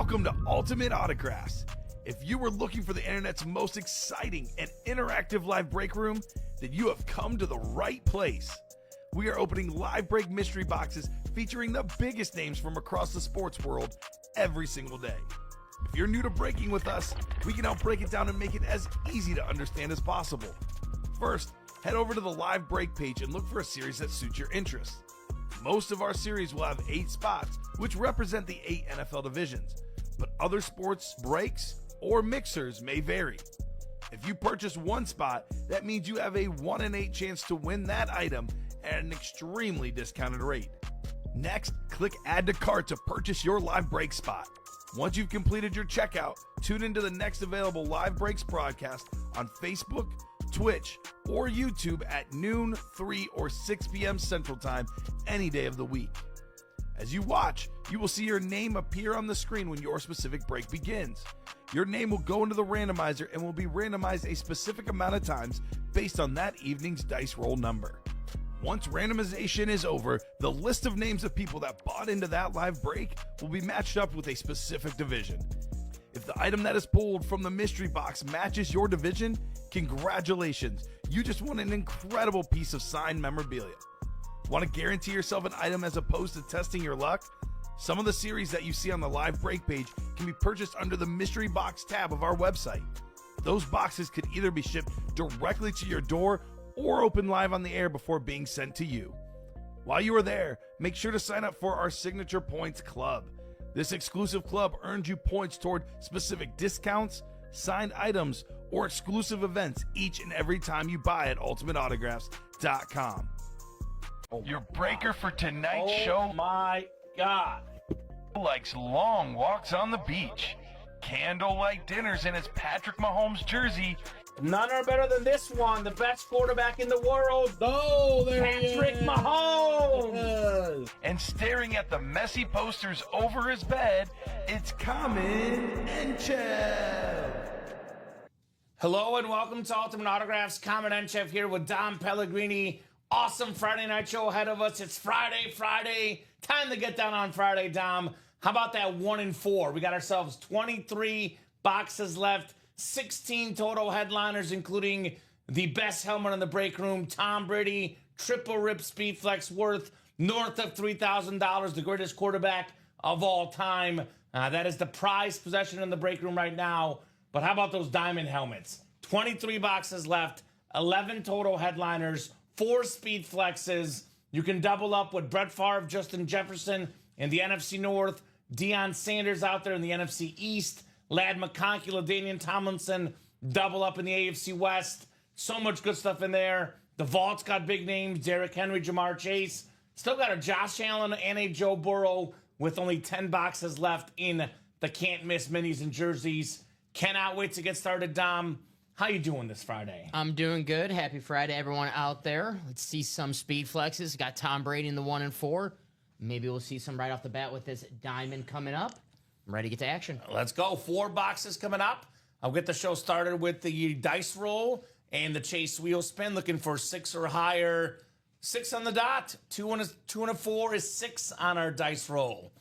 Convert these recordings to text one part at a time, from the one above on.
Welcome to Ultimate Autographs. If you were looking for the internet's most exciting and interactive live break room, then you have come to the right place. We are opening live break mystery boxes featuring the biggest names from across the sports world every single day. If you're new to breaking with us, we can help break it down and make it as easy to understand as possible. First, head over to the live break page and look for a series that suits your interests. Most of our series will have 8 spots, which represent the 8 NFL divisions, but other sports breaks or mixers may vary. If you purchase one spot, that means you have a 1 in 8 chance to win that item at an extremely discounted rate. Next, click Add to Cart to purchase your live break spot. Once you've completed your checkout, tune into the next available live breaks broadcast on Facebook, Twitch, or YouTube at noon, 3, or 6 p.m. Central Time any day of the week. As you watch, you will see your name appear on the screen when your specific break begins. Your name will go into the randomizer and will be randomized a specific amount of times based on that evening's dice roll number. Once randomization is over, the list of names of people that bought into that live break will be matched up with a specific division. If the item that is pulled from the mystery box matches your division, congratulations, you just won an incredible piece of signed memorabilia. Want to guarantee yourself an item as opposed to testing your luck? Some of the series that you see on the live break page can be purchased under the mystery box tab of our website. Those boxes could either be shipped directly to your door or open live on the air before being sent to you. While you are there, make sure to sign up for our Signature Points Club. This exclusive club earns you points toward specific discounts, signed items, or exclusive events each and every time you buy at ultimateautographs.com. Your breaker for tonight's show. Oh my God. Likes long walks on the beach, candlelight dinners in his Patrick Mahomes jersey, None are better than this one. The best quarterback in the world. Oh, there Patrick he is. Mahomes. and staring at the messy posters over his bed, it's Kamen Entchev. Hello and welcome to Ultimate Autographs. Kamen Entchev here with Dom Pellegrini. Awesome Friday night show ahead of us. It's Friday. Time to get down on Friday, Dom. How about that 1 in 4? We got ourselves 23 boxes left. 16 total headliners, including the best helmet in the break room, Tom Brady, triple rip speed flex worth north of $3,000, the greatest quarterback of all time. That is the prized possession in the break room right now. But how about those diamond helmets? 23 boxes left, 11 total headliners, 4 speed flexes. You can double up with Brett Favre, Justin Jefferson in the NFC North, Deion Sanders out there in the NFC East, Ladd McConkey, LaDainian Tomlinson, double up in the AFC West. So much good stuff in there. The vault's got big names, Derrick Henry, Jamar Chase. Still got a Josh Allen and a Joe Burrow with only 10 boxes left in the can't-miss minis and jerseys. Cannot wait to get started, Dom. How you doing this Friday? I'm doing good. Happy Friday, everyone out there. Let's see some speed flexes. Got Tom Brady in the 1 in 4. Maybe we'll see some right off the bat with this diamond coming up. I'm ready to get to action. Let's go. 4 boxes coming up. I'll get the show started with the dice roll and the chase wheel spin. Looking for 6 or higher. 6 on the dot. 2 and a 4 is 6 on our dice roll.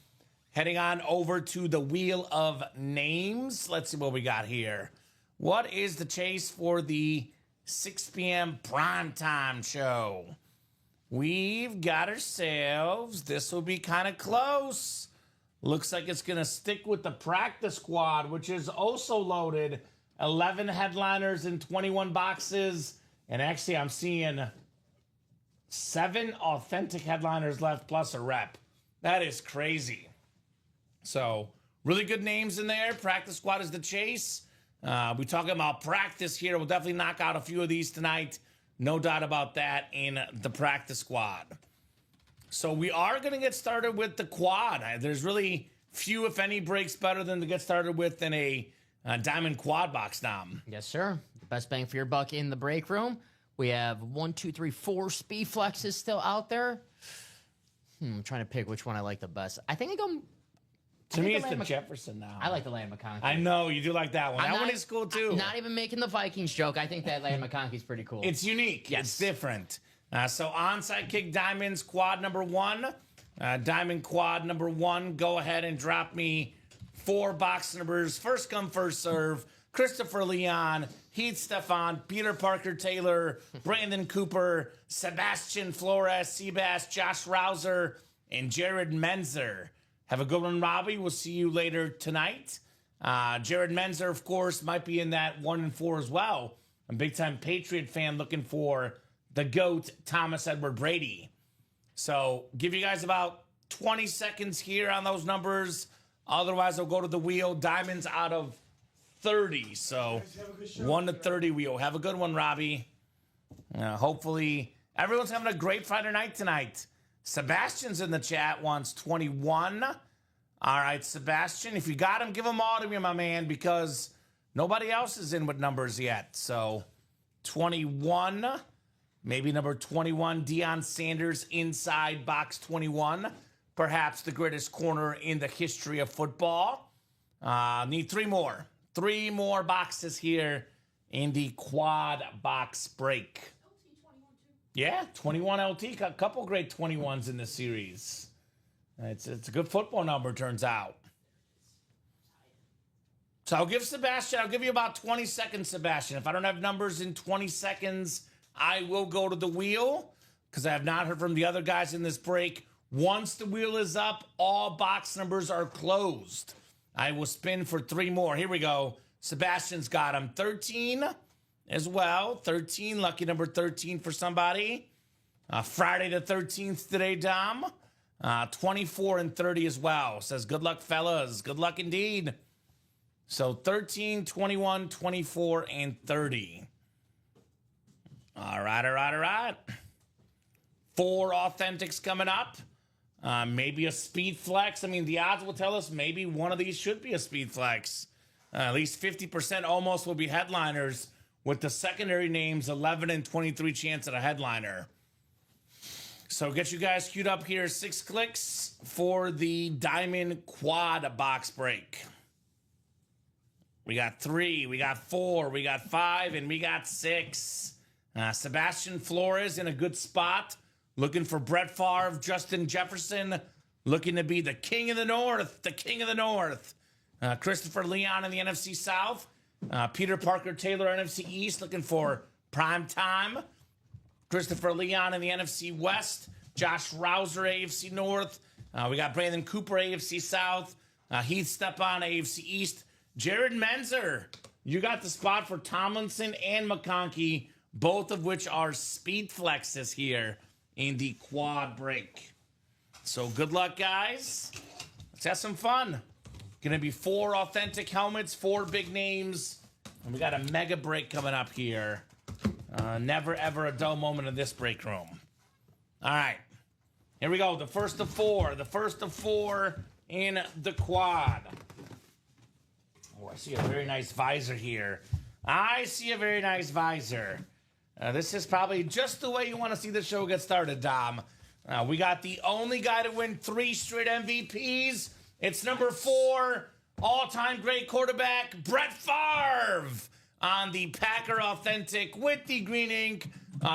Heading on over to the wheel of names. Let's see what we got here. What is the chase for the 6 p.m. primetime show? We've got ourselves. This will be kind of close. Looks like it's going to stick with the practice squad, which is also loaded. 11 headliners and 21 boxes. And actually, I'm seeing 7 authentic headliners left plus a rep. That is crazy. So, really good names in there. Practice squad is the chase. We talking about practice here. We'll definitely knock out a few of these tonight. No doubt about that in the practice squad. So we are going to get started with the quad. There's really few, if any, breaks better than to get started with than a diamond quad box, Dom. Yes, sir. The best bang for your buck in the break room. We have 1, 2, 3, 4 speed flexes still out there. I'm trying to pick which one I like the best. I think I go... To me, it's the Jefferson now. I like the Ladd McConkey. I know, you do like that one. That one is cool, too. I'm not even making the Vikings joke. I think that Ladd McConkey's pretty cool. It's unique. Yes. It's different. So onside kick diamonds, quad number 1. Diamond quad number 1. Go ahead and drop me 4 box numbers. First come, first serve. Christopher Leon, Heath Stefan, Peter Parker Taylor, Brandon Cooper, Sebastian Flores, Seabass, Josh Rouser, and Jared Menzer. Have a good one, Robbie. We'll see you later tonight. Jared Menzer, of course, might be in that 1 and 4 as well. A big-time Patriot fan looking for the GOAT, Thomas Edward Brady. So give you guys about 20 seconds here on those numbers. Otherwise, I'll go to the wheel. Diamonds out of 30. So 1 to 30 wheel. Have a good one, Robbie. Hopefully, everyone's having a great Friday night tonight. Sebastian's in the chat, wants 21. All right, Sebastian, if you got him, give them all to me, my man, because nobody else is in with numbers yet. So 21, maybe number 21, Deion Sanders inside box 21. Perhaps the greatest corner in the history of football. Need 3 more. 3 more boxes here in the quad box break. Yeah, 21 LT. A couple great 21s in this series. It's a good football number, turns out. So I'll give you about 20 seconds, Sebastian. If I don't have numbers in 20 seconds, I will go to the wheel because I have not heard from the other guys in this break. Once the wheel is up, all box numbers are closed. I will spin for 3 more. Here we go. Sebastian's got him. 13 as well. 13, lucky number 13 for somebody. Friday the 13th today, Dom. 24 and 30 as well. Says, good luck, fellas. Good luck indeed. So 13, 21, 24, and 30. All right. 4 authentics coming up. Maybe a speed flex. I mean, the odds will tell us maybe one of these should be a speed flex. At least 50% almost will be headliners, with the secondary names 11 and 23 chance at a headliner. So get you guys queued up here. 6 clicks for the Diamond Quad box break. We got 3, we got 4, we got 5, and we got 6. Sebastian Flores in a good spot. Looking for Brett Favre, Justin Jefferson, looking to be the king of the north, Christopher Leon in the NFC South. Peter Parker Taylor, NFC East, looking for prime time. Christopher Leon in the NFC West. Josh Rouser, AFC North. We got Brandon Cooper, AFC South. Heath Stepan, AFC East. Jared Menzer, you got the spot for Tomlinson and McConkey, both of which are speed flexes here in the quad break. So good luck, guys. Let's have some fun. Gonna be 4 authentic helmets, 4 big names, and we got a mega break coming up here. Never ever a dull moment in this break room. All right, here we go. The first of 4 in the quad. Oh, I see a very nice visor here. This is probably just the way you want to see the show get started, Dom. We got the only guy to win 3 straight MVPs. It's number 4, all-time great quarterback, Brett Favre, on the Packer Authentic with the green ink,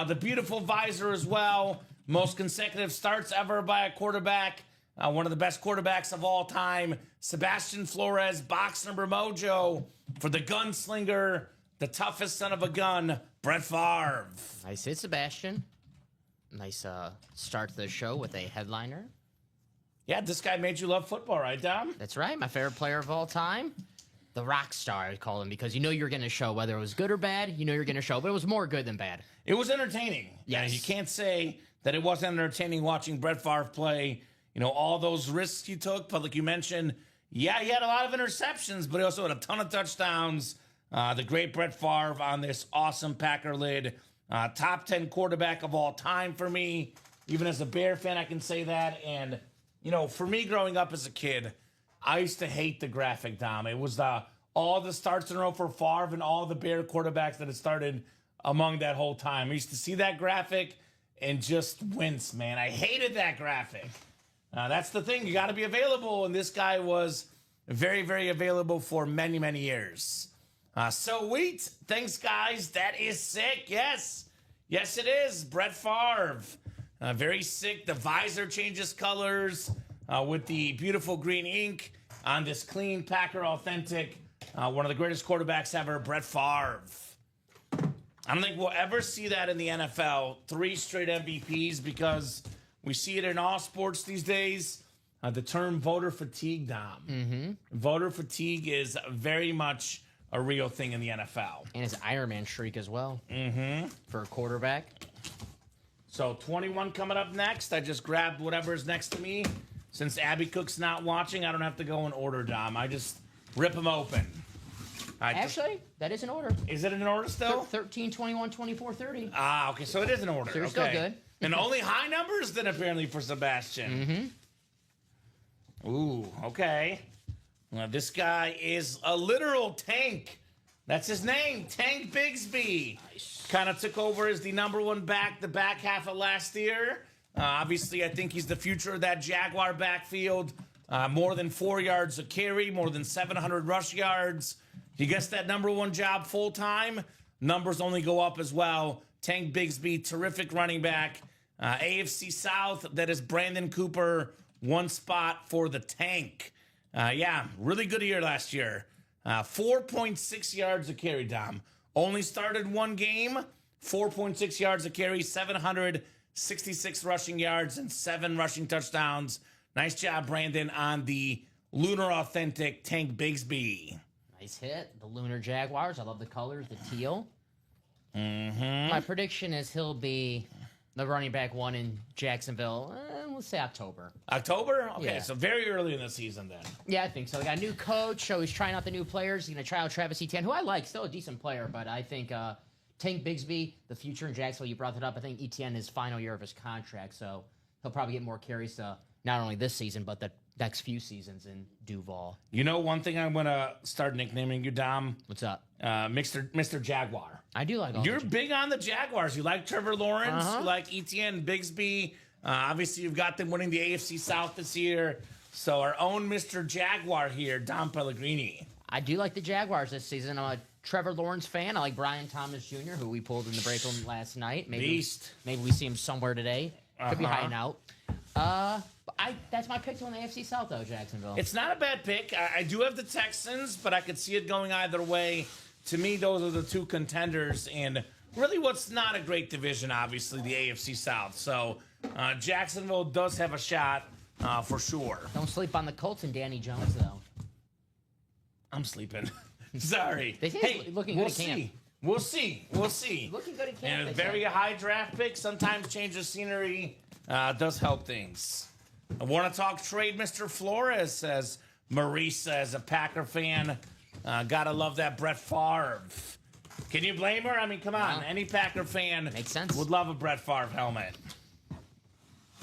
the beautiful visor as well. Most consecutive starts ever by a quarterback. One of the best quarterbacks of all time, Sebastian Flores, box number mojo for the gunslinger, the toughest son of a gun, Brett Favre. Nice hit, Sebastian. Nice start to the show with a headliner. Yeah, this guy made you love football, right, Dom? That's right. My favorite player of all time. The rock star, I call him, because you know you're going to show whether it was good or bad. You know you're going to show, but it was more good than bad. It was entertaining. Yes. And you can't say that it wasn't entertaining watching Brett Favre play. You know, all those risks he took. But like you mentioned, yeah, he had a lot of interceptions, but he also had a ton of touchdowns. The great Brett Favre on this awesome Packer lid. Top 10 quarterback of all time for me. Even as a Bear fan, I can say that. And, you know, for me growing up as a kid, I used to hate the graphic, Dom. It was all the starts in a row for Favre and all the Bear quarterbacks that had started among that whole time. I used to see that graphic and just wince, man. I hated that graphic. That's the thing. You got to be available. And this guy was very, very available for many, many years. Sweet. Thanks, guys. That is sick. Yes. Yes, it is. Brett Favre. Very sick. The visor changes colors with the beautiful green ink. on this clean Packer authentic, one of the greatest quarterbacks ever, Brett Favre. I don't think we'll ever see that in the NFL, 3 straight MVPs, because we see it in all sports these days. The term voter fatigue, Dom. Mm-hmm. Voter fatigue is very much a real thing in the NFL. And his Ironman streak as well. Mm-hmm. For a quarterback. So 21 coming up next. I just grabbed whatever is next to me. Since Abby Cook's not watching, I don't have to go in order, Dom. I just rip them open. Actually, that is an order. Is it in order still? 13, 21, 24, 30. Ah, okay, so it is in order. So you're okay. still good. And only high numbers then apparently for Sebastian. Mm-hmm. Ooh, okay. Well, this guy is a literal tank. That's his name, Tank Bigsby. Nice. Kind of took over as the number 1 back the back half of last year. Obviously, I think he's the future of that Jaguar backfield. More than 4 yards a carry, more than 700 rush yards. He gets that number 1 job full time. Numbers only go up as well. Tank Bigsby, terrific running back. AFC South, that is Brandon Cooper, 1 spot for the Tank. Yeah, really good year last year. 4.6 yards a carry, Dom. Only started 1 game, 4.6 yards a carry, 766 rushing yards, and 7 rushing touchdowns. Nice job, Brandon, on the Lunar Authentic Tank Bigsby. Nice hit. The Lunar Jaguars. I love the colors, the teal. Mm-hmm. My prediction is he'll be the running back 1 in Jacksonville. We'll say October. October? Okay, Yeah. so very early in the season then. Yeah, I think so. They got a new coach, so he's trying out the new players. He's going to try out Travis Etienne, who I like, still a decent player, but I think Tank Bigsby, the future in Jacksonville, you brought that up. I think Etienne is final year of his contract, so he'll probably get more carries not only this season, but the next few seasons in Duval. You know one thing I'm going to start nicknaming you, Dom? What's up? Mr. Jaguar. I do like all You're big on the Jaguars. You like Trevor Lawrence. You like Etienne Bigsby. Obviously, you've got them winning the AFC South this year. So our own Mr. Jaguar here, Dom Pellegrini. I do like the Jaguars this season. I'm a Trevor Lawrence fan. I like Brian Thomas Jr., who we pulled in the break room last night. Beast. Maybe we see him somewhere today. Could be hiding out. That's my pick to win the AFC South, though, Jacksonville. It's not a bad pick. I do have the Texans, but I could see it going either way. To me, those are the 2 contenders. And really what's not a great division, obviously, the AFC South. So Jacksonville does have a shot for sure. Don't sleep on the Colts and Danny Jones, though. I'm sleeping. Sorry. They say he's looking we'll good at camp. see. We'll see. We'll see. Looking good at camp. And a they very say. high draft pick. Sometimes change of scenery does help things. I want to talk trade Mr. Flores, says Marisa, as a Packer fan. Gotta love that Brett Favre. Can you blame her? I mean, come on. No. Any Packer fan Makes sense. would love a Brett Favre helmet.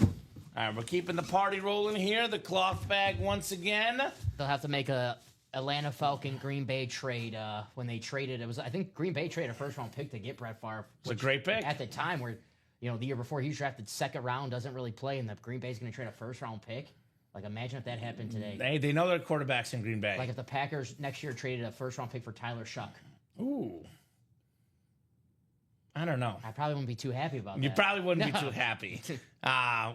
All right, we're keeping the party rolling here. The cloth bag once again. They'll have to make a Atlanta Falcon Green Bay trade. When they traded, I think Green Bay traded a first-round pick to get Brett Favre. It's a great pick. At the time where, the year before he was drafted 2nd round, doesn't really play, and the Green Bay's going to trade a first-round pick. Like, imagine if that happened today. Hey, they know their quarterbacks in Green Bay. Like if the Packers next year traded a first-round pick for Tyler Shuck. Ooh. I don't know. I probably wouldn't be too happy about that. You probably wouldn't be too happy.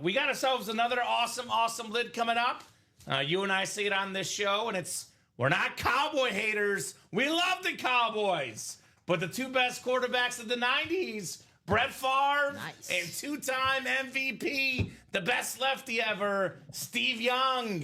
We got ourselves another awesome lid coming up. You and I see it on this show, and we're not Cowboy haters. We love the Cowboys. But the 2 best quarterbacks of the 90s, Brett Favre Nice. and 2-time MVP, the best lefty ever, Steve Young.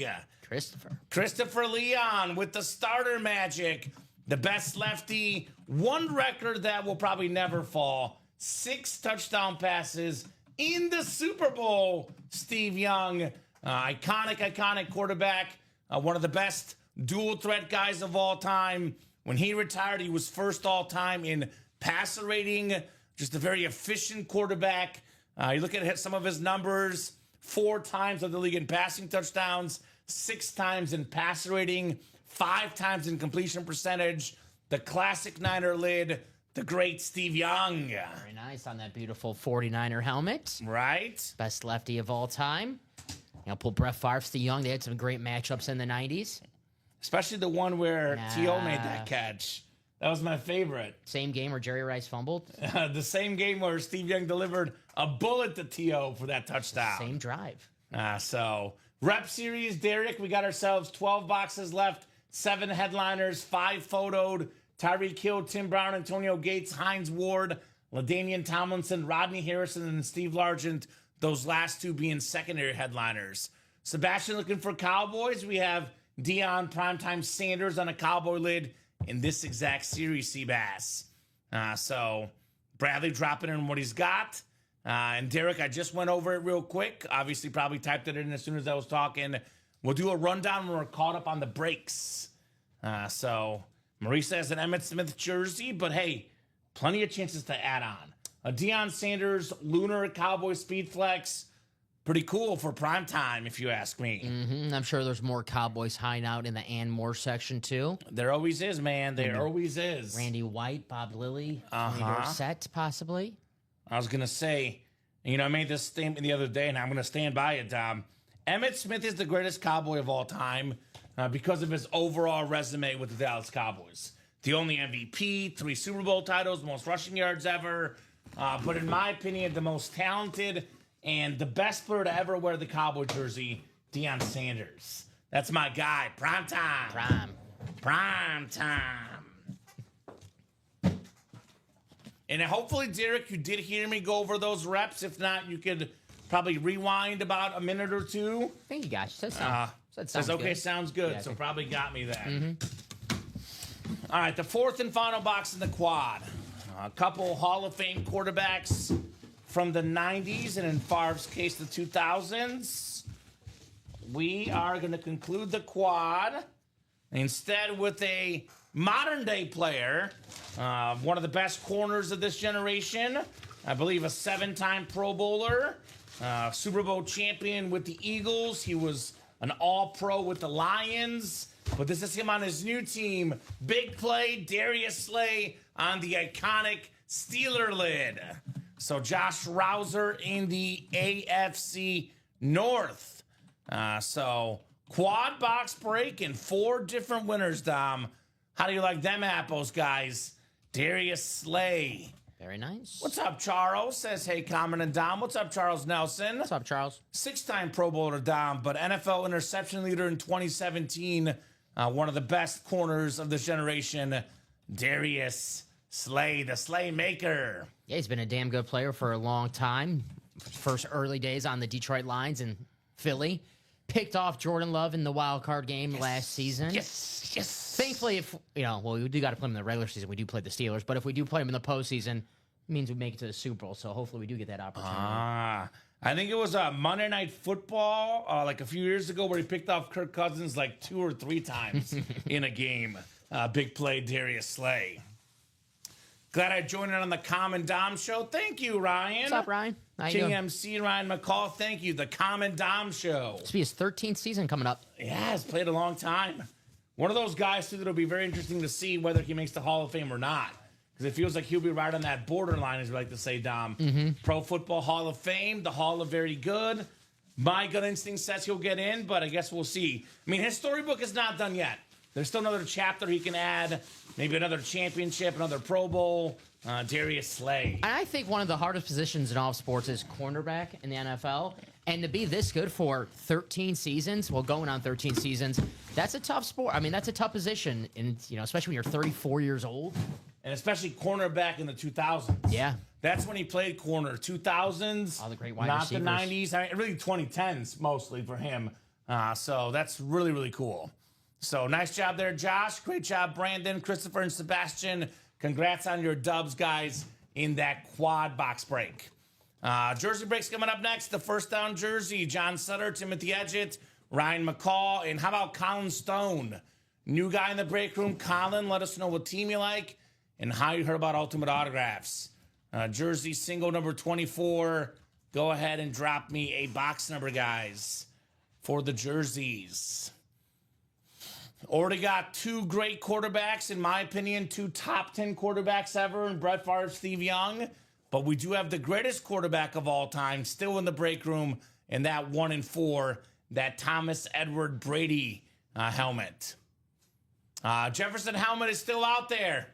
Christopher Leon with the starter magic. The best lefty, 1 record that will probably never fall. 6 touchdown passes in the Super Bowl. Steve Young, iconic quarterback. One of the best dual threat guys of all time. When he retired, he was first all time in passer rating. Just a very efficient quarterback. You look at some of his numbers. 4 times of the league in passing touchdowns. 6 times in passer rating. 5 times in completion percentage. The classic Niner lid, the great Steve Young. Very nice on that beautiful 49er helmet. Right? Best lefty of all time. Pull Brett Favre, Steve Young. They had some great matchups in the 90s. Especially the one where T.O. made that catch. That was my favorite. Same game where Jerry Rice fumbled. The same game where Steve Young delivered a bullet to T.O. for that touchdown. Same drive. So rep series, Derek, we got ourselves 12 boxes left, 7 headliners, 5 photoed. Tyreek Hill, Tim Brown, Antonio Gates, Hines Ward, LaDainian Tomlinson, Rodney Harrison, and Steve Largent. Those last 2 being secondary headliners. Sebastian looking for Cowboys. We have Deion Primetime Sanders on a Cowboy lid in this exact series, Seabass. So Bradley dropping in what he's got. And Derek, I just went over it real quick. Obviously, probably typed it in as soon as I was talking. We'll do a rundown when we're caught up on the breaks. So Marisa has an Emmitt Smith jersey, but hey, plenty of chances to add on. A Deion Sanders Lunar Cowboy Speed Flex. Pretty cool for prime time, if you ask me. I'm sure there's more Cowboys hiding out in the Ann Moore section, too. There always is, man. There always is. Randy White, Bob Lilly, Set, possibly. I was going to say, I made this statement the other day, and I'm going to stand by it, Dom. Emmitt Smith is the greatest Cowboy of all time because of his overall resume with the Dallas Cowboys. The only MVP, 3 Super Bowl titles, most rushing yards ever. But in my opinion, the most talented and the best player to ever wear the Cowboy jersey, Deion Sanders. That's my guy. Prime time. Prime time. And hopefully, Derek, you did hear me go over those reps. If not, you could probably rewind about a minute or 2. I think you got you. Says okay, good. Sounds good. Yeah, so probably got me there. All right, the 4th and final box in the quad. A couple Hall of Fame quarterbacks from the 90s and in Favre's case, the 2000s. We are going to conclude the quad instead with a modern-day player, one of the best corners of this generation. I believe a 7-time Pro Bowler, Super Bowl champion with the Eagles. He was an All-Pro with the Lions. But this is him on his new team. Big play, Darius Slay on the iconic Steeler lid. So Josh Rouser in the AFC North. So quad box break and 4 different winners, Dom. How do you like them apples, guys? Darius Slay. Very nice. What's up, Charles? Says, hey, Kamen and Dom. What's up, Charles Nelson? What's up, Charles? 6-time Pro Bowler, Dom, but NFL interception leader in 2017. One of the best corners of this generation, Darius Slay, the Slay Maker. Yeah, he's been a damn good player for a long time. First early days on the Detroit Lions in Philly. Picked off Jordan Love in the wild card game last season. Yes. Thankfully, if we do got to play him in the regular season. We do play the Steelers, but if we do play him in the postseason, it means we make it to the Super Bowl. So hopefully, we do get that opportunity. I think it was Monday Night Football, like a few years ago, where he picked off Kirk Cousins like 2 or 3 times in a game. Big play, Darius Slay. Glad I joined in on the Kamen Dom show. Thank you, Ryan. What's up, Ryan? How you King doing? MC Ryan McCall. Thank you. The Kamen Dom show. This will be his 13th season coming up. Yeah, he's played a long time. One of those guys, too, that'll be very interesting to see whether he makes the Hall of Fame or not. Because it feels like he'll be right on that borderline, as we like to say, Dom. Pro Football Hall of Fame, the Hall of Very Good. My gut instinct says he'll get in, but I guess we'll see. I mean, his storybook is not done yet. There's still another chapter he can add. Maybe another championship, another Pro Bowl. Darius Slay. I think one of the hardest positions in all of sports is cornerback in the NFL. And to be this good for 13 seasons, well, going on 13 seasons, that's a tough sport. I mean, that's a tough position, and especially when you're 34 years old. And especially cornerback in the 2000s. Yeah. That's when he played corner. 2000s. All the great wide not receivers. Not the 90s. I mean, really 2010s mostly for him. So that's really, really cool. So nice job there, Josh. Great job, Brandon, Christopher, and Sebastian. Congrats on your dubs, guys, in that quad box break. Jersey breaks coming up next. The first down jersey, John Sutter, Timothy Edgett, Ryan McCall, and how about Colin Stone? New guy in the break room. Colin, let us know what team you like and how you heard about Ultimate Autographs. Jersey single number 24. Go ahead and drop me a box number, guys, for the jerseys. Already got 2 great quarterbacks, in my opinion, 2 top 10 quarterbacks ever in Brett Favre, Steve Young. But we do have the greatest quarterback of all time still in the break room, and that 1 and 4, that Thomas Edward Brady helmet. Jefferson helmet is still out there.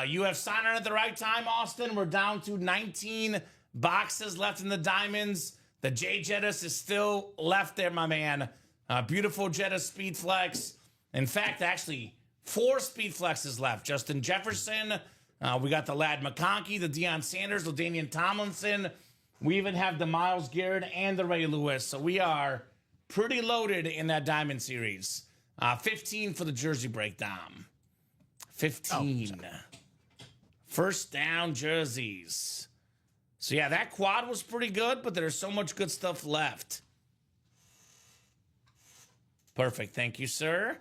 You have signed on at the right time, Austin. We're down to 19 boxes left in the diamonds. The J Jettis is still left there, my man. Beautiful Jettis Speed Flex. In fact, actually, 4 Speed Flexes left. Justin Jefferson. We got the Lad McConkey, the Deion Sanders, LaDainian Tomlinson. We even have the Myles Garrett and the Ray Lewis. So we are pretty loaded in that Diamond Series. 15 for the jersey breakdown. 15. First down jerseys. So yeah, that quad was pretty good, but there's so much good stuff left. Perfect. Thank you, sir.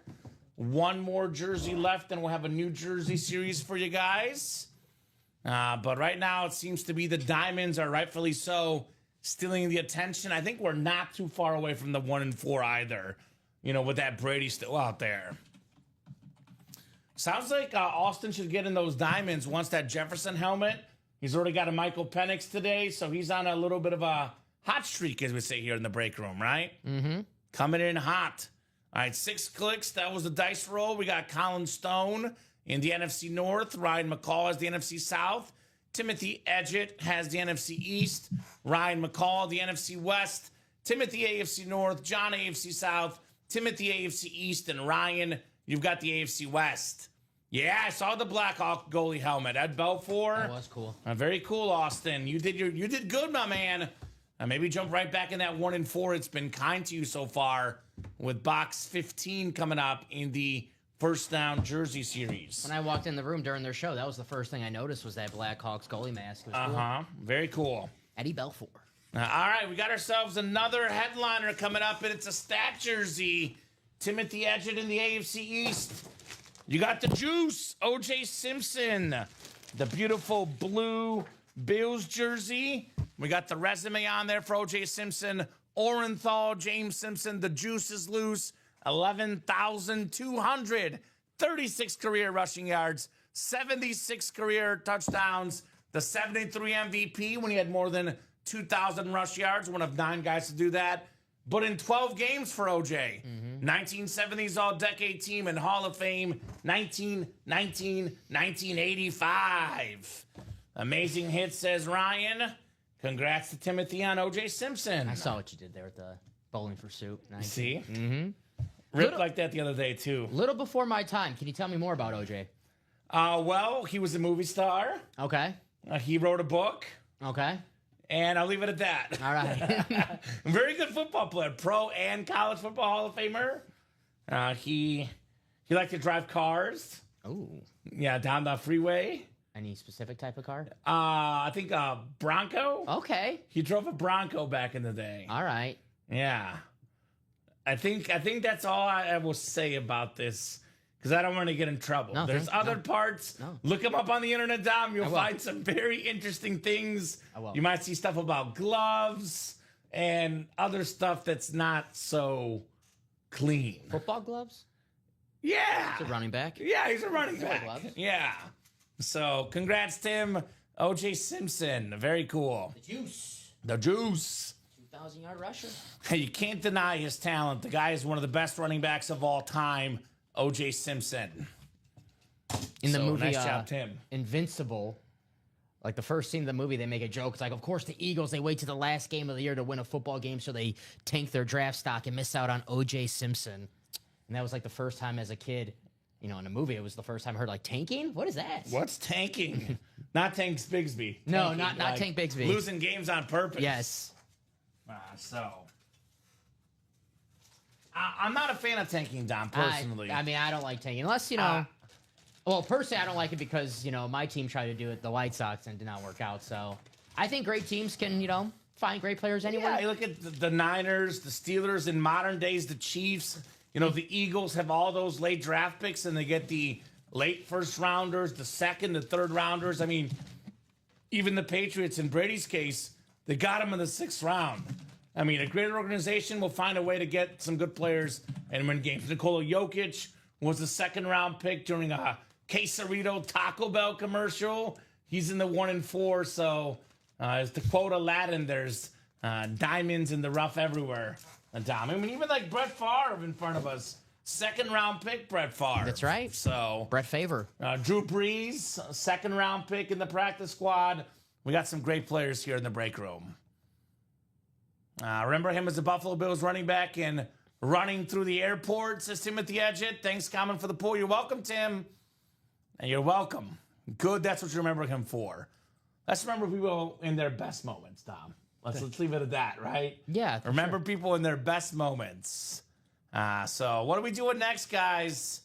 One more jersey left, and we'll have a new jersey series for you guys. But right now, it seems to be the Diamonds are rightfully so stealing the attention. I think we're not too far away from the 1 and 4 either, with that Brady still out there. Sounds like Austin should get in those Diamonds once that Jefferson helmet. He's already got a Michael Penix today, so he's on a little bit of a hot streak, as we say here in the break room, right? Mm-hmm. Coming in hot. All right, 6 clicks. That was the dice roll. We got Colin Stone in the NFC North. Ryan McCall has the NFC South. Timothy Edgett has the NFC East. Ryan McCall, the NFC West. Timothy AFC North. John AFC South. Timothy AFC East. And Ryan, you've got the AFC West. Yeah, I saw the Blackhawk goalie helmet. Ed Belfour. That was cool. Very cool, Austin. You did good, my man. Maybe jump right back in that 1 and 4. It's been kind to you so far with box 15 coming up in the first down jersey series. When I walked in the room during their show, that was the first thing I noticed was that Blackhawks goalie mask. It was cool. Very cool. Eddie Belfour. All right, we got ourselves another headliner coming up, and it's a stat jersey. Timothy Edgett in the AFC East. You got the juice, O.J. Simpson, the beautiful blue Bills jersey. We got the resume on there for O.J. Simpson. Orenthal, James Simpson, the juice is loose. 11,236 career rushing yards, 76 career touchdowns, the 73 MVP when he had more than 2,000 rush yards, one of 9 guys to do that. But in 12 games for OJ, 1970s All-Decade Team and Hall of Fame, 1985. Amazing hit, says Ryan. Congrats to Timothy on OJ Simpson. I saw what you did there with the bowling for soup. Nice. See? Mm-hmm. Ripped like that the other day, too. Little before my time. Can you tell me more about OJ? Well, he was a movie star. Okay. He wrote a book. Okay. And I'll leave it at that. All right. Very good football player. Pro and college football Hall of Famer. He liked to drive cars. Oh. Yeah, down the freeway. Any specific type of car? I think a Bronco. Okay. He drove a Bronco back in the day. All right. Yeah. I think that's all I will say about this. Because I don't want to get in trouble. No, There's other parts. No. Look them up on the internet, Dom. You'll find some very interesting things. I will. You might see stuff about gloves and other stuff that's not so clean. Football gloves? Yeah. He's a running back. Yeah, he's a running back. gloves. Yeah. So, congrats, Tim. O.J. Simpson. Very cool. The juice. The juice. 2,000-yard rusher. You can't deny his talent. The guy is one of the best running backs of all time. O.J. Simpson. In the movie nice job, Tim. Invincible, like the first scene of the movie, they make a joke. It's like, of course, the Eagles, they wait to the last game of the year to win a football game, so they tank their draft stock and miss out on O.J. Simpson. And that was like the first time as a kid, in a movie, it was the first time I heard, like, tanking? What is that? What's tanking? Not Tank Bigsby. No, Tanking, not like Tank Bigsby. Losing games on purpose. Yes. I'm not a fan of tanking, Dom, personally. I mean, I don't like tanking. Unless, well, personally, I don't like it because, my team tried to do it, the White Sox, and it did not work out. So I think great teams can, find great players anyway. Yeah, you look at the Niners, the Steelers, in modern days, the Chiefs. The Eagles have all those late draft picks, and they get the late first rounders, the second, the third rounders. I mean, even the Patriots, in Brady's case, they got him in the 6th round. I mean, a great organization will find a way to get some good players and win games. Nikola Jokic was the 2nd-round pick during a Quesarito Taco Bell commercial. He's in the 1 and 4, so as to quote Aladdin, there's diamonds in the rough everywhere. Dom. I mean, even like Brett Favre in front of us. 2nd-round pick, Brett Favre. That's right. So Brett Favre. Drew Brees, 2nd-round pick in the practice squad. We got some great players here in the break room. Remember him as the Buffalo Bills running back and running through the airport, says Timothy Edgett. Thanks, Kamen, for the poll. You're welcome, Tim. And you're welcome. Good, that's what you remember him for. Let's remember people in their best moments, Tom. Let's leave it at that, right? Yeah. Remember people in their best moments. So what are we doing next, guys?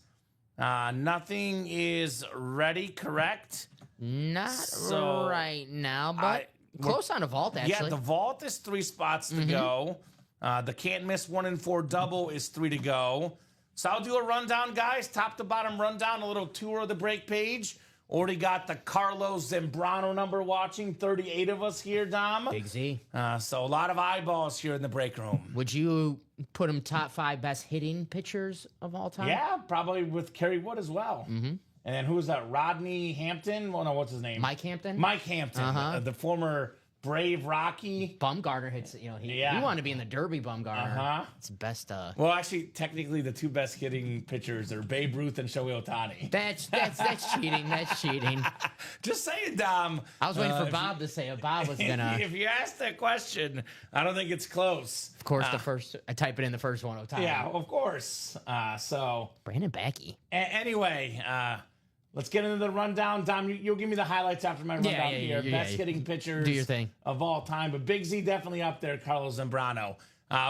Nothing is ready, correct? Not So, right now, but close on a vault, actually. Yeah, the vault is 3 spots to go. The can't miss 1 in 4 double is 3 to go. So I'll do a rundown, guys. Top to bottom rundown, a little tour of the break page. Already got the Carlos Zambrano number watching. 38 of us here, Dom. Big Z. So a lot of eyeballs here in the break room. Would you put him top 5 best hitting pitchers of all time? Yeah, probably with Kerry Wood as well. And then who was that? Rodney Hampton? Well, no, what's his name? Mike Hampton? Mike Hampton, the former Brave Rocky. Bumgarner hits, he wanted to be in the Derby, Bumgarner. It's the best. Well, actually, technically, the 2 best hitting pitchers are Babe Ruth and Shohei Ohtani. That's cheating. That's cheating. Just saying, Dom. I was waiting for Bob to say it. Bob was gonna. If you ask that question, I don't think it's close. Of course, I type it in the first one. Ohtani. Yeah, of course. So Brandon Backey. Anyway, let's get into the rundown. Dom, you'll give me the highlights after my rundown here. Best hitting pitchers do your thing. Of all time. But Big Z definitely up there, Carlos Zambrano.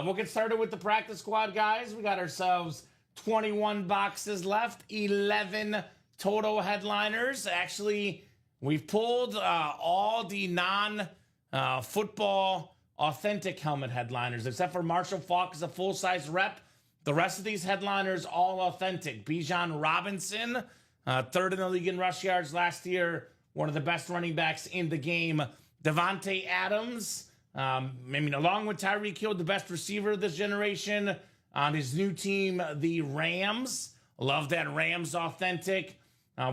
We'll get started with the practice squad, guys. We got ourselves 21 boxes left, 11 total headliners. Actually, we've pulled all the non-football authentic helmet headliners, except for Marshall Faulk is a full-size rep. The rest of these headliners, all authentic. Bijan Robinson, 3rd in the league in rush yards last year, one of the best running backs in the game. Devontae Adams, along with Tyreek Hill, the best receiver of this generation on his new team, the Rams. Love that Rams authentic.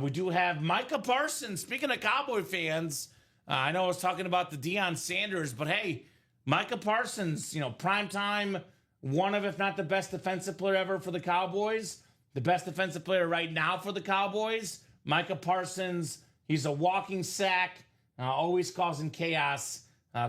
We do have Micah Parsons. Speaking of Cowboy fans, I know I was talking about the Deion Sanders, but hey, Micah Parsons, primetime, one of, if not the best defensive player ever for the Cowboys. The best defensive player right now for the Cowboys, Micah Parsons. He's a walking sack, always causing chaos.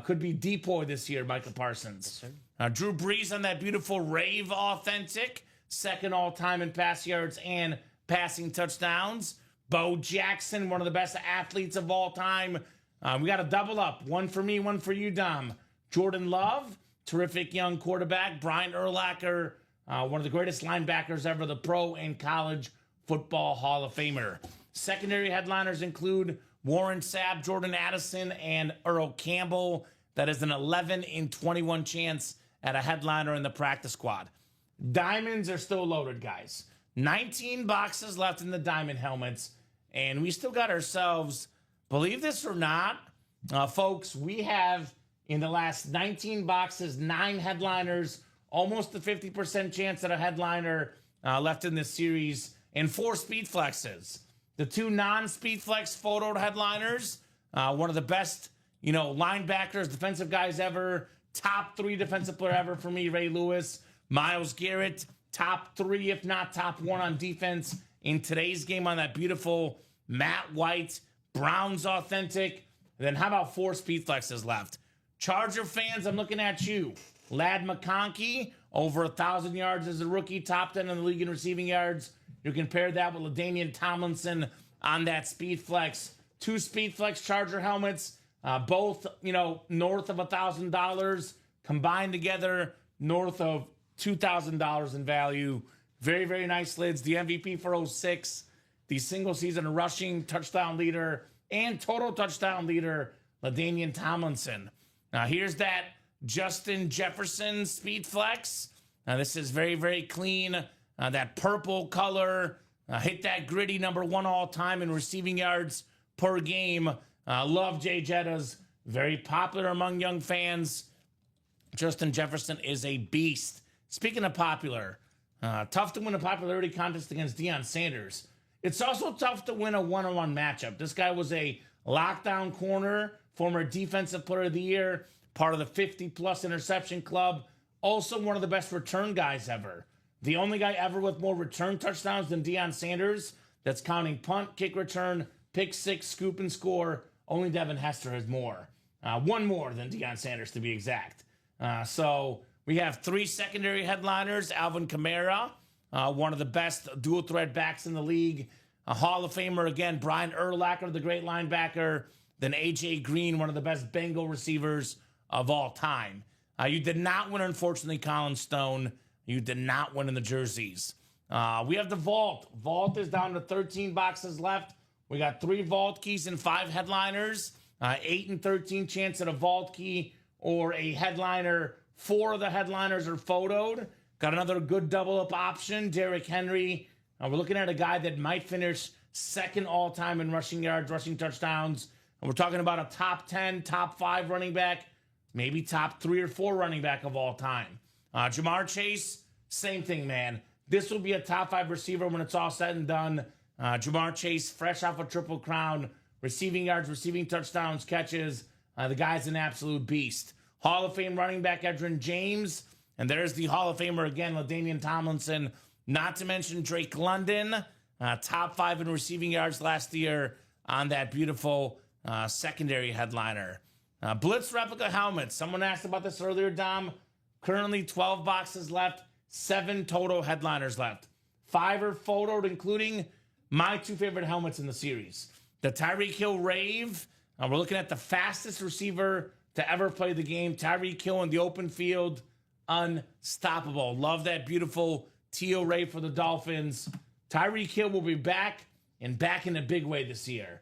Could be depoy this year, Micah Parsons. Yes, Drew Brees on that beautiful Rave authentic, 2nd all-time in pass yards and passing touchdowns. Bo Jackson, one of the best athletes of all time. We got a double up. One for me, one for you, Dom. Jordan Love, terrific young quarterback. Brian Urlacher, one of the greatest linebackers ever, the Pro and College Football Hall of Famer. Secondary headliners include Warren Sapp, Jordan Addison, and Earl Campbell. That is an 11 in 21 chance at a headliner in the practice squad. Diamonds are still loaded, guys. 19 boxes left in the diamond helmets, and we still got ourselves, believe this or not, folks, we have in the last 19 boxes, 9 headliners, almost a 50% chance at a headliner left in this series, and 4 speed flexes. The 2 non-speed flex photo headliners, one of the best, linebackers, defensive guys ever, top 3 defensive player ever for me, Ray Lewis. Myles Garrett, top 3, if not top 1 on defense in today's game on that beautiful Matt White, Browns authentic. And then how about 4 speed flexes left? Charger fans, I'm looking at you. Ladd McConkey, over 1,000 yards as a rookie, top 10 in the league in receiving yards. You compare that with LaDainian Tomlinson on that speed flex. 2 speed flex Charger helmets, both, north of $1,000. Combined together, north of $2,000 in value. Very, very nice lids. The MVP for 06, the single season rushing touchdown leader and total touchdown leader, LaDainian Tomlinson. Now here's that Justin Jefferson speed flex. Now this is very, very clean. That purple color, hit that gritty number 1 all time in receiving yards per game. Love Jay Jetta's, very popular among young fans. Justin Jefferson is a beast. Speaking of popular, tough to win a popularity contest against Deion Sanders. It's also tough to win a one-on-one matchup. This guy was a lockdown corner, former defensive player of the year, part of the 50-plus interception club, also one of the best return guys ever. The only guy ever with more return touchdowns than Deion Sanders, that's counting punt, kick return, pick six, scoop, and score. Only Devin Hester has more. One more than Deion Sanders, to be exact. So we have 3 secondary headliners. Alvin Kamara, one of the best dual threat backs in the league. A Hall of Famer again, Brian Urlacher, the great linebacker. Then A.J. Green, one of the best Bengal receivers of all time. You did not win, unfortunately, Colin Stone. You did not win in the jerseys. We have the vault. Vault is down to 13 boxes left. We got 3 vault keys and 5 headliners. 8 and 13 chance at a vault key or a headliner. 4 of the headliners are photoed. Got another good double up option, Derrick Henry. We're looking at a guy that might finish second all time in rushing yards, rushing touchdowns. And we're talking about a top 10, top 5 running back, maybe top 3 or 4 running back of all time. Jamar Chase, same thing, man. This will be a top 5 receiver when it's all said and done. Jamar Chase, fresh off a triple crown, receiving yards, receiving touchdowns, catches. The guy's an absolute beast. Hall of Fame running back Edgerrin James. And there's the Hall of Famer again, LaDainian Tomlinson. Not to mention Drake London, top 5 in receiving yards last year on that beautiful secondary headliner. Blitz replica helmets. Someone asked about this earlier, Dom. Currently 12 boxes left, 7 total headliners left. 5 are photoed, including my 2 favorite helmets in the series. The Tyreek Hill Rave. We're looking at the fastest receiver to ever play the game. Tyreek Hill in the open field. Unstoppable. Love that beautiful Teal Rave for the Dolphins. Tyreek Hill will be back and back in a big way this year.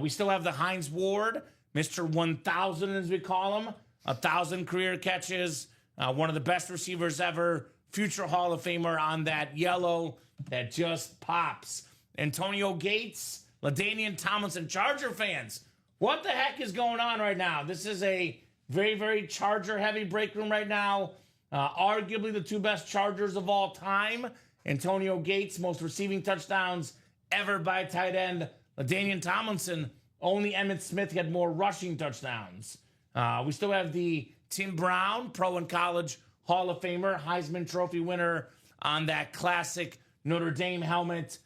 We still have the Hines Ward, Mr. 1000 as we call him. 1,000 career catches. One of the best receivers ever. Future Hall of Famer on that yellow that just pops. Antonio Gates, LaDainian Tomlinson. Charger fans, what the heck is going on right now? This is a very, very Charger-heavy break room right now. Arguably the 2 best Chargers of all time. Antonio Gates, most receiving touchdowns ever by a tight end. LaDainian Tomlinson, only Emmitt Smith had more rushing touchdowns. We still have the Tim Brown, pro and college Hall of Famer, Heisman Trophy winner on that classic Notre Dame helmet.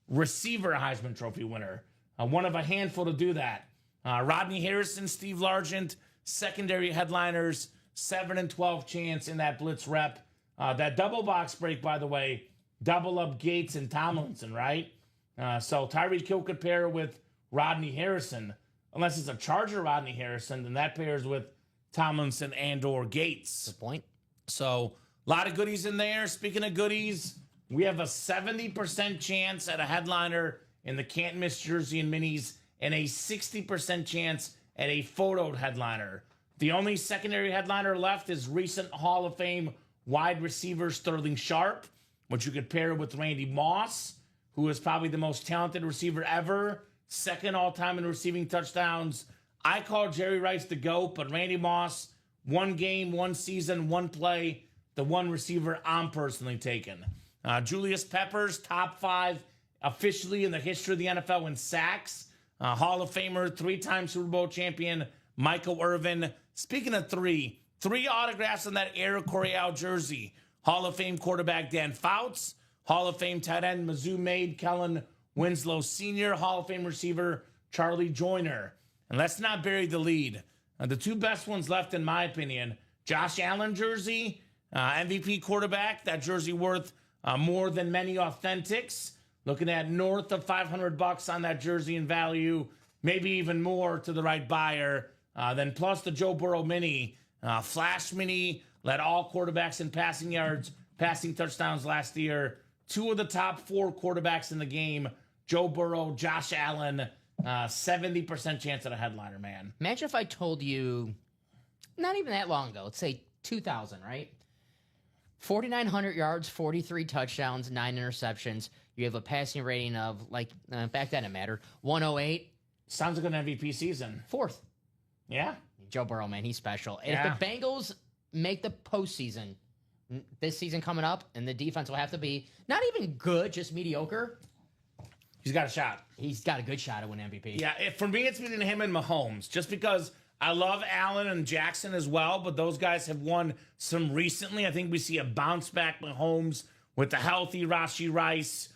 Receiver Heisman Trophy winner. One of a handful to do that. Rodney Harrison, Steve Largent, secondary headliners, 7 and 12 chance in that blitz rep. That double box break, by the way, double up Gates and Tomlinson, right? So Tyreek Hill could pair with Rodney Harrison. Unless it's a Charger Rodney Harrison, then that pairs with Tomlinson and or Gates. Good point. So a lot of goodies in there. Speaking of goodies, we have a 70% chance at a headliner in the can't miss jersey and minis and a 60% chance at a photoed headliner. The only secondary headliner left is recent Hall of Fame wide receiver Sterling Sharp, which you could pair with Randy Moss, who is probably the most talented receiver ever, second all-time in receiving touchdowns. I call Jerry Rice the GOAT, but Randy Moss, 1 game, 1 season, 1 play, the 1 receiver I'm personally taking. Julius Peppers, top 5 officially in the history of the NFL in sacks. Hall of Famer, 3-time Super Bowl champion, Michael Irvin. Speaking of 3 autographs on that Air Coryell jersey. Hall of Fame quarterback Dan Fouts. Hall of Fame tight end Mizzou Maid Kellen Winslow Sr. Hall of Fame receiver Charlie Joyner. And let's not bury the lead. The 2 best ones left, in my opinion, Josh Allen jersey, MVP quarterback. That jersey worth more than many authentics. Looking at north of $500 on that jersey in value, maybe even more to the right buyer. Then plus the Joe Burrow mini, flash mini, led all quarterbacks in passing yards, passing touchdowns last year. 2 of the top 4 quarterbacks in the game, Joe Burrow, Josh Allen, 70% chance at a headliner, man. Imagine if I told you, not even that long ago, let's say 2000, right? 4,900 yards, 43 touchdowns, 9 interceptions. You have a passing rating of, back then it mattered, 108. Sounds like an MVP season. 4th. Yeah. Joe Burrow, man, he's special. And Yeah. if the Bengals make the postseason this season coming up, and the defense will have to be not even good, just mediocre, He's got a shot. he's got a good shot to win MVP. Yeah, for me, it's between him and Mahomes, just because I love Allen and Jackson as well, but those guys have won some recently. I think we see a bounce back Mahomes with the healthy Rashee Rice,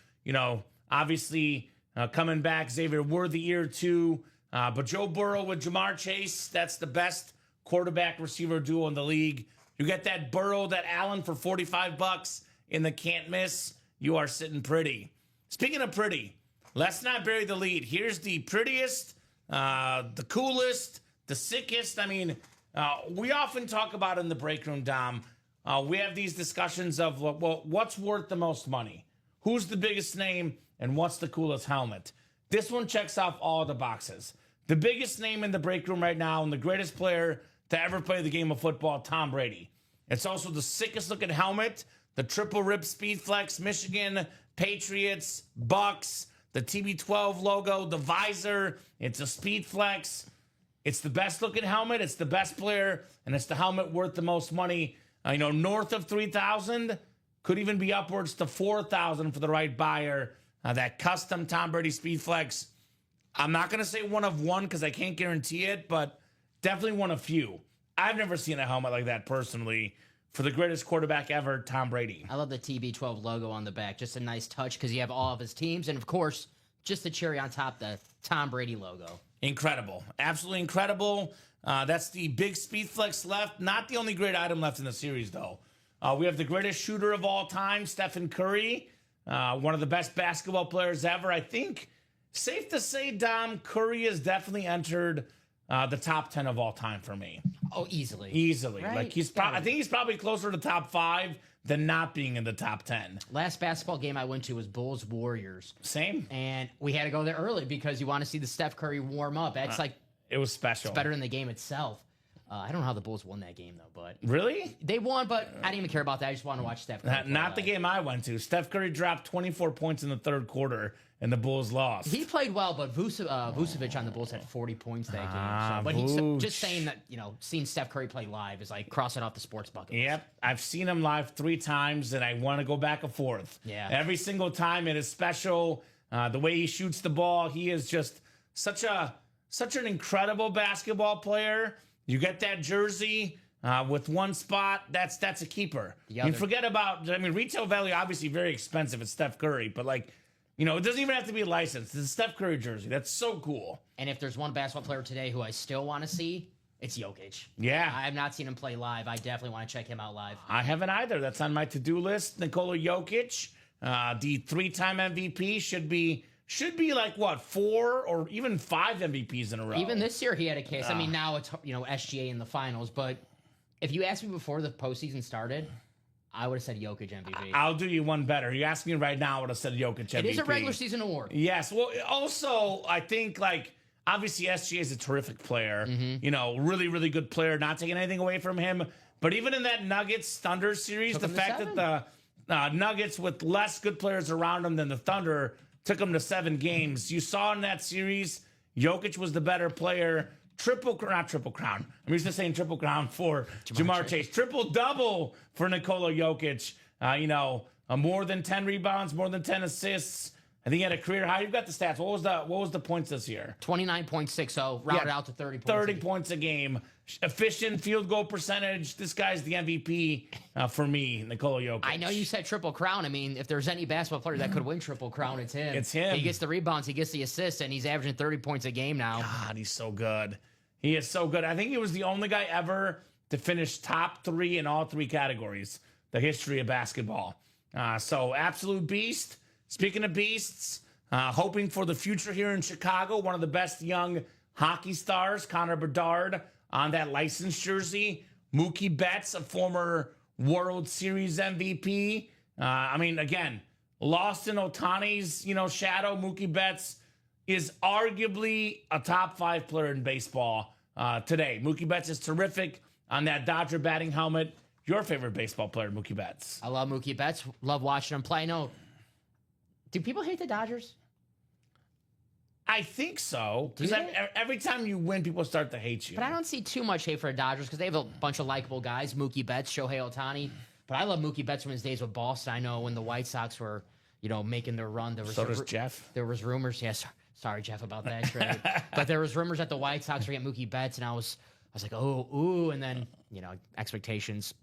obviously coming back, Xavier Worthy year 2. But Joe Burrow with Jamar Chase, that's the best quarterback receiver duo in the league. You get that Burrow, that Allen for $45 in the can't miss. You are sitting pretty. Speaking of pretty, let's not bury the lead. Here's the prettiest, the coolest, the sickest. I mean, we often talk about in the break room, Dom. We have these discussions of, well, what's worth the most money? Who's the biggest name? And what's the coolest helmet? This one checks off all the boxes. The biggest name in the break room right now and the greatest player to ever play the game of football, Tom Brady. It's also the sickest looking helmet, the triple rip speed flex, Michigan, Patriots, Bucks, the TB12 logo, the visor. It's a speed flex. It's the best looking helmet. It's the best player, and it's the helmet worth the most money. North of $3,000, could even be upwards to $4,000 for the right buyer. That custom Tom Brady speed flex. I'm not going to say one of one because I can't guarantee it, but definitely one of few. I've never seen a helmet like that personally for the greatest quarterback ever, Tom Brady. I love the TB12 logo on the back. Just a nice touch because you have all of his teams. And, of course, just the cherry on top, the Tom Brady logo. Incredible. Absolutely incredible. That's the big speed flex left. Not the only great item left in the series, though. We have the greatest shooter of all time, Stephen Curry. One of the best basketball players ever. I think, safe to say, Dom, Curry has definitely entered the top 10 of all time for me. Oh, easily. Easily. Right? Like I think he's probably closer to top 5 than not being in the top 10. Last basketball game I went to was Bulls Warriors. Same. And we had to go there early because you want to see the Steph Curry warm up. That's it was special. It's better than the game itself. I don't know how the Bulls won that game, though, but... Really? They won, but I didn't even care about that. I just wanted to watch Steph Curry. Not the game I went to. Steph Curry dropped 24 points in the third quarter, and the Bulls lost. He played well, but Vucevic on the Bulls had 40 points that game. But just saying that, seeing Steph Curry play live is like crossing off the sports bucket list. Yep. I've seen him live 3 times, and I want to go back and forth. Yeah. Every single time, it is special. The way he shoots the ball, he is just such an incredible basketball player. You get that jersey with one spot, that's a keeper. You forget about, retail value obviously very expensive. It's Steph Curry, but it doesn't even have to be licensed. It's a Steph Curry jersey. That's so cool. And if there's one basketball player today who I still want to see, it's Jokic. Yeah. I have not seen him play live. I definitely want to check him out live. I haven't either. That's on my to-do list. Nikola Jokic, the 3-time MVP, should be 4 or even 5 MVPs in a row. Even this year he had a case. Now it's SGA in the finals, but if you asked me before the postseason started, I would have said Jokic MVP. I'll do you one better. You ask me right now, I would have said Jokic MVP. It is a regular season award. Yes. Well, also I think obviously SGA is a terrific player. Mm-hmm. Really, really good player. Not taking anything away from him, but even in that Nuggets Thunder series, the fact that the Nuggets with less good players around them than the Thunder took them to 7 games. You saw in that series, Jokic was the better player. Not triple crown. I'm used to saying triple crown for Jamar Chase. Triple-double for Nikola Jokic. More than 10 rebounds, more than 10 assists. I think he had a career high. You've got the stats. What was the points this year? 29.60, rounded out to 30 points. 30 points a game. Efficient field goal percentage. This guy's the MVP for me, Nikola Jokic. I know you said triple crown. If there's any basketball player that could win triple crown, it's him. It's him. He gets the rebounds, he gets the assists, and he's averaging 30 points a game now. God, he's so good. He is so good. I think he was the only guy ever to finish top 3 in all 3 categories, the history of basketball. So absolute beast. Speaking of beasts, hoping for the future here in Chicago, one of the best young hockey stars, Connor Bedard, on that licensed jersey. Mookie Betts, a former World Series MVP. Again, lost in Ohtani's, shadow. Mookie Betts is arguably a top 5 player in baseball today. Mookie Betts is terrific on that Dodger batting helmet. Your favorite baseball player, Mookie Betts? I love Mookie Betts. Love watching him play. No. Do people hate the Dodgers? I think so. Because every time you win, people start to hate you. But I don't see too much hate for the Dodgers because they have a bunch of likable guys. Mookie Betts, Shohei Ohtani. But I love Mookie Betts from his days with Boston. I know when the White Sox were, making their run. So does Jeff. There was rumors. Yes. Sorry, Jeff, about that trade. But there was rumors that the White Sox were getting Mookie Betts, and I was like, oh, ooh. And then, expectations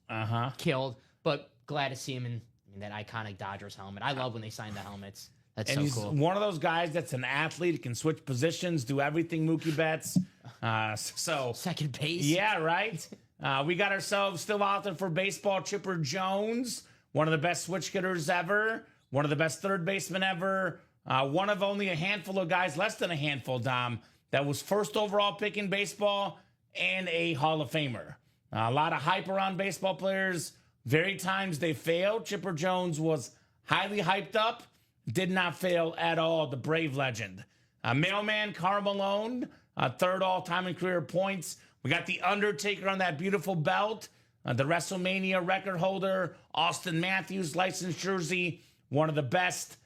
killed. But glad to see him in that iconic Dodgers helmet. I love when they sign the helmets. That's and so cool. He's one of those guys that's an athlete, can switch positions, do everything, Mookie Betts. So second base. Yeah, right. We got ourselves still out there for baseball. Chipper Jones, one of the best switch hitters ever, one of the best third basemen ever, one of only a handful of guys, less than a handful, Dom, that was first overall pick in baseball and a Hall of Famer. A lot of hype around baseball players. Very times they failed. Chipper Jones was highly hyped up, did not fail at all. The Brave legend. Mailman Karl Malone, third all-time in career points. We got The Undertaker on that beautiful belt. The WrestleMania record holder, Austin Matthews, licensed jersey. One of the best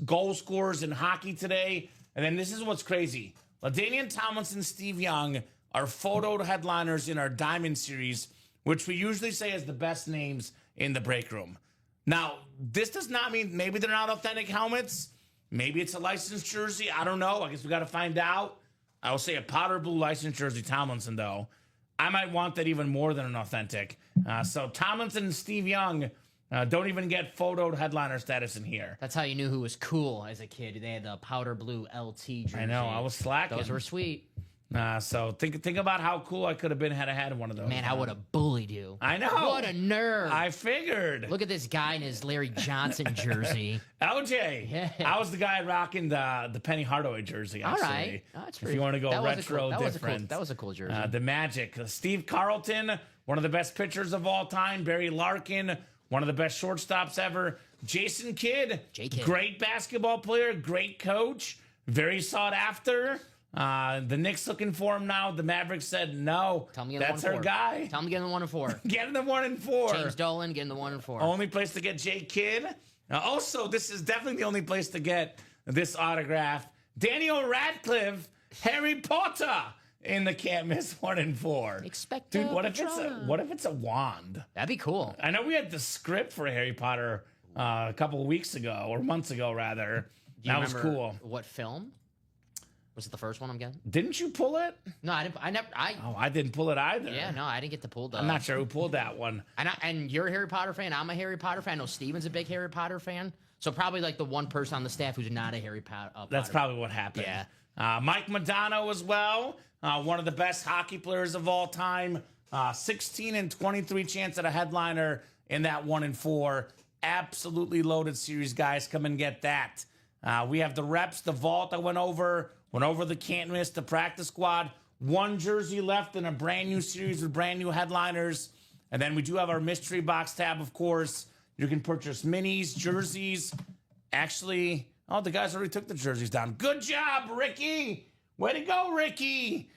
goal scorers in hockey today. And then this is what's crazy. LaDainian Tomlinson, Steve Young are photo headliners in our Diamond Series, which we usually say is the best names in the break room. Now, this does not mean maybe they're not authentic helmets. Maybe it's a licensed jersey. I don't know. I guess we got to find out. I will say a powder blue licensed jersey Tomlinson, though. I might want that even more than an authentic. So Tomlinson and Steve Young don't even get photo headliner status in here. That's how you knew who was cool as a kid. They had the powder blue LT jersey. I know. I was slacking. Those were sweet. So think about how cool I could have been had I had one of those. Man, I would have bullied you. I know. What a nerd. I figured. Look at this guy in his Larry Johnson jersey. LJ. Yeah. I was the guy rocking the Penny Hardaway jersey, actually. All right. Oh, if you want to go retro different. That was a cool jersey. The Magic. Steve Carlton, one of the best pitchers of all time. Barry Larkin, one of the best shortstops ever. Jason Kidd, J-Kidd. Great basketball player, great coach, very sought after. The Knicks looking for him now. The Mavericks said no. Tell me that's our guy. Tell him to get in the 1 and 4. Get in the 1 and 4. James Dolan, get in the 1 and 4. Only place to get J Kidd. Also, this is definitely the only place to get this autograph. Daniel Radcliffe, Harry Potter in the can't miss 1 and 4. Expect Dude, what if it's a wand? That'd be cool. I know we had the script for Harry Potter a couple of weeks ago, or months ago rather. That was cool. What film? Was it the first one I'm getting? Didn't you pull it? No, I didn't. I didn't pull it either. Yeah, no, I didn't get to pull the. I'm not sure who pulled that one. And you're a Harry Potter fan. I'm a Harry Potter fan. I know Steven's a big Harry Potter fan. So probably like the one person on the staff who's not a Harry Potter. That's probably what happened. Yeah. Mike Modano as well. One of the best hockey players of all time. 16 and 23 chance at a headliner in that 1 and 4. Absolutely loaded series, guys. Come and get that. We have the reps, the vault I went over the can't miss, the practice squad. 1 jersey left in a brand new series with brand new headliners. And then we do have our mystery box tab, of course. You can purchase minis, jerseys. Actually, the guys already took the jerseys down. Good job, Ricky. Way to go, Ricky.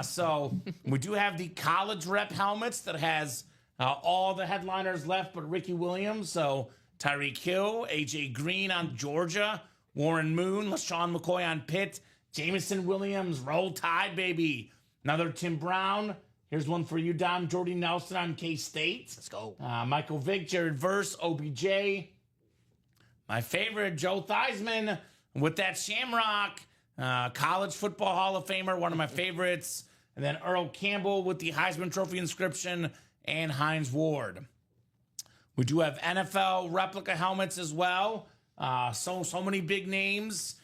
So we do have the college rep helmets that has all the headliners left but Ricky Williams. So Tyreek Hill, AJ Green on Georgia, Warren Moon, LaShawn McCoy on Pitt, Jameson Williams, Roll Tide, baby. Another Tim Brown. Here's one for you, Dom. Jordy Nelson on K-State. Let's go. Michael Vick, Jared Verse, OBJ. My favorite, Joe Theismann with that Shamrock. College Football Hall of Famer, one of my favorites. And then Earl Campbell with the Heisman Trophy inscription and Hines Ward. We do have NFL replica helmets as well. So many big names.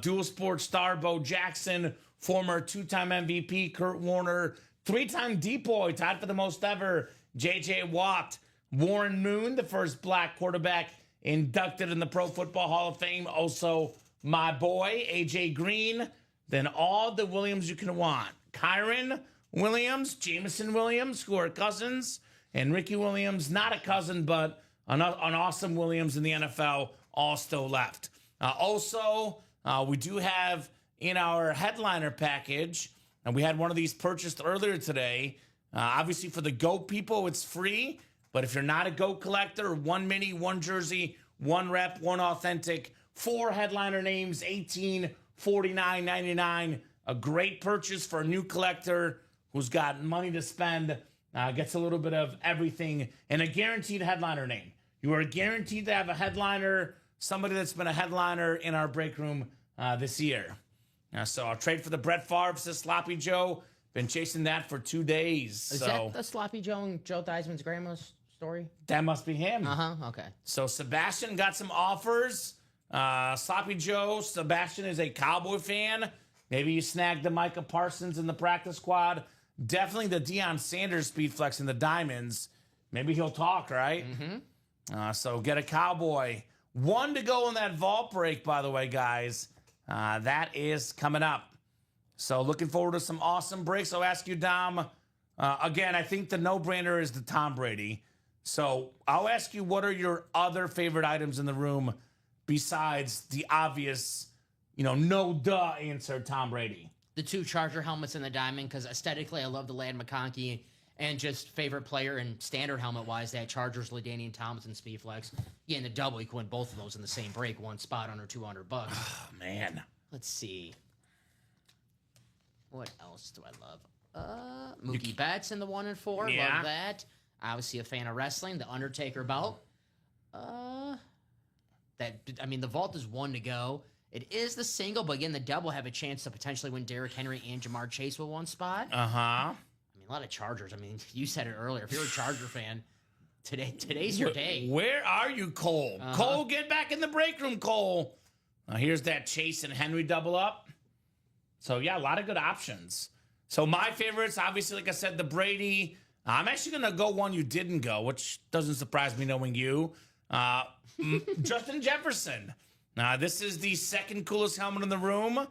Dual sports star Bo Jackson, former 2-time MVP Kurt Warner, 3-time Depoy, tied for the most ever J.J. Watt, Warren Moon, the first black quarterback inducted in the Pro Football Hall of Fame. Also, my boy, A.J. Green. Then all the Williams you can want. Kyron Williams, Jameson Williams, who are cousins, and Ricky Williams, not a cousin, but an awesome Williams in the NFL, all still left. We do have in our headliner package, and we had one of these purchased earlier today. Obviously, for the GOAT people, it's free. But if you're not a GOAT collector, 1 mini, 1 jersey, 1 rep, 1 authentic, 4 headliner names, $18, $49.99. A great purchase for a new collector who's got money to spend. Gets a little bit of everything and a guaranteed headliner name. You are guaranteed to have a headliner, somebody that's been a headliner in our break room this year. So I'll trade for the Brett Favre, says Sloppy Joe. Been chasing that for 2 days. Is that the Sloppy Joe and Joe Theismann's grandma's story? That must be him. Okay. So Sebastian got some offers. Sloppy Joe, Sebastian is a Cowboy fan. Maybe you snagged the Micah Parsons in the practice squad definitely the Deion Sanders speed flex in the diamonds. Maybe he'll talk, right? So get a Cowboy. 1 to go in that vault break, by the way, guys. That is coming up. So looking forward to some awesome breaks. I'll ask you, Dom. Again, I think the no-brainer is the Tom Brady. So I'll ask you, what are your other favorite items in the room besides the obvious, no-duh answer, Tom Brady? The 2 Charger helmets in the diamond, because aesthetically I love the Ladd McConkey, and just favorite player and standard helmet-wise, that Chargers LaDainian Tomlinson Speedflex. Yeah, in the double, you can win both of those in the same break, one spot under $200. Oh, man. Let's see. What else do I love? Mookie Betts in the 1 and 4. Yeah. Love that. Obviously a fan of wrestling. The Undertaker belt. The vault is 1 to go. It is the single, but again, the double have a chance to potentially win Derrick Henry and Jamar Chase with 1 spot. Uh-huh. A lot of Chargers. You said it earlier. If you're a Charger fan, today's your day. Where are you, Cole? Cole, get back in the break room, Cole. Here's that Chase and Henry double up. So, yeah, a lot of good options. So, my favorites, obviously, like I said, the Brady. I'm actually going to go one you didn't go, which doesn't surprise me knowing you. Justin Jefferson. This is the second coolest helmet in the room.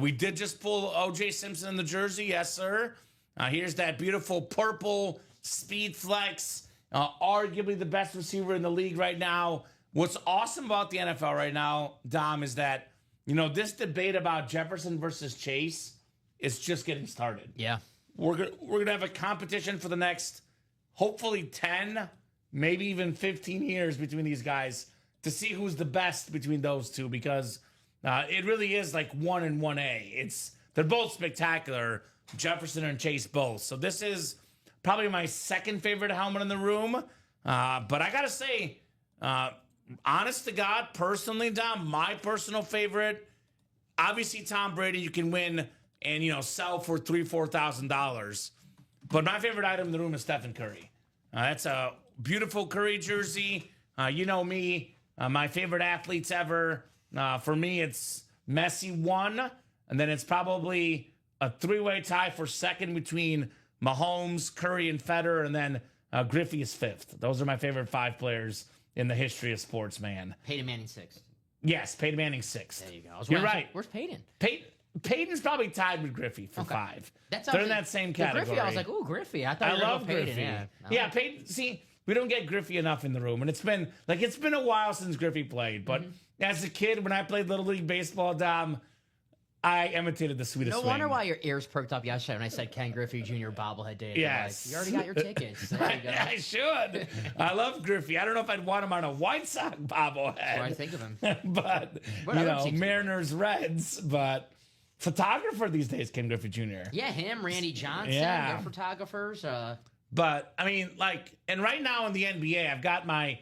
We did just pull O.J. Simpson in the jersey. Yes, sir. Here's that beautiful purple speed flex. Arguably the best receiver in the league right now. What's awesome about the NFL right now, Dom, is that, this debate about Jefferson versus Chase is just getting started. Yeah. We're gonna have a competition for the next, hopefully 10, maybe even 15 years between these guys to see who's the best between those two, because it really is like 1 and 1A. They're both spectacular, Jefferson and Chase both. So this is probably my second favorite helmet in the room. But I gotta say, honest to God, personally, Dom, my personal favorite, obviously Tom Brady, you can win and sell for $3,000-$4,000. But my favorite item in the room is Stephen Curry. That's a beautiful Curry jersey. You know me, my favorite athletes ever. For me, it's Messi 1, and then it's probably a 3-way tie for second between Mahomes, Curry, and Federer, and then Griffey is 5th. Those are my favorite 5 players in the history of sports, man. Peyton Manning 6th. Yes, Peyton Manning 6th. There you go. You're right. Where's Peyton? Peyton's probably tied with Griffey for 5. They're in that same category. Griffey, I was like, ooh, Griffey. I thought you were love Peyton. Griffey. Yeah, Peyton. See, we don't get Griffey enough in the room, and it's been a while since Griffey played. But as a kid, when I played Little League baseball, Dom, I imitated the sweetest No swing. wonder why your ears perked up yesterday when I said Ken Griffey Jr. bobblehead day. Yes. You already got your tickets. There you go. I should. I love Griffey. I don't know if I'd want him on a White Sox bobblehead. That's what I think of him. But, Mariners, Reds, but photographer these days, Ken Griffey Jr. Yeah, him, Randy Johnson, Yeah. they're photographers. But, and right now in the NBA, I've got my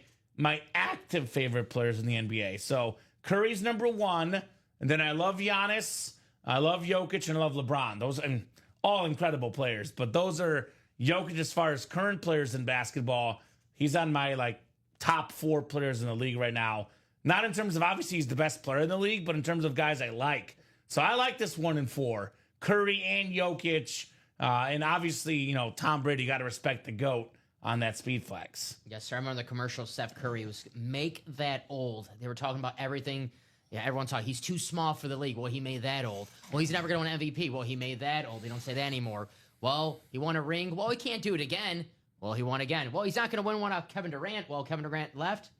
active favorite players in the NBA. So Curry's number 1, and then I love Giannis, I love Jokic, and I love LeBron. Those are all incredible players, but those are Jokic as far as current players in basketball. He's on my top 4 players in the league right now. Not in terms of obviously he's the best player in the league, but in terms of guys I like. So I like this 1 and 4. Curry and Jokic. And obviously, Tom Brady, got to respect the GOAT on that speed flex. Yes, sir. I remember the commercial Steph Curry was make that old. They were talking about everything. Yeah, everyone's talking, he's too small for the league. Well, he made that old. Well, he's never going to win MVP. Well, he made that old. They don't say that anymore. Well, he won a ring. Well, he can't do it again. Well, he won again. Well, he's not going to win one off Kevin Durant. Well, Kevin Durant left.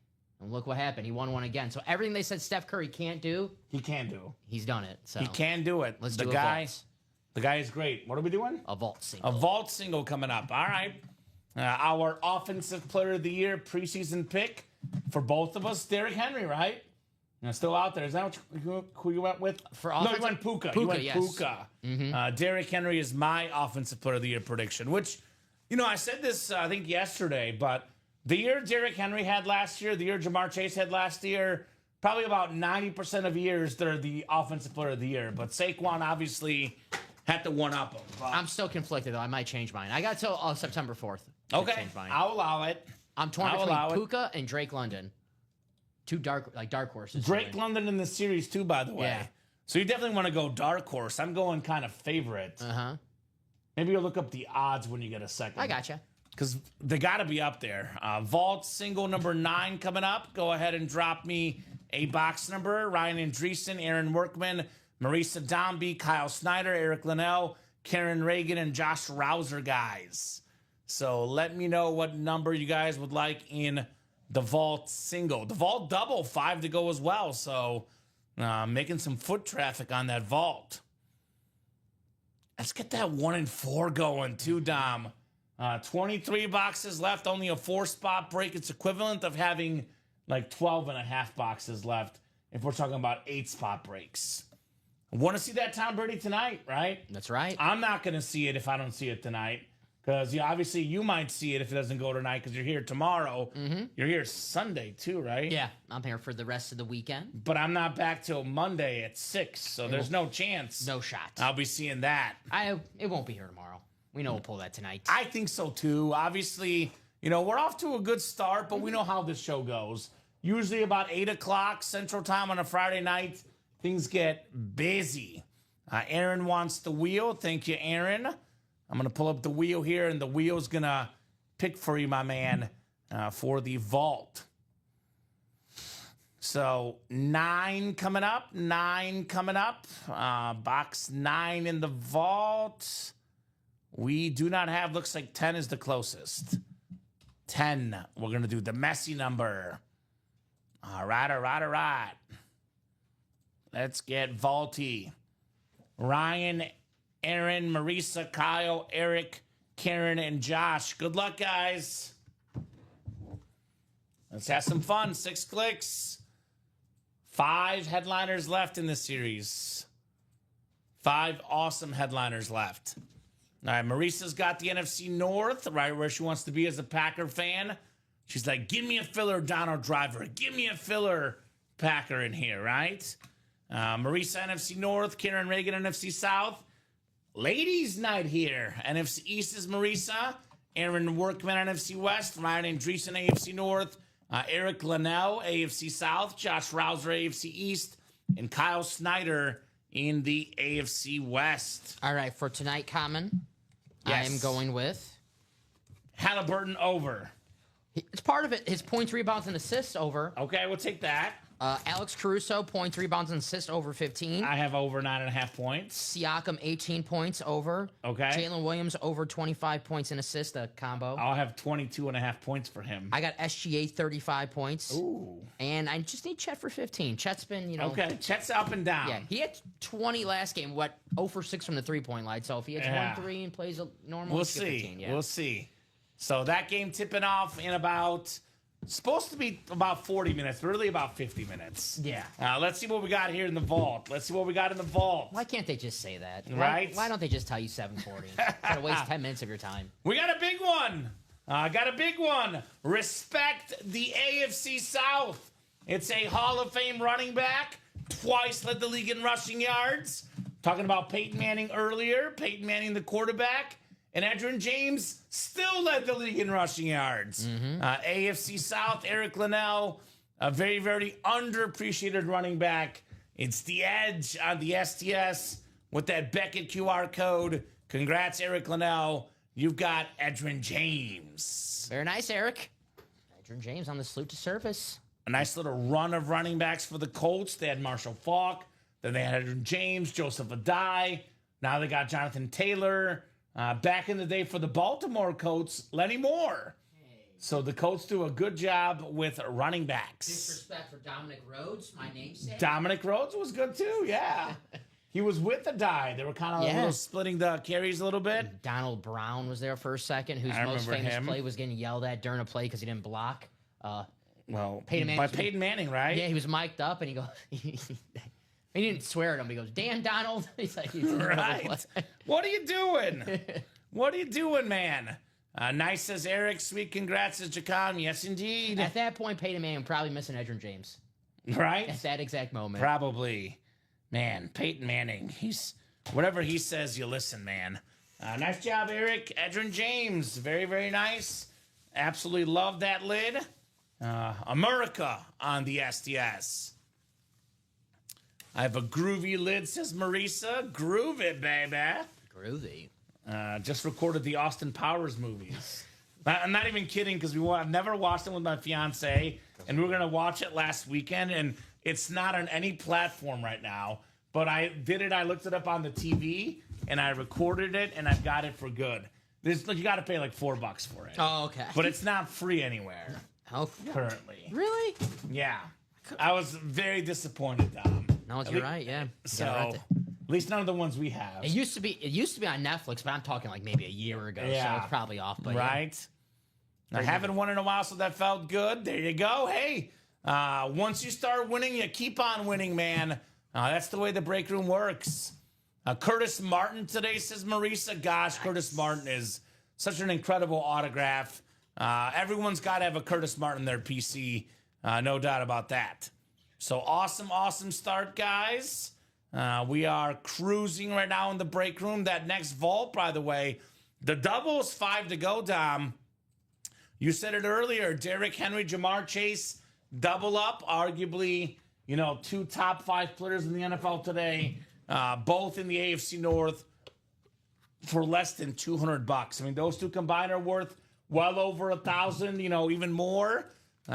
And look what happened. He won one again. So everything they said Steph Curry can't do, he can do. He's done it. So he can do it. Let's the do guy. a vault. The guy is great. What are we doing? A vault single. A vault single coming up. All right. Our offensive player of the year preseason pick for both of us, Derrick Henry, right? Still out there. Is that who you went with? No, you went Puka. You went yes. Puka. Derrick Henry is my offensive player of the year prediction, which, I said this, I think, yesterday, but the year Derrick Henry had last year, the year Jamar Chase had last year, probably about 90% of years they're the offensive player of the year. But Saquon obviously had to one-up him. I'm still conflicted, though. I might change mine. I got till September 4th. Okay, change mine. I'll allow it. I'm torn between Puka and Drake London. 2 dark horses. Drake London in the series, too, by the way. Yeah. So you definitely want to go dark horse. I'm going kind of favorite. Maybe you'll look up the odds when you get a second. I gotcha. Because they got to be up there. Vault single number 9 coming up. Go ahead and drop me a box number. Ryan Andreessen, Aaron Workman, Marisa Dombey, Kyle Snyder, Eric Linnell, Karen Reagan, and Josh Rouser, guys. So let me know what number you guys would like in the Vault single. The Vault double, 5 to go as well. So making some foot traffic on that Vault. Let's get that 1 and 4 going too, Dom. 23 boxes left, only a 4-spot break. It's equivalent of having like 12 and a half boxes left if we're talking about 8-spot breaks. I want to see that Tom Brady tonight, right? That's right. I'm not going to see it if I don't see it tonight. Because obviously you might see it if it doesn't go tonight because you're here tomorrow. Mm-hmm. You're here Sunday too, right? Yeah, I'm here for the rest of the weekend. But I'm not back till Monday at 6, so there's no chance. No shot. I'll be seeing that. It won't be here tomorrow. We know we'll pull that tonight. I think so too. Obviously, we're off to a good start, but we know how this show goes. Usually about 8 o'clock Central Time on a Friday night, things get busy. Aaron wants the wheel. Thank you, Aaron. I'm going to pull up the wheel here, and the wheel's going to pick for you, my man, for the Vault. So 9 coming up. Box 9 in the Vault. We do not have, looks like 10 is the closest. 10. We're going to do the messy number. All right. Let's get vaulty. Ryan, Aaron, Marisa, Kyle, Eric, Karen, and Josh. Good luck, guys. Let's have some fun. 6 clicks. 5 headliners left in this series. 5 awesome headliners left. All right, Marisa's got the NFC North, right where she wants to be as a Packer fan. She's like, give me a filler Donald Driver. Give me a filler Packer in here, right? Marisa, NFC North. Karen Reagan, NFC South. Ladies' night here. NFC East is Marisa. Aaron Workman, NFC West. Ryan Andreessen, AFC North. Eric Linnell, AFC South. Josh Rouser, AFC East. And Kyle Snyder in the AFC West. All right, for tonight, Kamen, Yes. I am going with Halliburton over. It's part of it. His points, rebounds, and assists over. Okay, we'll take that. Alex Caruso, points, rebounds, and assists over 15. I have over 9.5 points. Siakam, 18 points over. Okay. Jalen Williams, over 25 points and assists, a combo. I'll have 22.5 points for him. I got SGA, 35 points. Ooh. And I just need Chet for 15. Chet's been, Okay, Chet's up and down. Yeah, he had 20 last game. 0 for 6 from the three-point line. So if he hits 1-3 and plays a normal, We'll he should get see. 15, yeah. We'll see. So that game tipping off in about, supposed to be about 40 minutes, but really about 50 minutes. Yeah. Let's see what we got here in the vault. Why can't they just say that? Right? Why don't they just tell you 7:40? Gotta waste 10 minutes of your time. We got a big one. Respect the AFC South. It's a Hall of Fame running back. Twice led the league in rushing yards. Talking about Peyton Manning earlier. Peyton Manning, the quarterback. And Edgerrin James still led the league in rushing yards. AFC South, Eric Linnell, a very, very underappreciated running back. It's the edge on the STS with that Beckett QR code. Congrats, Eric Linnell. You've got Edgerrin James. Very nice, Eric. Edgerrin James on the salute to service. A nice little run of running backs for the Colts. They had Marshall Faulk. Then they had Edgerrin James, Joseph Adai. Now they got Jonathan Taylor. Back in the day for the Baltimore Colts, Lenny Moore. So the Colts do a good job with running backs. Disrespect for Dominic Rhodes, my namesake. Dominic Rhodes was good too, yeah. He was with the die. They were kind of a little splitting the carries a little bit. Donald Brown was there for a second, whose most famous play was getting yelled at during a play because he didn't block. Peyton Manning, right? Yeah, he was mic'd up and he goes... He didn't swear at him. He goes, "Damn, Donald." He's like, right. What are you doing? What are you doing, man? Nice, says Eric. Sweet congrats, says Jacom. Yes, indeed. At that point, Peyton Manning probably missing Edgerrin James. Right? At that exact moment. Probably. Man, Peyton Manning. Whatever he says, you listen, man. Nice job, Eric. Edgerrin James. Very, very nice. Absolutely love that lid. America on the STS. I have a groovy lid, says Marisa. Groove it, baby. Groovy. Just recorded the Austin Powers movies. I'm not even kidding because I've never watched them with my fiance, and we were gonna watch it last weekend, and it's not on any platform right now. But I did it. I looked it up on the TV, and I recorded it, and I've got it for good. You got to pay like $4 for it. Oh, okay. But it's not free anywhere Oh, currently. really? Yeah, I was very disappointed, Dom. No, you're right. Yeah. You So, gotta rent it. at least none of the ones we have. It used to be on Netflix, but I'm talking like maybe a year ago, Yeah. so it's probably off. But yeah. Right? I haven't won in a while, so that felt good. There you go. Hey, once you start winning, you keep on winning, man. That's the way the break room works. Curtis Martin today, says Marisa. Gosh, Curtis Martin is such an incredible autograph. Everyone's got to have a Curtis Martin in their PC. No doubt about that. So awesome start, guys. We are cruising right now in the break room. That next vault, by the way, the doubles 5 to go, Dom. You said it earlier. Derrick Henry, Jamar Chase, double up. Arguably, 2 top 5 players in the NFL today, both in the AFC North for less than $200. I mean, those two combined are worth well over $1,000, even more,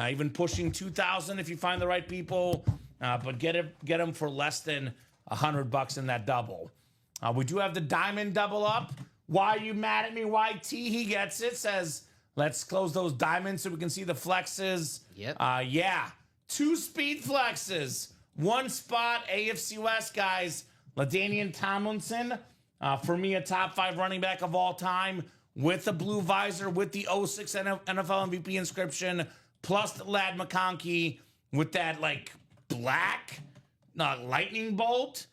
even pushing $2,000 if you find the right people. But get them for less than $100 in that double. We do have the diamond double up. Why are you mad at me, YT? He gets it. Says, let's close those diamonds so we can see the flexes. Yep. Yeah. 2 speed flexes. 1 spot, AFC West, guys. LaDainian Tomlinson, for me, a top 5 running back of all time, with the blue visor, with the 06 NFL MVP inscription, plus the Lad McConkey with that, black lightning bolt.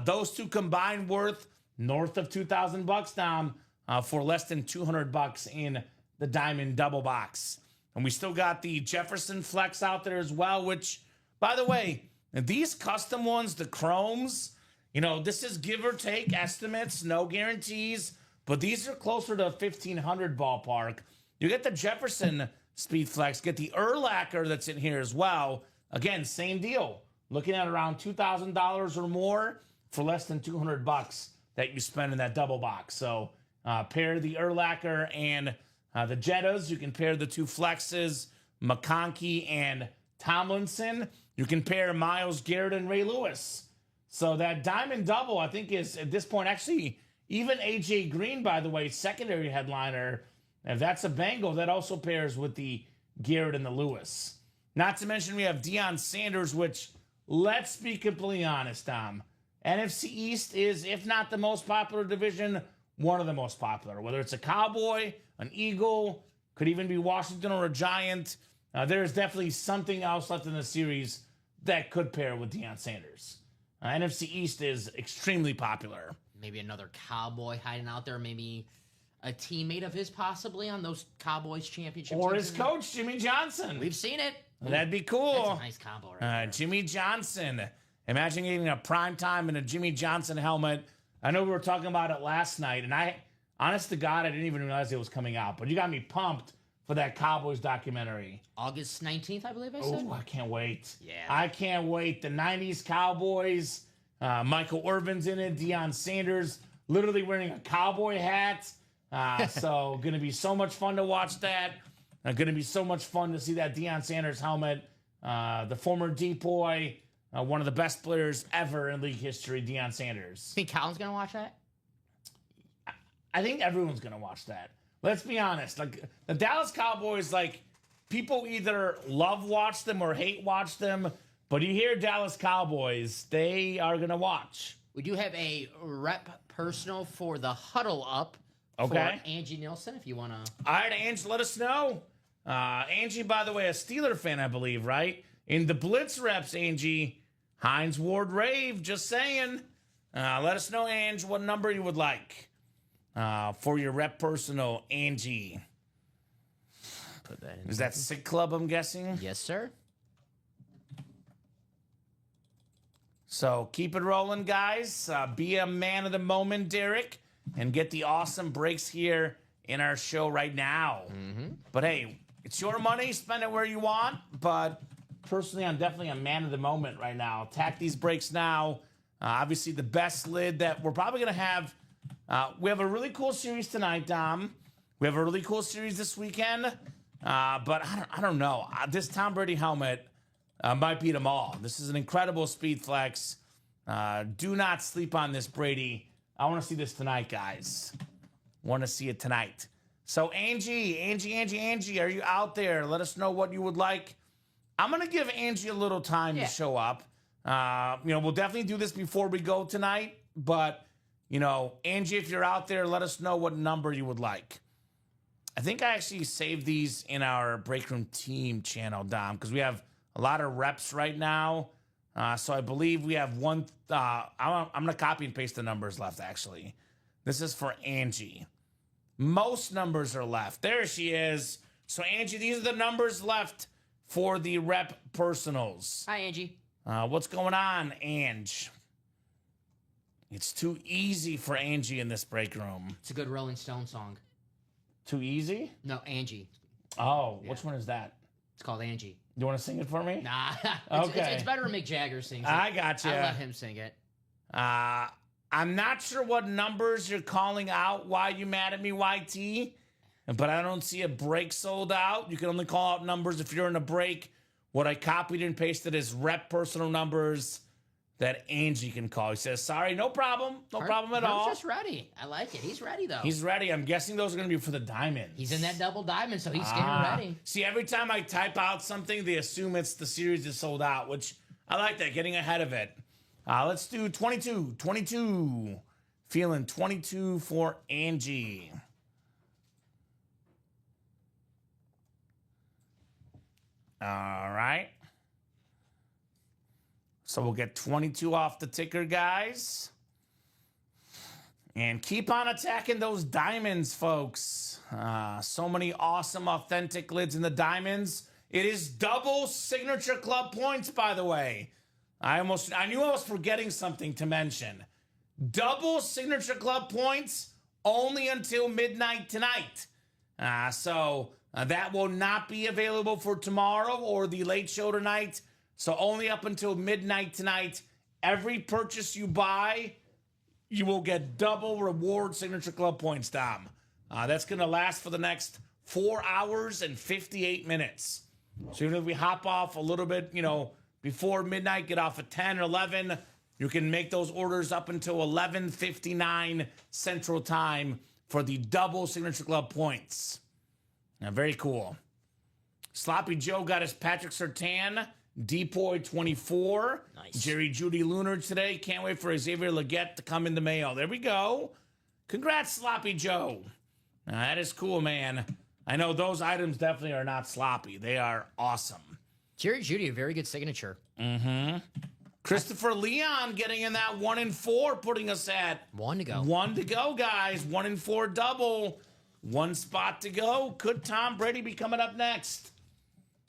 Those two combined worth north of $2,000, Dom, for less than $200 in the diamond double box. And we still got the Jefferson flex out there as well, which, by the way, these custom ones, the chromes, this is give or take estimates, no guarantees, but these are closer to 1,500 ballpark. You get the Jefferson speed flex, get the Urlacher that's in here as well. Again, same deal. Looking at around $2,000 or more for less than $200 that you spend in that double box. So pair the Urlacher and the Jettas. You can pair the 2 flexes, McConkey and Tomlinson. You can pair Myles Garrett and Ray Lewis. So that diamond double, I think, is at this point actually even AJ Green, by the way, secondary headliner. If that's a Bengal, that also pairs with the Garrett and the Lewis. Not to mention we have Deion Sanders, which, let's be completely honest, Tom. NFC East is, if not the most popular division, one of the most popular. Whether it's a Cowboy, an Eagle, could even be Washington or a Giant. There's definitely something else left in the series that could pair with Deion Sanders. NFC East is extremely popular. Maybe another Cowboy hiding out there. Maybe a teammate of his possibly on those Cowboys championship Or teams. his coach, Jimmy Johnson. We've seen it. That'd be cool. That's a nice combo right there. Jimmy Johnson. Imagine getting a prime time in a Jimmy Johnson helmet. I know we were talking about it last night, and honest to God, I didn't even realize it was coming out. But you got me pumped for that Cowboys documentary. August 19th, I believe I said. Oh, I can't wait. Yeah. I can't wait. The 90s Cowboys. Michael Irvin's in it. Deion Sanders literally wearing a cowboy hat. So going to be so much fun to watch that. Going to be so much fun to see that Deion Sanders helmet. The former D-boy, one of the best players ever in league history, Deion Sanders. Think Colin's going to watch that? I think everyone's going to watch that. Let's be honest. The Dallas Cowboys, people either love watch them or hate watch them. But you hear Dallas Cowboys, they are going to watch. We do have a rep personal for the huddle up Okay. for Angie Nielsen, if you want to. All right, Angie, let us know. Angie, by the way, a Steeler fan, I believe, right? In the Blitz reps, Angie, Hines Ward Rave, just saying. Let us know, Angie, what number you would like for your rep personal, Angie. Put that in. Is that Sick Club, I'm guessing? Yes, sir. So keep it rolling, guys. Be a man of the moment, Derek, and get the awesome breaks here in our show right now. Mm-hmm. But hey, it's your money. Spend it where you want. But personally, I'm definitely a man of the moment right now. Attack these breaks now. Obviously, the best lid that we're probably going to have We have a really cool series tonight, Dom. We have a really cool series this weekend. But I don't know. This Tom Brady helmet might beat them all. This is an incredible speed flex. Do not sleep on this, Brady. I want to see this tonight, guys. Want to see it tonight. So, Angie, are you out there? Let us know what you would like. I'm going to give Angie a little time to show up. We'll definitely do this before we go tonight. But, Angie, if you're out there, let us know what number you would like. I think I actually saved these in our Break Room Team channel, Dom, because we have a lot of reps right now. So I believe we have one. I'm going to copy and paste the numbers left, actually. This is for Angie. Most numbers are left. There she is. So, Angie, these are the numbers left for the rep personals. Hi, Angie. What's going on, Ange? It's too easy for Angie in this break room. It's a good Rolling Stone song. Too easy? No, Angie. Oh, which one is that? It's called Angie. You want to sing it for me? Nah. Okay. It's better when Mick Jagger sings it. I got you. I let him sing it. I'm not sure what numbers you're calling out. Why you mad at me, YT? But I don't see a break sold out. You can only call out numbers if you're in a break. What I copied and pasted is rep personal numbers that Angie can call. He says, sorry, no problem. No problem at all. He's just ready. I like it. He's ready, though. He's ready. I'm guessing those are going to be for the diamonds. He's in that double diamond, so he's getting ready. See, every time I type out something, they assume it's the series is sold out, which I like that, getting ahead of it. Let's do 22. 22. Feeling 22 for Angie. All right. So we'll get 22 off the ticker, guys. And keep on attacking those diamonds, folks. So many awesome, authentic lids in the diamonds. It is double Signature Club points, by the way. I knew I was forgetting something to mention. Double Signature Club points only until midnight tonight. So that will not be available for tomorrow or the late show tonight. So only up until midnight tonight. Every purchase you buy, you will get double reward Signature Club points, Dom. That's going to last for the next 4 hours and 58 minutes. So even if we hop off a little bit, before midnight, get off at 10 or 11, you can make those orders up until 11:59 Central Time for the double Signature Club points. Now, very cool. Sloppy Joe got his Patrick Surtain, Depoy 24. Nice. Jerry Judy Lunar today. Can't wait for Xavier Leggett to come in the mail. There we go. Congrats, Sloppy Joe. That is cool, man. I know those items definitely are not sloppy. They are awesome. Jerry Judy, a very good signature. Mm-hmm. Christopher Leon getting in that 1 and 4, putting us at 1 to go. 1 to go, guys. 1 and 4 double. 1 spot to go. Could Tom Brady be coming up next?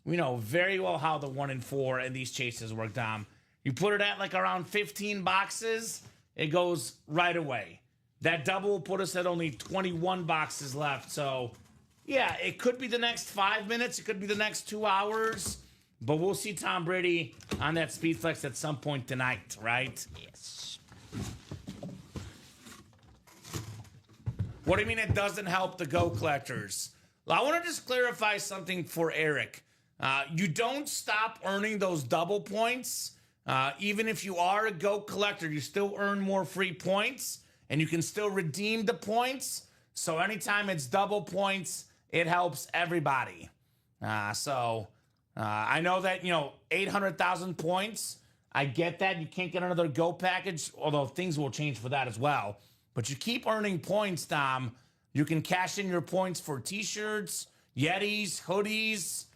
We know very well how the 1 and 4 and these chases work, Dom. You put it at like around 15 boxes, it goes right away. That double will put us at only 21 boxes left. So, yeah, it could be the next 5 minutes. It could be the next 2 hours. But we'll see Tom Brady on that speed flex at some point tonight, right? Yes. What do you mean it doesn't help the Go collectors? Well, I want to just clarify something for Eric. You don't stop earning those double points. Even if you are a Go collector, you still earn more free points, and you can still redeem the points. So anytime it's double points, it helps everybody. I know that, 800,000 points. I get that. You can't get another Go package, although things will change for that as well. But you keep earning points, Dom. You can cash in your points for T-shirts, Yetis, hoodies.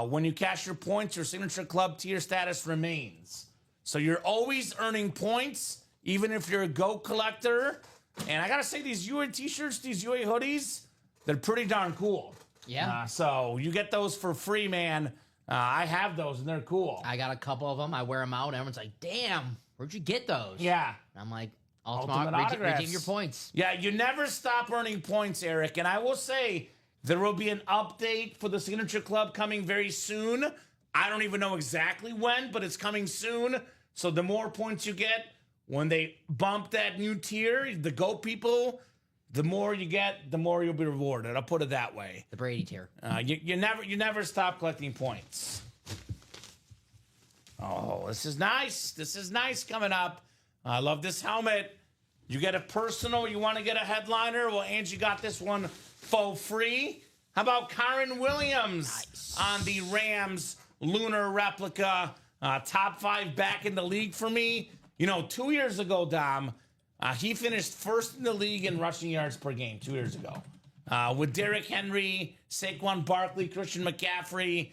When you cash your points, your Signature Club tier status remains. So you're always earning points, even if you're a Go collector. And I got to say, these UA T-shirts, these UA hoodies, they're pretty darn cool. Yeah. So you get those for free, man. I have those, and they're cool. I got a couple of them. I wear them out, and everyone's like, damn, where'd you get those? Yeah. And I'm like, Ultimate autographs. redeem your points. Yeah, you never stop earning points, Eric. And I will say, there will be an update for the Signature Club coming very soon. I don't even know exactly when, but it's coming soon. So the more points you get, when they bump that new tier, the GOAT people, the more you get, the more you'll be rewarded. I'll put it that way. The Brady tier. You never stop collecting points. Oh, this is nice. This is nice coming up. I love this helmet. You get a personal, you want to get a headliner? Well, Angie got this one for free. How about Kyren Williams on the Rams lunar replica? Top 5 back in the league for me. 2 years ago, Dom, he finished first in the league in rushing yards per game 2 years ago. With Derrick Henry, Saquon Barkley, Christian McCaffrey,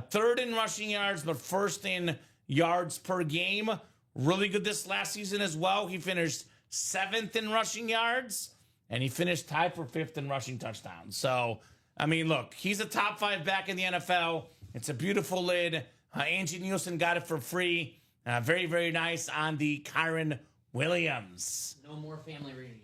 third in rushing yards, but first in yards per game. Really good this last season as well. He finished 7th in rushing yards, and he finished tied for 5th in rushing touchdowns. So, look, he's a top 5 back in the NFL. It's a beautiful lid. Angie Nielsen got it for free. Very, very nice on the Kyren Williams. No more family reunion.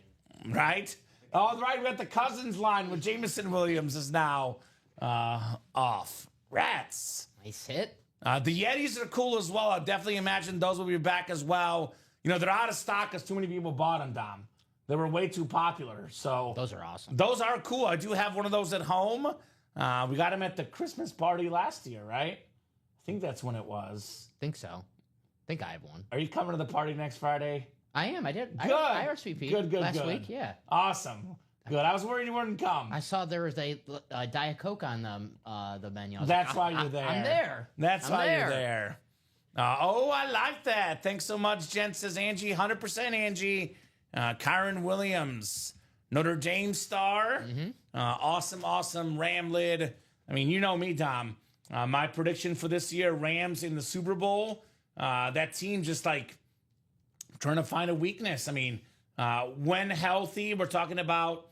Right? Oh, right. We got the Cousins line with Jameson Williams is now off. Rats. Nice hit. The Yetis are cool as well. I definitely imagine those will be back as well. They're out of stock because too many people bought them, Dom. They were way too popular. So those are awesome. Those are cool. I do have one of those at home. We got them at the Christmas party last year, right? I think that's when it was. Think so. I think I have one. Are you coming to the party next Friday? I am. I did. Good. I RSVP Good. last week. Yeah. Awesome. Good. I was worried you wouldn't come. I saw there was a Diet Coke on the menu. That's why you're there. I'm there. That's why you're there. I like that. Thanks so much, Jen, says Angie. 100% Angie. Kyren Williams, Notre Dame star. Awesome Ram lid. You know me, Dom. My prediction for this year, Rams in the Super Bowl. That team just trying to find a weakness. When healthy, we're talking about,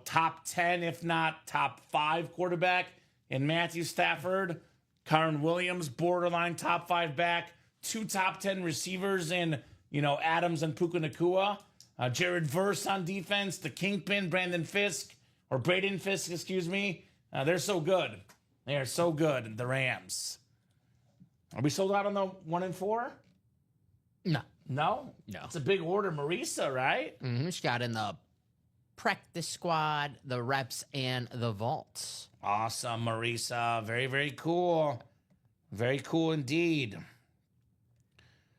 top 10, if not top 5 quarterback in Matthew Stafford. Kyren Williams, borderline top 5 back. 2 top 10 receivers in, Adams and Puka Nacua. Jared Verse on defense. The Kingpin, Braden Fisk, excuse me. They're so good. They are so good, the Rams. Are we sold out on the 1 and 4? No. No? No. It's a big order. Marisa, right? She got in the practice squad, the reps, and the vaults. Awesome, Marisa. Very, very cool. Very cool indeed.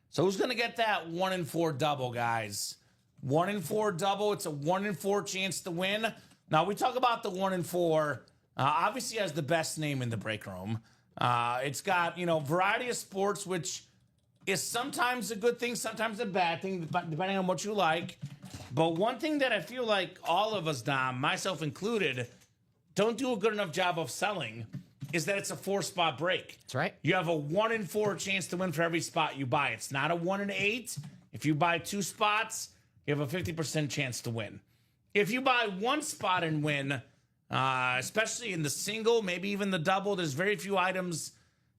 So who's going to get that 1 and 4 double, guys? 1 and 4 double. It's a 1 and 4 chance to win. Now, we talk about the 1 and 4. Obviously has the best name in the break room. It's got, variety of sports, which is sometimes a good thing, sometimes a bad thing, depending on what you like. But one thing that I feel like all of us, Dom, myself included, don't do a good enough job of selling is that it's a 4-spot break. That's right. You have a 1 in 4 chance to win for every spot you buy. It's not a 1 in 8. If you buy 2 spots, you have a 50% chance to win. If you buy 1 spot and win, especially in the single, maybe even the double, there's very few items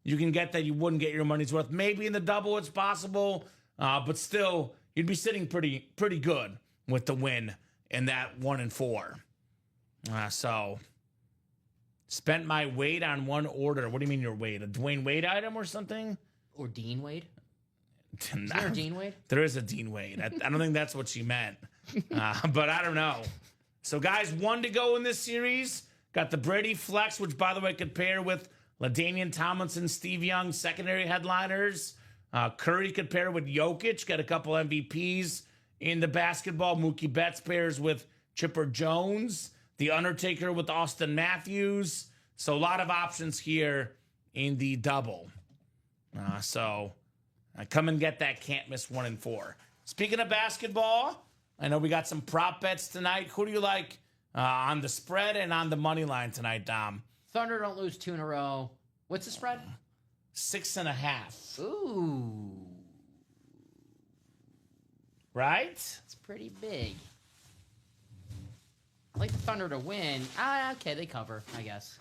you can get that you wouldn't get your money's worth. Maybe in the double it's possible, but still, you'd be sitting pretty good with the win in that 1 and 4. So, spent my weight on one order. What do you mean your weight? A Dwayne Wade item or something? Or Dean Wade? Is there a Dean Wade? There is a Dean Wade. I don't think that's what she meant, but I don't know. So, guys, 1 to go in this series. Got the Brady Flex, which, by the way, could pair with LaDainian Tomlinson, Steve Young, secondary headliners. Curry could pair with Jokic. Got a couple MVPs in the basketball. Mookie Betts pairs with Chipper Jones. The Undertaker with Austin Matthews. So, a lot of options here in the double. So, come and get that can't miss 1 and 4. Speaking of basketball, I know we got some prop bets tonight. Who do you like on the spread and on the money line tonight, Dom? Thunder don't lose 2 in a row. What's the spread? 6.5. Ooh. Right? It's pretty big. I like the Thunder to win. Okay, they cover, I guess.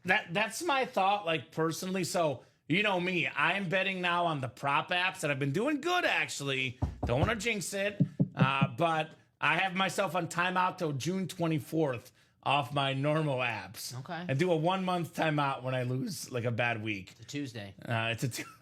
That's my thought, personally. So, you know me, I'm betting now on the prop apps, and I've been doing good, actually. Don't want to jinx it, but I have myself on timeout till June 24th off my normal apps. Okay. And do a 1 month timeout when I lose like a bad week. It's a Tuesday.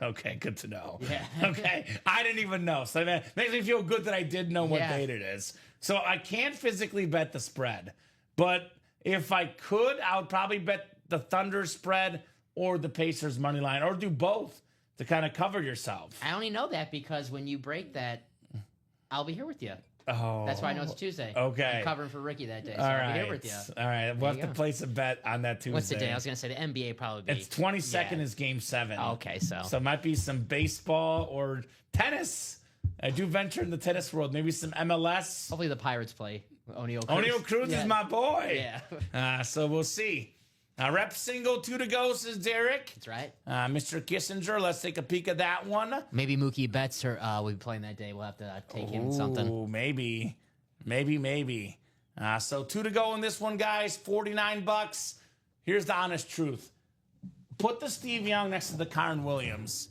Okay, good to know. Yeah. Okay, I didn't even know. So that makes me feel good that I did know what Yeah. date it is. So I can't physically bet the spread. But if I could, I would probably bet the Thunder spread or the Pacers money line, or do both to kind of cover yourself. I only know that because when you break that, I'll be here with you. Oh, That's why I know it's Tuesday. Okay. I'm covering for Ricky that day, so all I'll right. be here with you. All right. We'll have you to go. place a bet on that Tuesday. What's the day? I was going to say the NBA probably be. It's 22nd Yeah. is game 7. Oh, okay, so. So it might be some baseball or tennis. I do venture in the tennis world. Maybe some MLS. Hopefully the Pirates play. O'Neal Cruz. O'Neal Cruz Yeah. is my boy. Yeah. So we'll see. Rep single 2 to go, says Derek. That's right. Mr. Kissinger, let's take a peek at that one. Maybe Mookie Betts will be playing that day. We'll have to take him something. Ooh, maybe. So 2 to go in this one, guys. $49. Here's the honest truth. Put the Steve Young next to the Kyron Williams.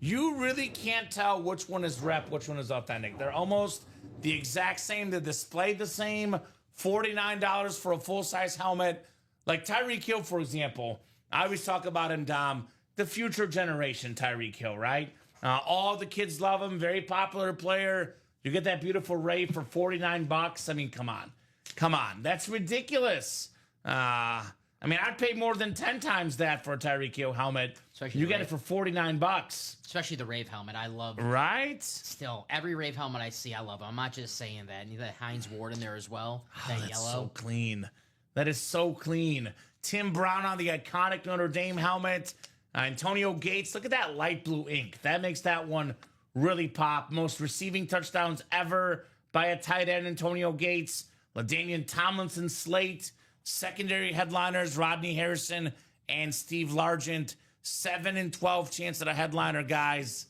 You really can't tell which one is rep, which one is authentic. They're almost the exact same. They're displayed the same. $49 for a full-size helmet. Like Tyreek Hill, for example. I always talk about him, Dom. The future generation Tyreek Hill, right? All the kids love him. Very popular player. You get that beautiful Ray for $49. I mean, come on. That's ridiculous. I mean, I'd pay more than 10 times that for a Tyreek Hill helmet. Especially You the get it Ray. for $49. Especially the Rave helmet. I love Right? Still, every Rave helmet I see, I love. I'm not just saying that. And you got Heinz Ward in there as well. That That's yellow. so clean. That is so clean. Tim Brown on the iconic Notre Dame helmet. Antonio Gates. Look at that light blue ink. That makes that one really pop. Most receiving touchdowns ever by a tight end, Antonio Gates. LaDainian Tomlinson slate. Secondary headliners, Rodney Harrison and Steve Largent. 7 and 12 chance at a headliner, guys.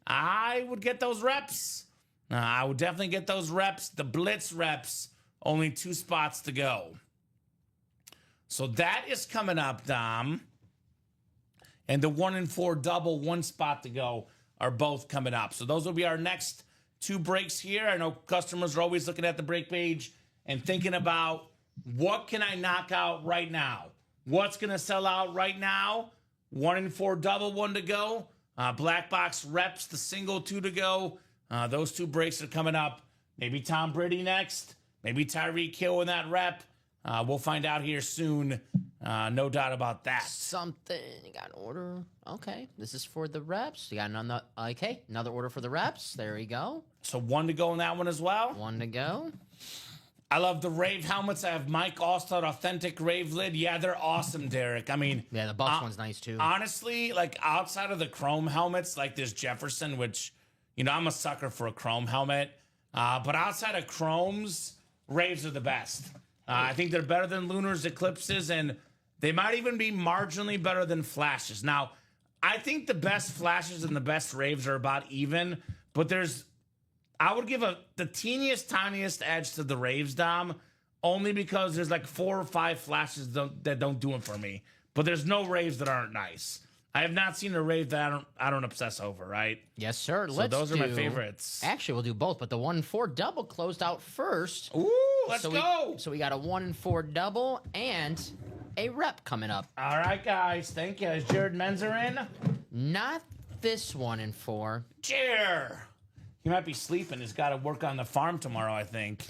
I would get those reps. I would definitely get those reps. The blitz reps. Only 2 spots to go. So that is coming up, Dom. And the 1 and 4 double, 1 spot to go, are both coming up. So those will be our next 2 breaks here. I know customers are always looking at the break page and thinking about, what can I knock out right now? What's going to sell out right now? 1 and 4 double, 1 to go. Black box reps, the single, 2 to go. Those 2 breaks are coming up. Maybe Tom Brady next. Maybe Tyreek Hill in that rep. We'll find out here soon. No doubt about that. Something. You got an order. Okay. This is for the reps. You got another. Okay. Another order for the reps. There we go. So 1 to go in that one as well. 1 to go. I love the Rave helmets. I have Mike Allstott authentic Rave lid. Yeah, they're awesome, Derek. I mean, Yeah, the Bucks one's nice too. honestly, like outside of the chrome helmets, like this Jefferson, which, I'm a sucker for a chrome helmet. But outside of chromes, Raves are the best. I think they're better than Lunars, Eclipses, and they might even be marginally better than Flashes. Now, I think the best Flashes and the best Raves are about even, but I would give the teeniest, tiniest edge to the Raves, Dom, only because there's like 4 or 5 Flashes that don't do it for me. But there's no Raves that aren't nice. I have not seen a Rave that I don't obsess over, right? Yes, sir. So those are my favorites. Actually, we'll do both, but the 1 and 4 double closed out first. Ooh, let's go. So we got a 1 and 4 double and a rep coming up. All right, guys. Thank you. Is Jared Menzer in? Not this 1 and 4. Jared. He might be sleeping. He's got to work on the farm tomorrow, I think.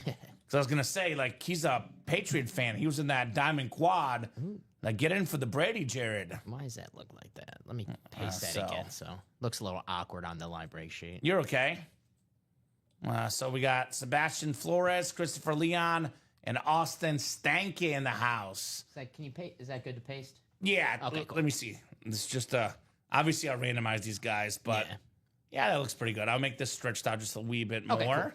So I was going to say, like, he's a Patriot fan. He was in that Diamond Quad. Like, get in for the Brady, Jared. Why does that look like that? Let me paste that so. again. So looks a little awkward on the live break sheet. You're okay. So we got Sebastian Flores, Christopher Leon, and Austin Stanky in the house. Is that good to paste? Yeah. Okay, cool. Let me see. This is just obviously I'll randomize these guys, but yeah, that looks pretty good. I'll make this stretched out just a wee bit more. Okay, cool.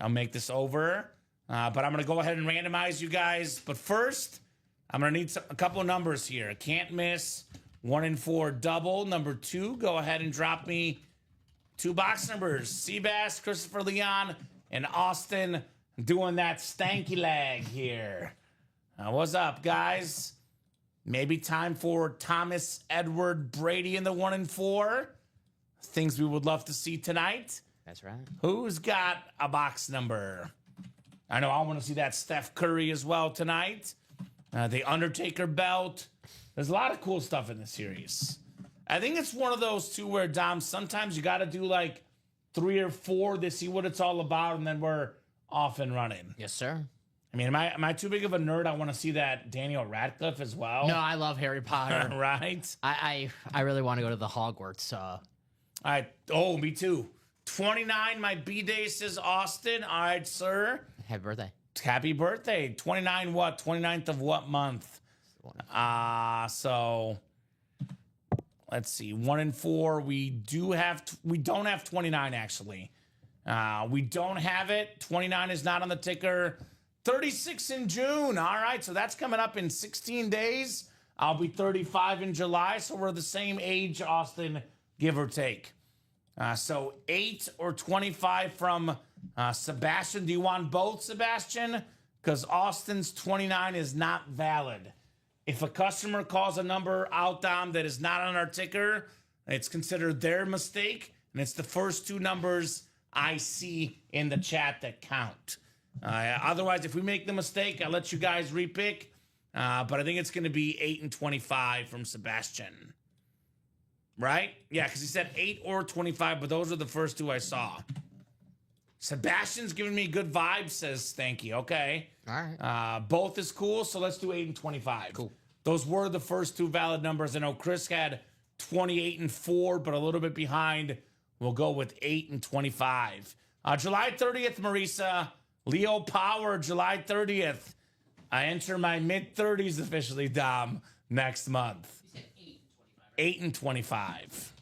I'll make this over. But I'm going to go ahead and randomize you guys. But first, I'm going to need a couple of numbers here. Can't miss. 1 and 4 double. Number 2, go ahead and drop me 2 box numbers. Seabass, Christopher Leon, and Austin doing that stanky leg here. What's up, guys? Maybe time for Thomas Edward Brady in the 1 and 4. Things we would love to see tonight. That's right. Who's got a box number? I know I want to see that Steph Curry as well tonight. the Undertaker belt. There's a lot of cool stuff in the series. I think it's one of those two where, Dom, sometimes you got to do like 3 or 4 to see what it's all about, and then we're off and running. Yes, sir. I mean, am I too big of a nerd? I want to see that Daniel Radcliffe as well. No, I love Harry Potter. Right? I really want to go to the Hogwarts. Oh, me too. 29, my B-day, says Austin. All right, sir. Happy birthday. Happy birthday. 29 what? 29th of what month? So let's see. 1 and 4. We don't have 29 actually. We don't have it. 29 is not on the ticker. 36 in June. All right, so that's coming up in 16 days. I'll be 35 in July, so we're the same age, Austin, give or take. So 8 or 25 from Sebastian. Do you want both, Sebastian? Because Austin's 29 is not valid. If a customer calls a number out, Dom, that is not on our ticker, it's considered their mistake, and it's the first 2 numbers I see in the chat that count. Otherwise, if we make the mistake, I'll let you guys repick. But I think it's going to be 8 and 25 from Sebastian. Right? Yeah, because he said 8 or 25, but those are the first 2 I saw. Sebastian's giving me good vibes, says thank you. Okay. All right. Both is cool, so let's do 8 and 25. Cool. Those were the first 2 valid numbers. I know Chris had 28 and 4, but a little bit behind. We'll go with 8 and 25. July 30th, Marisa. Leo Power, July 30th. I enter my mid-30s officially, Dom, next month. You said 8 and 25. 8 and 25.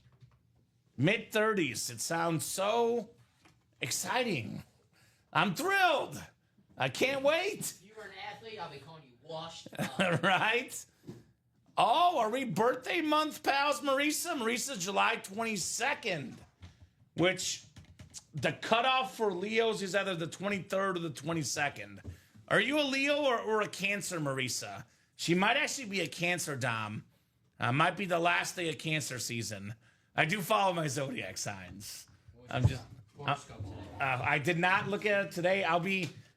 Mid-30s. It sounds so exciting. I'm thrilled. I can't wait. If you were an athlete, I'll be calling you washed up. Right? Oh, are we birthday month pals, Marisa? Marisa's July 22nd, which the cutoff for Leos is either the 23rd or the 22nd. Are you a Leo or a Cancer, Marisa? She might actually be a Cancer, Dom. Might be the last day of Cancer season. I do follow my zodiac signs. I'm just. I did not look at it today.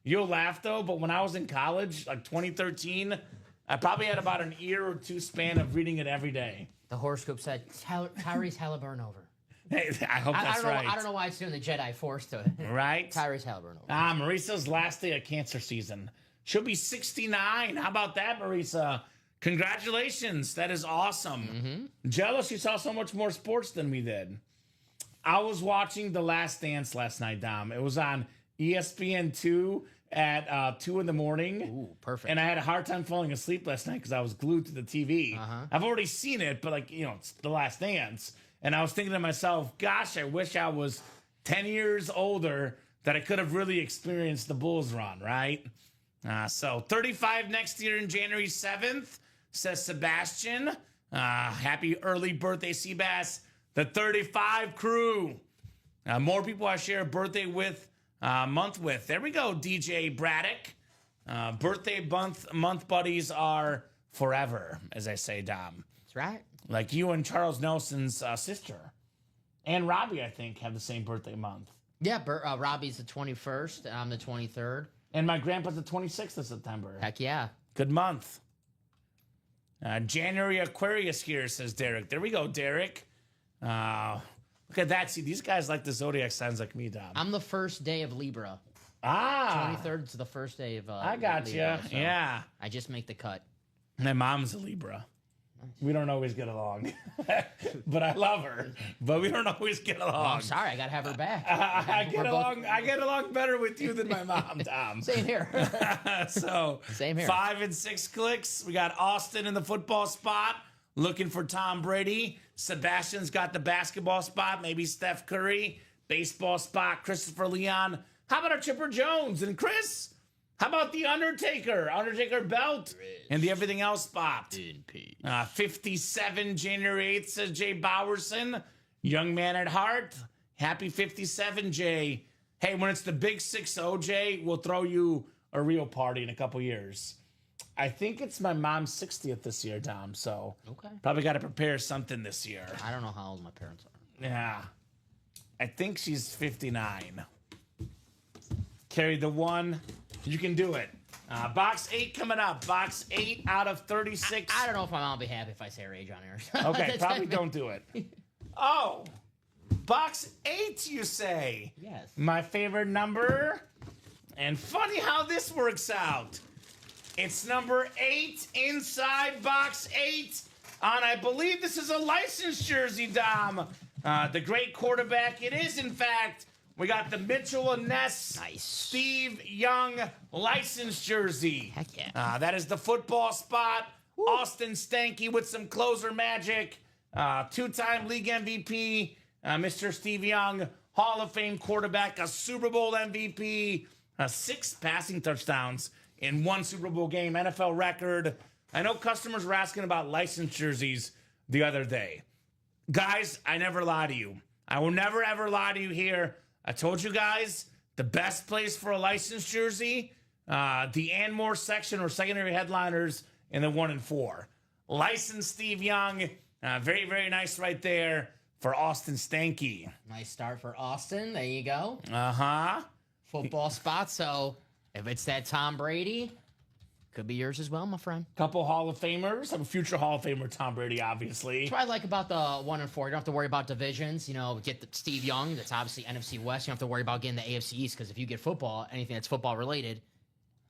You'll laugh though, but when I was in college, like 2013, I probably had about an year or 2 span of reading it every day. The horoscope said Tyrese Halliburton over. Hey, I hope that's right. I don't know why it's doing the Jedi Force to it. Right? Tyrese Halliburton over. Marisa's last day of Cancer season. She'll be 69. How about that, Marisa? Congratulations. That is awesome. Mm-hmm. Jealous you saw so much more sports than we did. I was watching The Last Dance last night, Dom. It was on ESPN2 at 2 in the morning. Ooh, perfect. And I had a hard time falling asleep last night because I was glued to the TV. I've already seen it, but it's The Last Dance. And I was thinking to myself, gosh, I wish I was 10 years older that I could have really experienced the Bulls run, right? So 35 next year in January 7th, says Sebastian. Happy early birthday, Seabass. The 35 crew. More people I share a birthday with, month with. There we go, DJ Braddock. Birthday month buddies are forever, as I say, Dom. That's right. Like you and Charles Nelson's sister. And Robbie, I think, have the same birthday month. Yeah, Robbie's the 21st. I'm the 23rd. And my grandpa's the 26th of September. Heck yeah. Good month. January Aquarius here, says Derek. There we go, Derek. Look at that. See, these guys like the zodiac signs like me, Dom. I'm the first day of Libra. 23rd is the first day of I got Libra, you. so Yeah. I just make the cut. My mom's a Libra. We don't always get along. But I love her. But we don't always get along. Well, I'm sorry, I gotta have her back. I get along better with you than my mom, Tom. Same here. So Same here. 5 and 6 clicks. We got Austin in the football spot, looking for Tom Brady. Sebastian's got the basketball spot, maybe Steph Curry. Baseball spot, Christopher Leon. How about our Chipper Jones? And Chris, how about the Undertaker? Undertaker belt and the everything else spot. 57 January 8th, says Jay Bowerson. Young man at heart. Happy 57, Jay. Hey, when it's the big 6-0, Jay, we'll throw you a real party in a couple years. I think it's my mom's 60th this year, Tom, so Okay. probably got to prepare something this year. I don't know how old my parents are. Yeah. I think she's 59. Carry the one. You can do it. Box 8 coming up. Box 8 out of 36. I don't know if my mom will be happy if I say her age on here. Okay, probably don't do it. Oh, box 8, you say? Yes. My favorite number. And funny how this works out. It's number 8 inside box 8. And I believe this is a licensed jersey, Dom. The great quarterback. It is, in fact. We got the Mitchell and Ness Steve Young licensed jersey. Heck yeah. That is the football spot. Woo. Austin Stanky with some closer magic. Two-time league MVP. Mr. Steve Young, Hall of Fame quarterback, a Super Bowl MVP, 6 passing touchdowns in 1 Super Bowl game, NFL record. I know customers were asking about licensed jerseys the other day. Guys, I never lie to you. I will never, ever lie to you here. I told you guys, the best place for a licensed jersey, the Anmore section or secondary headliners in the 1 and 4. Licensed Steve Young, very, very nice right there for Austin Stanky. Nice start for Austin. There you go. Uh-huh. Football spot. So if it's that Tom Brady, could be yours as well, my friend. Couple Hall of Famers. I'm a future Hall of Famer, Tom Brady, obviously. That's what I like about the 1 and 4. You don't have to worry about divisions. You know, get the Steve Young. That's obviously NFC West. You don't have to worry about getting the AFC East because if you get football, anything that's football related,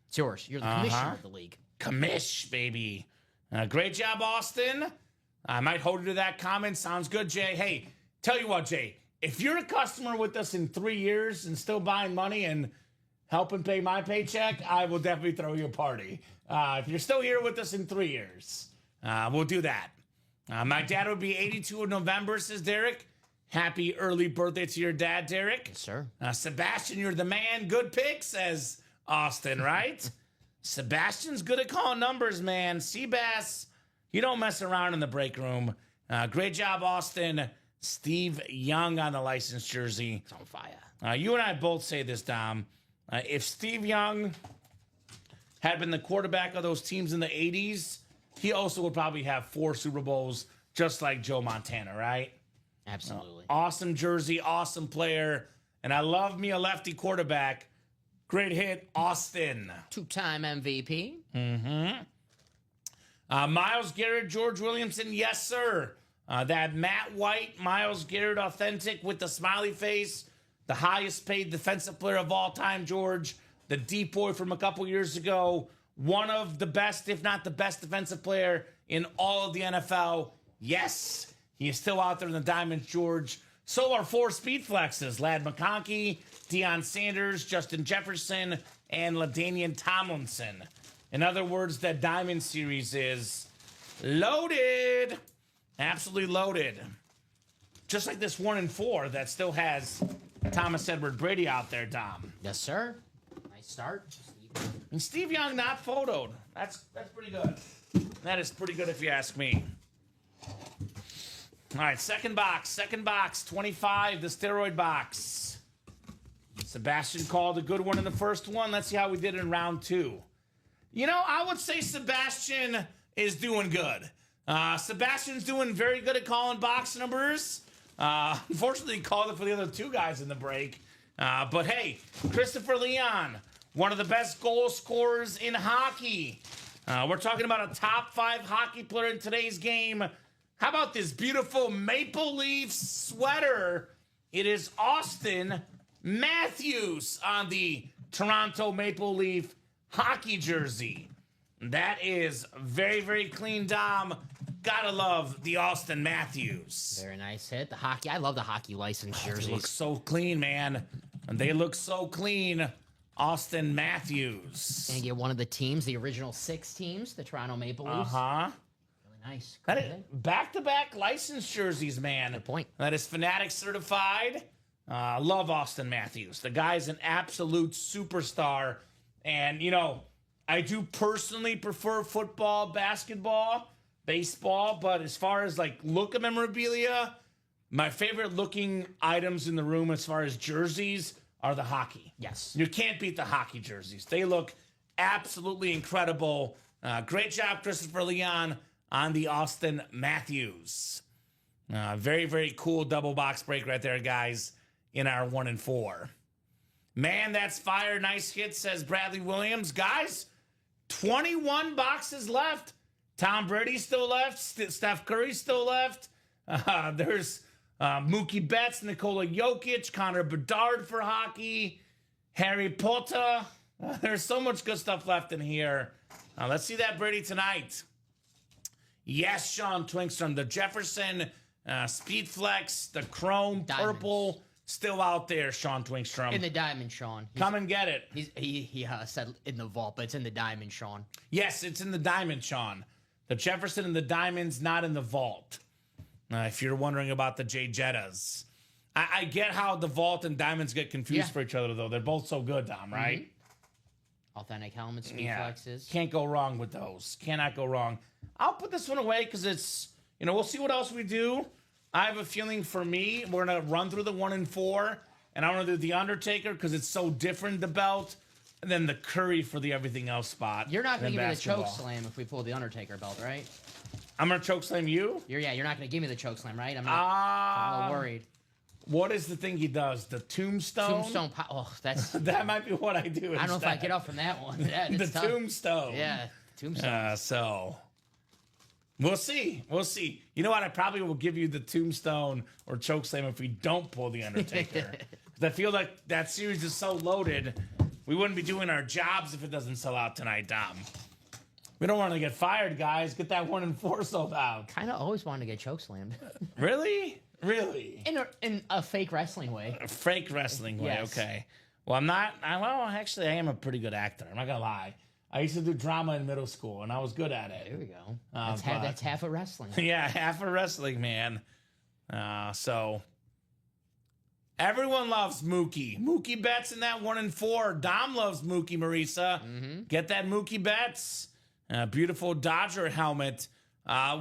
it's yours. You're the commissioner of the league. Commish, baby. Great job, Austin. I might hold you to that comment. Sounds good, Jay. Hey, tell you what, Jay. If you're a customer with us in 3 years and still buying money and helping pay my paycheck, I will definitely throw you a party. If you're still here with us in 3 years, we'll do that. My dad will be 82 in November, says Derek. Happy early birthday to your dad, Derek. Yes, sir. Sebastian, you're the man. Good pick, says Austin, right? Sebastian's good at calling numbers, man. Seabass, you don't mess around in the break room. Great job, Austin. Steve Young on the licensed jersey. It's on fire. You and I both say this, Dom. If Steve Young had been the quarterback of those teams in the 80s, he also would probably have 4 Super Bowls, just like Joe Montana, right? Absolutely. Awesome jersey, awesome player. And I love me a lefty quarterback. Great hit, Austin. 2-time MVP. Myles Garrett, George Williamson, yes, sir. That Matt White, Myles Garrett authentic with the smiley face. The highest paid defensive player of all time, George. The deep boy from a couple years ago. One of the best, if not the best defensive player in all of the NFL. Yes, he is still out there in the diamonds, George. So are 4 speed flexes. Ladd McConkey, Deion Sanders, Justin Jefferson, and LaDainian Tomlinson. In other words, that diamond series is loaded. Absolutely loaded. Just like this 1 and 4 that still has Thomas Edward Brady out there, Dom. Yes, sir. Nice start. And Steve Young not photoed. That's pretty good. That is pretty good if you ask me. All right, second box, 25, the steroid box. Sebastian called a good one in the first one. Let's see how we did in round 2. You know, I would say Sebastian is doing good. Sebastian's doing very good at calling box numbers. Unfortunately, he called it for the other 2 guys in the break. But hey, Christopher Leon, one of the best goal scorers in hockey. We're talking about a top 5 hockey player in today's game. How about this beautiful Maple Leafs sweater? It is Austin Matthews on the Toronto Maple Leaf hockey jersey. That is very, very clean, Dom. Gotta love the Austin Matthews. Very nice hit. The hockey. I love the hockey license jerseys. They look so clean, man. They look so clean. Austin Matthews. And get one of the teams, the original 6 teams, the Toronto Maple Leafs. Uh-huh. Really nice. That is back-to-back license jerseys, man. Good point. That is Fanatic certified. Love Austin Matthews. The guy's an absolute superstar. And, you know, I do personally prefer football, basketball, baseball, but as far as like look of memorabilia, my favorite looking items in the room as far as jerseys are the hockey. Yes. You can't beat the hockey jerseys. They look absolutely incredible. Great job, Christopher Leon, on the Austin Matthews. Very, very cool double box break right there, guys, in our 1 and 4. Man, that's fire. Nice hit, says Bradley Williams. Guys, 21 boxes left. Tom Brady still left. Steph Curry still left. There's Mookie Betts, Nikola Jokic, Connor Bedard for hockey, Harry Potter. There's so much good stuff left in here. Let's see that Brady tonight. Yes, Sean Twinkstrom. The Jefferson, Speed Flex, the Chrome, Diamonds. Purple, still out there, Sean Twinkstrom. In the diamond, Sean. Come and get it. He said in the vault, but it's in the diamond, Sean. Yes, it's in the diamond, Sean. The Jefferson and the diamond's not in the vault. If you're wondering about the J Jettas. I get how the vault and diamonds get confused for each other, though. They're both so good, Dom, right? Mm-hmm. Authentic helmets, Speed Flexes. Can't go wrong with those. Cannot go wrong. I'll put this one away because it's, we'll see what else we do. I have a feeling for me, we're going to run through the 1 and 4, and I'm going to do the Undertaker because it's so different, the belt, and then the Curry for the everything else spot. You're not going to give me the basketball. choke slam if we pull the Undertaker belt, right? I'm going to choke slam you? You're not going to give me the choke slam, right? I'm a little worried. What is the thing he does? The tombstone? That's... That might be what I do. I don't know if I get up from that one. Yeah, the it's tough. tombstone. Yeah, tombstone. So we'll see. We'll see. You know what? I probably will give you the tombstone or chokeslam if we don't pull the Undertaker. Because I feel like that series is so loaded, we wouldn't be doing our jobs if it doesn't sell out tonight, Dom. We don't want to get fired, guys. Get that 1 and 4 sold out. Kind of always wanted to get choke slammed. Really? Really? In a fake wrestling way. A fake wrestling way, Yes. okay. Well, I'm not. Actually, I am a pretty good actor. I'm not going to lie. I used to do drama in middle school, and I was good at it. There we go. That's half of wrestling. Yeah, half of wrestling, man. So everyone loves Mookie. Mookie Betts in that 1 and 4. Dom loves Mookie, Marisa. Mm-hmm. Get that Mookie Betts. Beautiful Dodger helmet.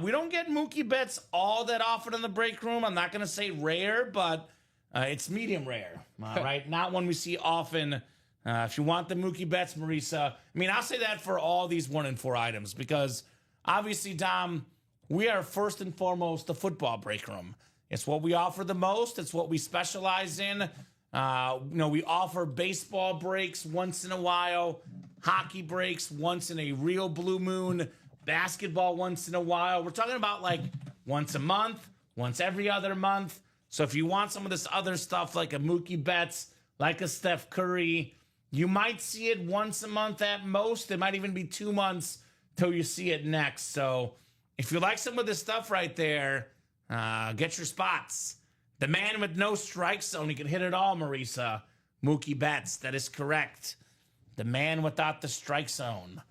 We don't get Mookie Betts all that often in the break room. I'm not going to say rare, but it's medium rare, right? Not one we see often. If you want the Mookie Betts, Marisa, I'll say that for all these 1 and 4 items because obviously, Dom, we are first and foremost the football break room. It's what we offer the most. It's what we specialize in. We offer baseball breaks once in a while, hockey breaks once in a real blue moon, basketball once in a while. We're talking about like once a month, once every other month. So if you want some of this other stuff like a Mookie Betts, like a Steph Curry, you might see it once a month at most. It might even be 2 months till you see it next. So if you like some of this stuff right there, get your spots. The man with no strike zone, he can hit it all, Marisa. Mookie Betts, that is correct. The man without the strike zone.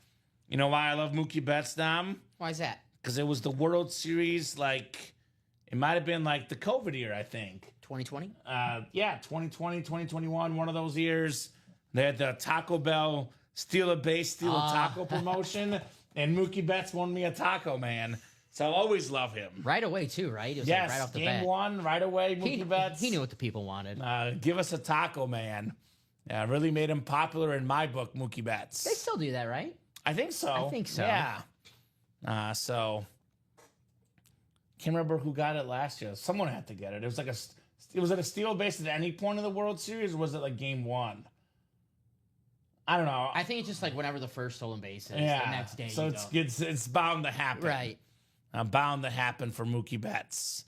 You know why I love Mookie Betts, Dom? Why is that? Because it was the World Series, it might have been like the COVID year, I think. 2020? 2020, 2021, one of those years. They had the Taco Bell steal a base, steal a taco promotion, and Mookie Betts won me a taco, man. So I'll always love him. Right away, too, right? It was Yes, right off the game bat. 1, right away, Mookie Betts. He knew what the people wanted. Give us a taco, man. Really made him popular in my book, Mookie Betts. They still do that, right? I think so. I think so. Yeah. So can't remember who got it last year. Someone had to get it. It was was it a steal base at any point in the World Series, or was it like game 1? I don't know. I think it's just like whenever the first stolen base is, the next day. So it's bound to happen. Right. Bound to happen for Mookie Betts.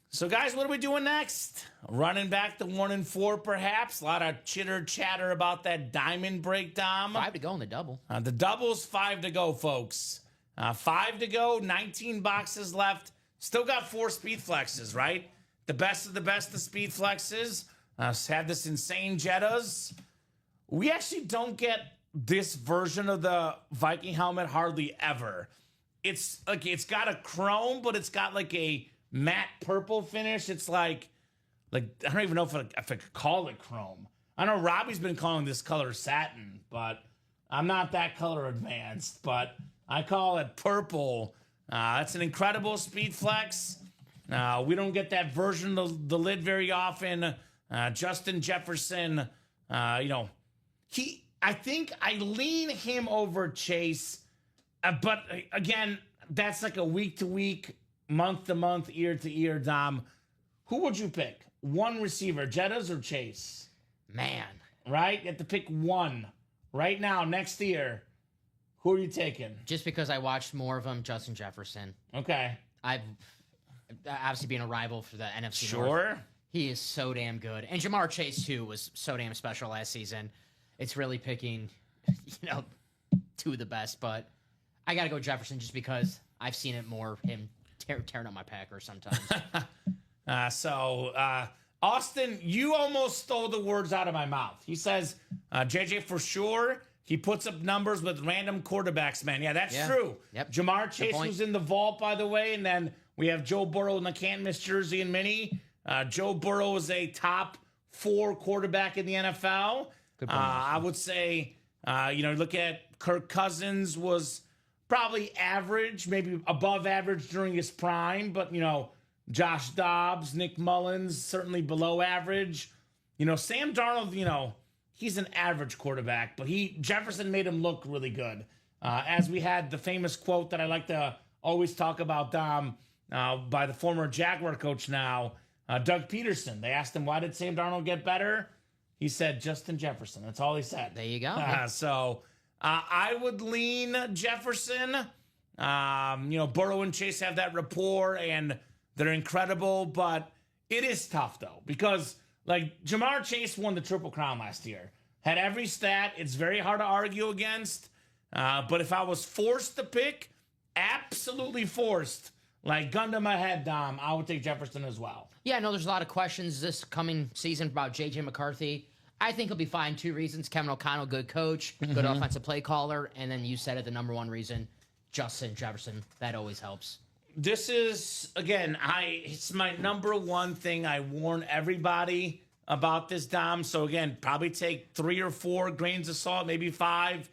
So, guys, what are we doing next? Running back to 1 and 4, perhaps. A lot of chitter chatter about that diamond break, Dom. 5 to go in the double. The double's 5 to go, folks. 5 to go, 19 boxes left. Still got 4 speed flexes, right? The best of the best of speed flexes. Have this insane Jettas. We actually don't get this version of the Viking helmet hardly ever. It's got a chrome, but it's got like a matte purple finish. It's like I don't even know if I could call it chrome. I know Robbie's been calling this color satin, but I'm not that color advanced. But I call it purple. That's an incredible speed flex. We don't get that version of the lid very often. Justin Jefferson, I think I lean him over Chase. But again, that's like a week to week, month to month, year to year, Dom. Who would you pick? One receiver, Jettas or Chase? Man. Right? You have to pick one right now, next year. Who are you taking? Just because I watched more of him, Justin Jefferson. Okay. I've obviously being a rival for the NFC North. Sure. He is so damn good. And Jamar Chase, too, was so damn special last season. It's really picking, two of the best. But I got to go Jefferson just because I've seen it more, him tearing up my Packers sometimes. Austin, you almost stole the words out of my mouth. He says, JJ for sure. He puts up numbers with random quarterbacks, man. Yeah, that's true. Yep. Jamar Chase was in the vault, by the way. And then we have Joe Burrow in the can't miss jersey and mini. Joe Burrow is a top 4 quarterback in the NFL. I would say, look at Kirk Cousins was probably average, maybe above average during his prime. But, Josh Dobbs, Nick Mullins, certainly below average. Sam Darnold, he's an average quarterback, but Jefferson made him look really good. As we had the famous quote that I like to always talk about, Dom, by the former Jaguar coach now, Doug Peterson. They asked him, why did Sam Darnold get better? He said, Justin Jefferson. That's all he said. There you go. I would lean Jefferson. Burrow and Chase have that rapport, and they're incredible, but it is tough, though, because Jamar Chase won the Triple Crown last year. Had every stat. It's very hard to argue against. But if I was forced to pick, absolutely forced, gun to my head, Dom, I would take Jefferson as well. Yeah, I know there's a lot of questions this coming season about J.J. McCarthy. I think he'll be fine. 2 reasons. Kevin O'Connell, good coach, good offensive play caller. And then you said it, the number 1 reason, Justin Jefferson. That always helps. This is, again, it's my number 1 thing. I warn everybody about this, Dom. So, again, probably take 3 or 4 grains of salt, maybe 5.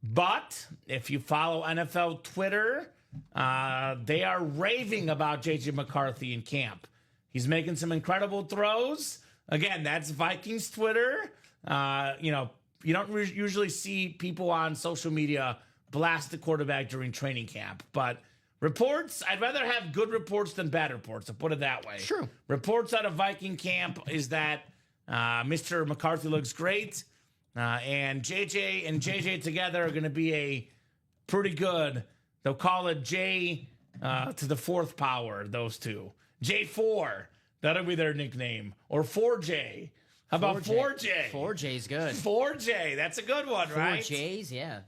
But if you follow NFL Twitter, they are raving about J.J. McCarthy in camp. He's making some incredible throws. Again, that's Vikings Twitter. You don't usually see people on social media blast the quarterback during training camp. But reports, I'd rather have good reports than bad reports, to put it that way. True. Reports out of Viking camp is that Mr. McCarthy looks great. And JJ and JJ together are going to be a pretty good, they'll call it J to the 4th power, those two. J4, that'll be their nickname. Or 4J. How about 4J? 4J's good. 4J, that's a good one, right? 4J's, yeah.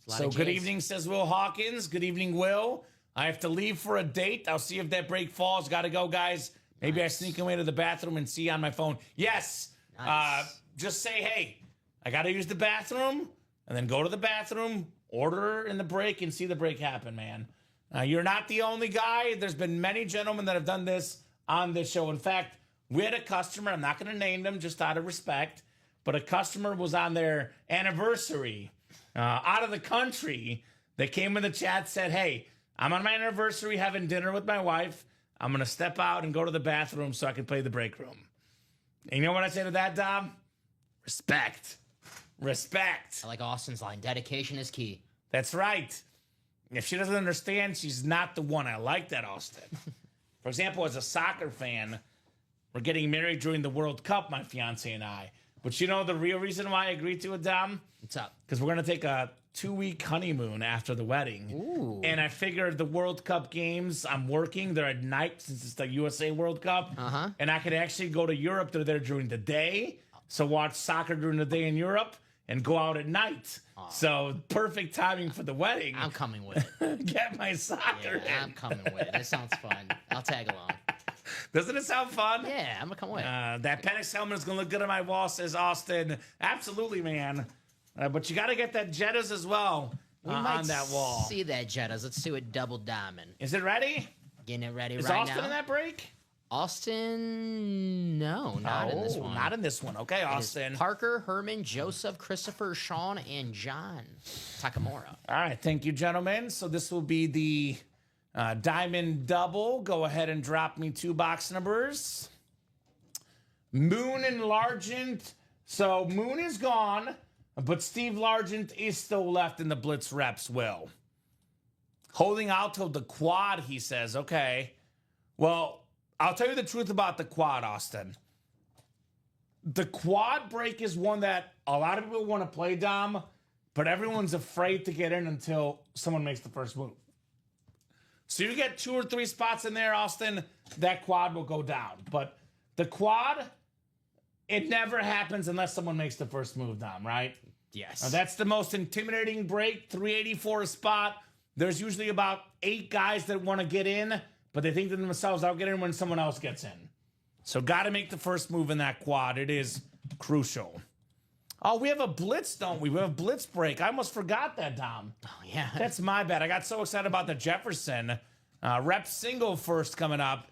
So good evening, says Will Hawkins. Good evening, Will. I have to leave for a date. I'll see if that break falls. Got to go, guys. Maybe I sneak away to the bathroom and see on my phone. Yes. Nice. Just say, hey, I got to use the bathroom, and then go to the bathroom, order in the break, and see the break happen, man. You're not the only guy. There's been many gentlemen that have done this on this show. In fact, we had a customer, I'm not going to name them just out of respect, but a customer was on their anniversary out of the country. They came in the chat, said, hey, I'm on my anniversary having dinner with my wife. I'm going to step out and go to the bathroom so I can play the break room. And you know what I say to that, Dom? Respect. Respect. I like Austin's line. Dedication is key. That's right. If she doesn't understand, she's not the one. I like that, Austin. For example, as a soccer fan, we're getting married during the World Cup, my fiance and I. But you know the real reason why I agreed to it, Dom? What's up? Because we're going to take a 2-week honeymoon after the wedding. Ooh. And I figured the World Cup games, I'm working. They're at night since it's the USA World Cup. Uh-huh. And I could actually go to Europe. They're there during the day. So watch soccer during the day in Europe and go out at night. So perfect timing for the wedding. I'm coming with it. Get my soccer in. I'm coming with it. That sounds fun. I'll tag along. Doesn't it sound fun? Yeah, I'm going to come with. That Penix helmet is going to look good on my wall, says Austin. Absolutely, man. But you got to get that Jettas as well on that wall. See that Jettas. Let's do it double diamond. Is it ready? Getting it ready Is right Austin now. in that break? Austin, no, not in this one. Not in this one. Okay, It is Austin. Parker, Herman, Joseph, Christopher, Sean, and John Takamura. All right, thank you, gentlemen. So this will be the Diamond Double. Go ahead and drop me 2 box numbers. Moon and Largent. So Moon is gone, but Steve Largent is still left in the Blitz reps, Will. Holding out till the quad, he says. Okay. Well, I'll tell you the truth about the quad, Austin. The quad break is one that a lot of people want to play, Dom, but everyone's afraid to get in until someone makes the first move. So you get 2 or 3 spots in there, Austin, that quad will go down. But the quad, it never happens unless someone makes the first move down, right? Yes. Now, that's the most intimidating break, 384 a spot. There's usually about 8 guys that want to get in, but they think to themselves, I'll get in when someone else gets in. So got to make the first move in that quad. It is crucial. Oh, we have a blitz, don't we? We have a blitz break. I almost forgot that, Dom. Oh, yeah. That's my bad. I got so excited about the Jefferson. Rep single first coming up.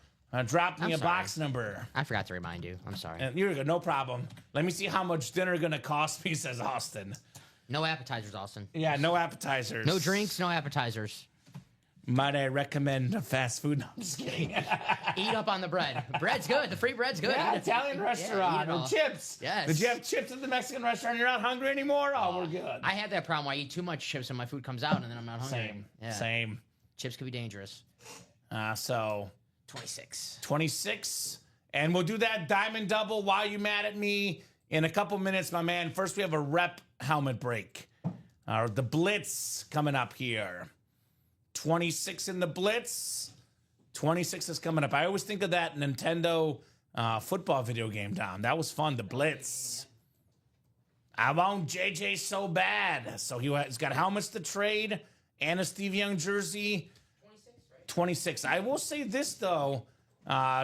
Dropped me a box number. I forgot to remind you. I'm sorry. You're good. No problem. Let me see how much dinner going to cost me, says Austin. No appetizers, Austin. Yeah, no appetizers. No drinks, no appetizers. Might I recommend a fast food? No, I'm just kidding. Eat up on the bread. Bread's good. The free bread's good. Yeah, Italian restaurant. eat it all. And chips. Yes. Did you have chips at the Mexican restaurant? You're not hungry anymore? Oh, we're good. I had that problem where I eat too much chips and my food comes out and then I'm not hungry. Same. Yeah. Same. Chips could be dangerous. So 26. 26. And we'll do that diamond double. Why you mad at me? In a couple minutes, my man. First, we have a rep helmet break. The blitz coming up here. 26 in the blitz. 26 is coming up. I always think of that Nintendo football video game, Dom. That was fun, the blitz. I want JJ so bad. So he's got helmets to trade and a Steve Young jersey. 26. I will say this, though.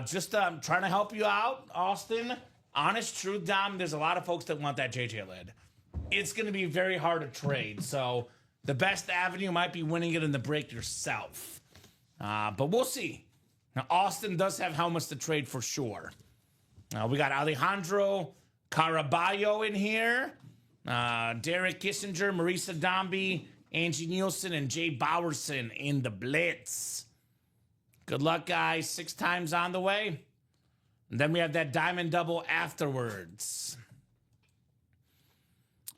Just trying to help you out, Austin. Honest truth, Dom, there's a lot of folks that want that JJ lid. It's going to be very hard to trade. So the best avenue might be winning it in the break yourself. But we'll see. Now, Austin does have helmets to trade for sure. We got Alejandro Caraballo in here. Derek Kissinger, Marisa Domby, Angie Nielsen, and Jay Bowerson in the blitz. Good luck, guys. 6 times on the way. And then we have that diamond double afterwards.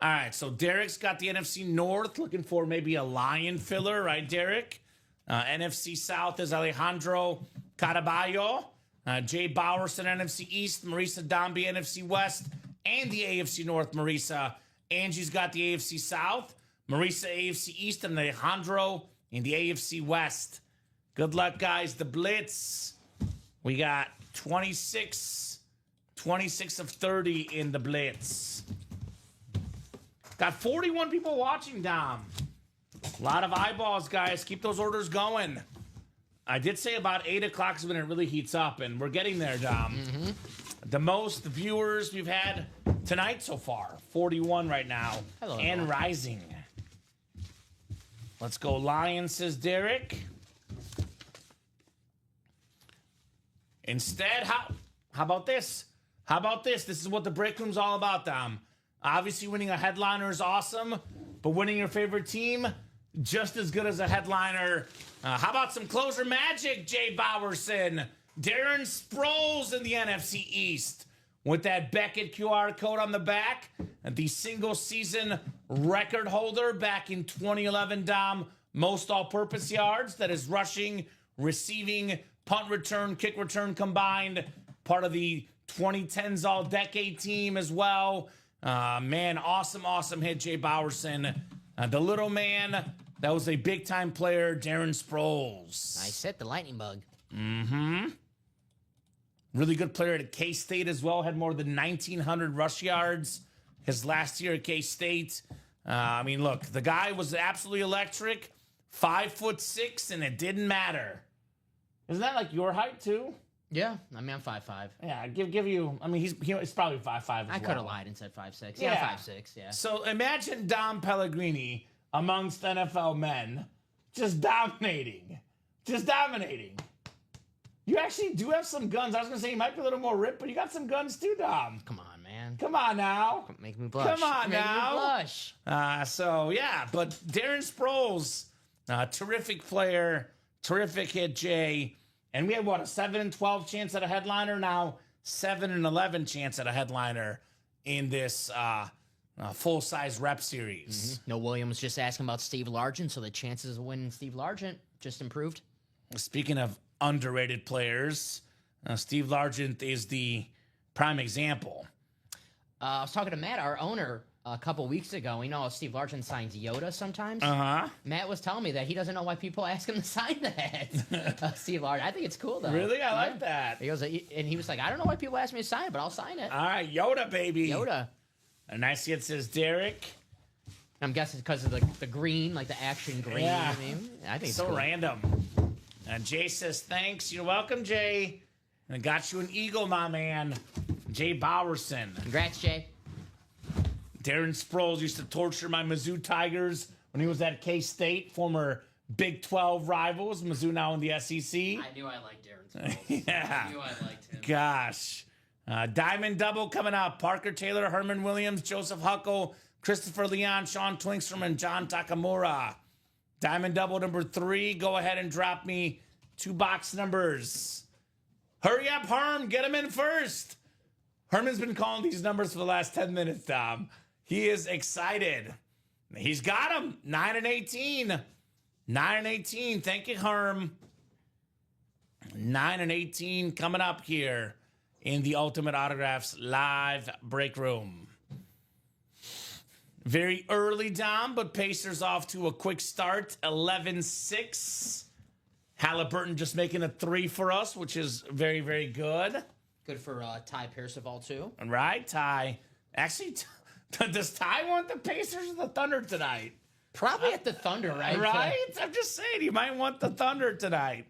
All right, so Derek's got the NFC North, looking for maybe a Lion filler, right, Derek? NFC South is Alejandro Caraballo. Jay Bowerson, NFC East. Marisa Domby, NFC West. And the AFC North, Marisa. Angie's got the AFC South. Marisa, AFC East. And Alejandro in the AFC West. Good luck, guys. The blitz. We got 26 of 30 in the blitz. Got 41 people watching, Dom. A lot of eyeballs, guys. Keep those orders going. I did say about 8 o'clock is when it really heats up, and we're getting there, Dom. Mm-hmm. The most viewers we've had tonight so far. 41 right now. Hello, and everyone. rising. Let's go Lions, says Derek. Instead, how about this? How about this? This is what the break room's all about, Dom. Obviously, winning a headliner is awesome, but winning your favorite team, just as good as a headliner. How about some closer magic, Jay Bowerson? Darren Sproles in the NFC East with that Beckett QR code on the back. The single-season record holder back in 2011, Dom. Most all-purpose yards. That is rushing, receiving, punt return, kick return combined. Part of the 2010s all-decade team as well. Man, awesome hit, Jay Bowerson. The little man, that was a big-time player, Darren Sproles. Nice hit, the lightning bug. Mm-hmm. Really good player at K-State as well. Had more than 1,900 rush yards his last year at K-State. I mean, look, the guy was absolutely electric. 5'6", and it didn't matter. Isn't that like your height, too? Yeah, I mean, I'm 5'5". Yeah, give you. I mean, he's probably 5'5" as well. I could have lied and said 5'6". Yeah, 5'6", yeah. So imagine Dom Pellegrini amongst NFL men just dominating. You actually do have some guns. I was going to say you might be a little more ripped, but you got some guns too, Dom. Come on, man. Come on now. Make me blush. Come on Make now. me blush. So, yeah, but Darren Sproles, terrific player, terrific hit, Jay. And we had, what, a 7-12 chance at a headliner? Now 7-11 chance at a headliner in this full-size rep series. Mm-hmm. No Williams just asking about Steve Largent, so the chances of winning Steve Largent just improved. Speaking of underrated players, Steve Largent is the prime example. I was talking to Matt, our owner, a couple weeks ago. We know Steve Largent signs Yoda sometimes. Uh-huh. Matt was telling me that he doesn't know why people ask him to sign that. Steve Largent. I think it's cool, though. Really? I like that. He goes, and he was like, I don't know why people ask me to sign it, but I'll sign it. All right, Yoda, baby. Yoda. And I see it says Derek. I'm guessing because of the green, like the action green. Yeah. I mean, I think it's So cool. random. And Jay says, thanks. You're welcome, Jay. And I got you an eagle, my man. Jay Bowerson. Congrats, Jay. Darren Sproles used to torture my Mizzou Tigers when he was at K-State, former Big 12 rivals. Mizzou now in the SEC. I knew I liked Darren Sproles. Yeah. I knew I liked him. Gosh. Diamond double coming up. Parker Taylor, Herman Williams, Joseph Huckle, Christopher Leon, Sean Twinkstrom, and John Takamura. Diamond double number 3. Go ahead and drop me 2 box numbers. Hurry up, Herm. Get them in first. Herman's been calling these numbers for the last 10 minutes, Tom. He is excited. He's got them. 9 and 18. 9 and 18. Thank you, Herm. 9 and 18 coming up here in the Ultimate Autographs live break room. Very early, Dom, but Pacers off to a quick start. 11-6. Halliburton just making a 3 for us, which is very, very good. Good for Ty Percival, too. Right, Ty. Actually, does Ty want the Pacers or the Thunder tonight? Probably at the Thunder, right? Right? I'm just saying, you might want the Thunder tonight.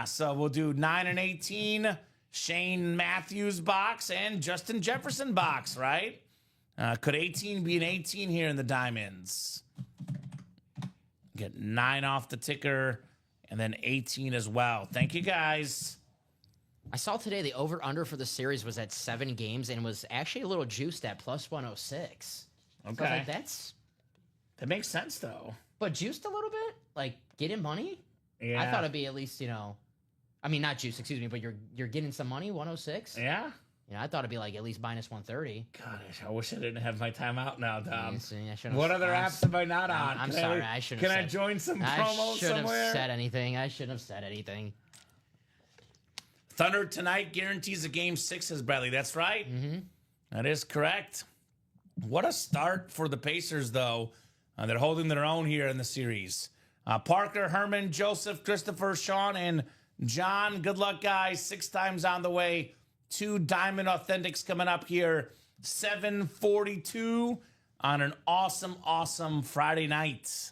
So we'll do 9 and 18, Shane Matthews box, and Justin Jefferson box, right? Could 18 be an 18 here in the Diamonds? Get 9 off the ticker, and then 18 as well. Thank you, guys. I saw today the over-under for the series was at 7 games and was actually a little juiced at plus 106. Okay. So I was like, That makes sense, though. but juiced a little bit? Like, getting money? Yeah. I thought it'd be at least, I mean, not juiced, excuse me, but you're getting some money, 106? Yeah? I thought it'd be like at least minus 130. God, I wish I didn't have my timeout now, Tom. See, I should've- What other I'm- apps am I not on? I'm Can sorry, I shouldn't Can have I said- join some I promos shouldn't somewhere? have said anything. I shouldn't have said anything. Thunder tonight guarantees a game 6, says Bradley. That's right. Mm-hmm. That is correct. What a start for the Pacers, though. They're holding their own here in the series. Parker, Herman, Joseph, Christopher, Sean, and John. Good luck, guys. 6 times on the way. 2 Diamond Authentics coming up here. 7:42 on an awesome, awesome Friday night.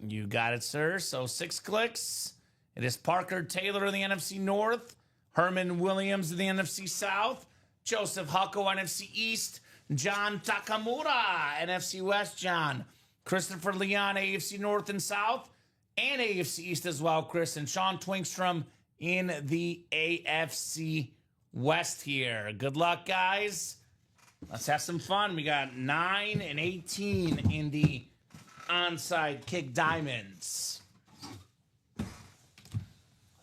You got it, sir. So 6 clicks. It is Parker Taylor in the NFC North, Herman Williams in the NFC South, Joseph Huckle, NFC East, John Takamura, NFC West, John, Christopher Leon, AFC North and South, and AFC East as well, Chris, and Sean Twinkstrom in the AFC West here. Good luck, guys. Let's have some fun. We got 9 and 18 in the onside kick diamonds.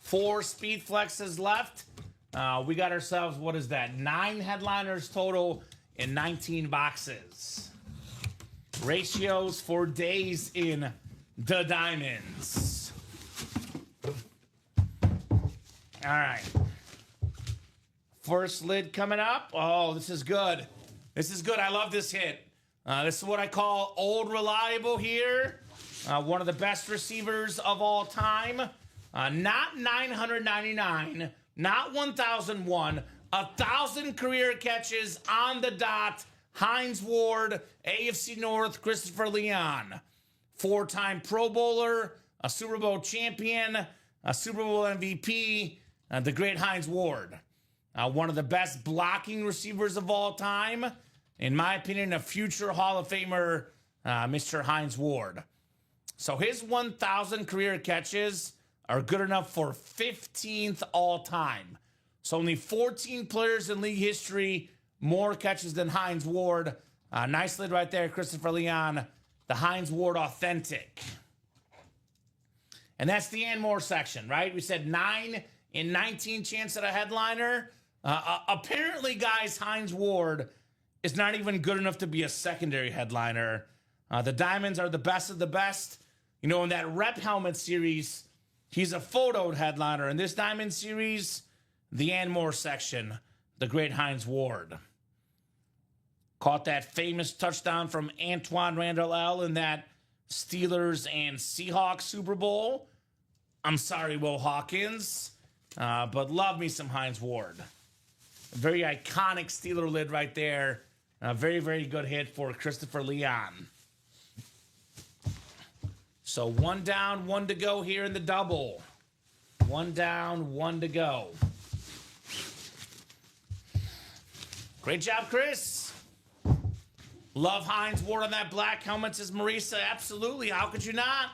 4 speed flexes left. We got ourselves, what is that? 9 headliners total in 19 boxes. Ratios for days in the diamonds. All right. First lid coming up. Oh, this is good. This is good. I love this hit. This is what I call old reliable here. One of the best receivers of all time. Not 999, not 1,001, 1,000 career catches on the dot. Hines Ward, AFC North, Christopher Leon. 4-time Pro Bowler, a Super Bowl champion, a Super Bowl MVP, the great Hines Ward. One of the best blocking receivers of all time. In my opinion, a future Hall of Famer, Mr. Hines Ward. So his 1,000 career catches are good enough for 15th all time. So only 14 players in league history more catches than Hines Ward. Nice lid right there, Christopher Leon, the Hines Ward Authentic. And that's the and more section, right? We said 9 in 19 chance at a headliner. Apparently, guys, Hines Ward is not even good enough to be a secondary headliner. The Diamonds are the best of the best. In that Rep Helmet series, he's a photoed headliner. In this Diamond series, the and more section, the great Hines Ward. Caught that famous touchdown from Antoine Randall L. in that Steelers and Seahawks Super Bowl. I'm sorry, Will Hawkins, but love me some Hines Ward. A very iconic Steeler lid right there. A very, very good hit for Christopher Leon. So 1 down, 1 to go here in the double. 1 down, 1 to go. Great job, Chris. Love Hines Ward on that black helmet, says Marisa. Absolutely. How could you not?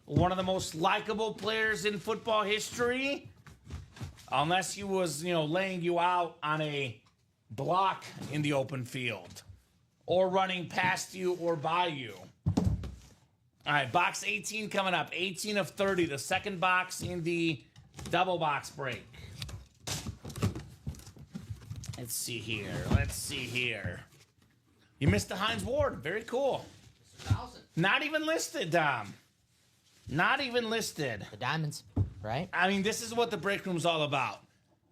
One of the most likable players in football history. Unless he was, laying you out on a block in the open field. Or running past you or by you. All right, box 18 coming up. 18 of 30. The second box in the double box break. Let's see here. You missed the Hines Ward. Very cool. Not even listed, Dom. Not even listed. The diamonds, right? I mean, this is what the break room's all about.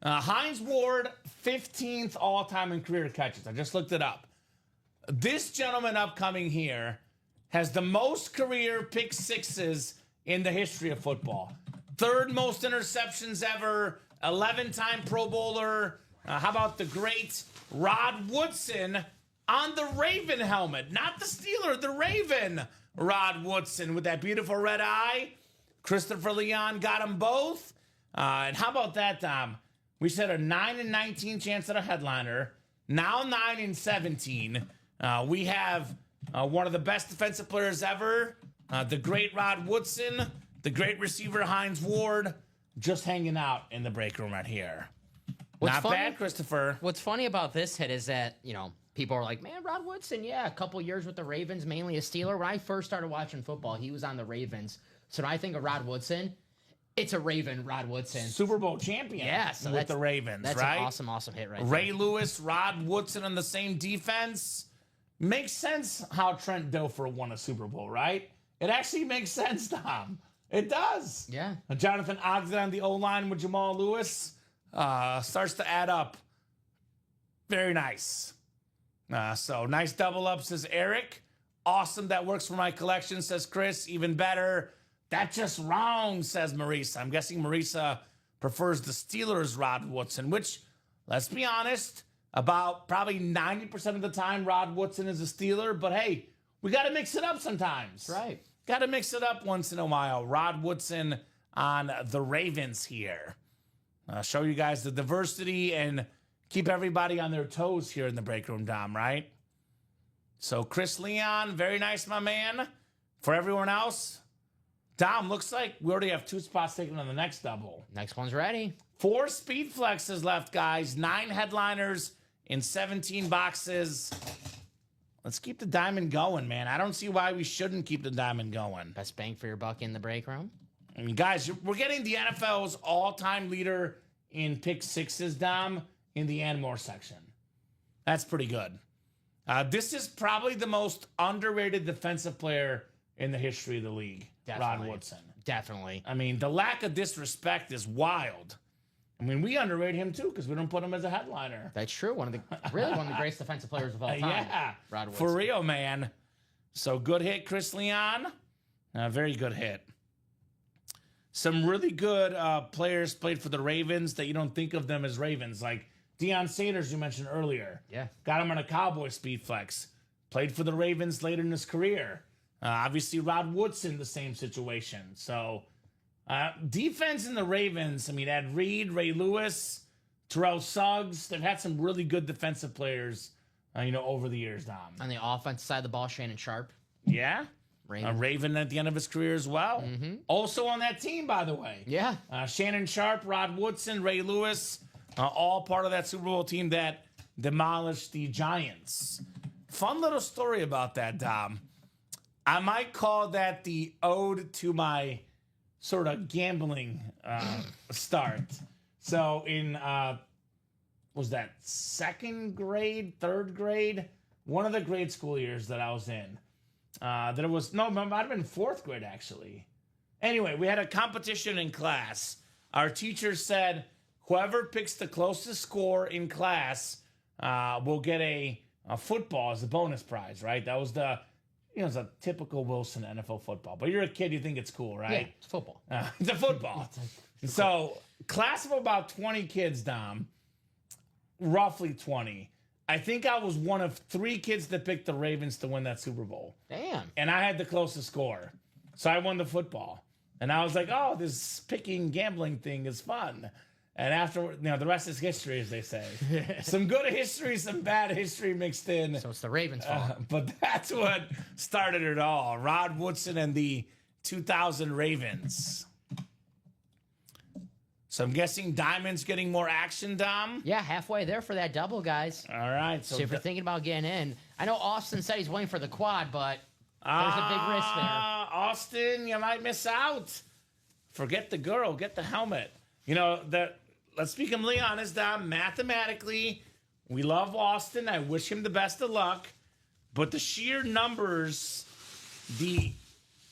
Hines Ward, 15th all-time in career catches. I just looked it up. This gentleman upcoming here has the most career pick sixes in the history of football. 3rd most interceptions ever. 11-time Pro Bowler. How about the great Rod Woodson on the Raven helmet? Not the Steeler, the Raven. Rod Woodson with that beautiful red eye. Christopher Leon got them both. And how about that, Dom? We said a 9 and 19 chance at a headliner. Now 9 and 17. We have one of the best defensive players ever. The great Rod Woodson. The great receiver Hines Ward. Just hanging out in the break room right here. Not bad, Christopher. What's funny about this hit is that, people are like, man, Rod Woodson, yeah, a couple years with the Ravens, mainly a Steeler. When I first started watching football, he was on the Ravens. So when I think of Rod Woodson, it's a Raven, Rod Woodson. Super Bowl champion with the Ravens, that's right? That's an awesome hit right there. Ray Lewis, Rod Woodson on the same defense. Makes sense how Trent Dilfer won a Super Bowl, right? It actually makes sense, Tom. It does. Yeah. Jonathan Ogden on the O-line with Jamal Lewis starts to add up. Very nice. So nice double up, says Eric. Awesome, that works for my collection, says Chris. Even better. That's just wrong, says Marisa. I'm guessing Marisa prefers the Steelers' Rod Woodson, which, let's be honest, about probably 90% of the time, Rod Woodson is a Steeler. But hey, we got to mix it up sometimes. Right. Got to mix it up once in a while. Rod Woodson on the Ravens here. Show you guys the diversity and keep everybody on their toes here in the break room, Dom, right? So Chris Leon, very nice, my man. For everyone else, Dom, looks like we already have 2 spots taken on the next double. Next one's ready. 4 speed flexes left, guys. 9 headliners in 17 boxes. Let's keep the diamond going, man. I don't see why we shouldn't keep the diamond going. Best bang for your buck in the break room. I mean, guys, we're getting the NFL's all-time leader in pick sixes, Dom, in the and more section. That's pretty good. This is probably the most underrated defensive player in the history of the league, Definitely. Rod Woodson. Definitely. I mean, the lack of disrespect is wild. I mean, we underrate him too because we don't put him as a headliner. That's true. One of the greatest defensive players of all time. Yeah, Rod Woodson. for real, man. So good hit, Chris Leon. Very good hit. Some really good players played for the Ravens that you don't think of them as Ravens, like Deion Sanders, you mentioned earlier. Yeah. Got him on a Cowboy speed flex. Played for the Ravens later in his career. Obviously, Rod Woodson, the same situation. So, defense in the Ravens, I mean, Ed Reed, Ray Lewis, Terrell Suggs, they've had some really good defensive players, over the years, Dom. On the offensive side of the ball, Shannon Sharp. Yeah. Raven. Raven at the end of his career as well. Mm-hmm. Also on that team, by the way. Yeah. Shannon Sharp, Rod Woodson, Ray Lewis, all part of that Super Bowl team that demolished the Giants. Fun little story about that, Dom. I might call that the ode to my sort of gambling start. So in, was that 2nd grade, 3rd grade? One of the grade school years that I was in. It might have been 4th grade, actually. Anyway, we had a competition in class. Our teacher said, whoever picks the closest score in class will get a football as a bonus prize, right? That was it's a typical Wilson NFL football. But you're a kid, you think it's cool, right? Yeah, it's football. It's a football. So, class of about 20 kids, Dom, roughly 20. I think I was one of 3 kids that picked the Ravens to win that Super Bowl. Damn. And I had the closest score. So I won the football. And I was like, oh, this picking gambling thing is fun. And after, the rest is history, as they say. Some good history, some bad history mixed in. So it's the Ravens' fault. But that's what started it all. Rod Woodson and the 2000 Ravens. So I'm guessing Diamond's getting more action, Dom? Yeah, halfway there for that double, guys. All right. So if you're thinking about getting in, I know Austin said he's waiting for the quad, but there's a big risk there. Austin, you might miss out. Forget the girl, get the helmet. Let's be completely honest, Dom. Mathematically, we love Austin. I wish him the best of luck. But the sheer numbers, the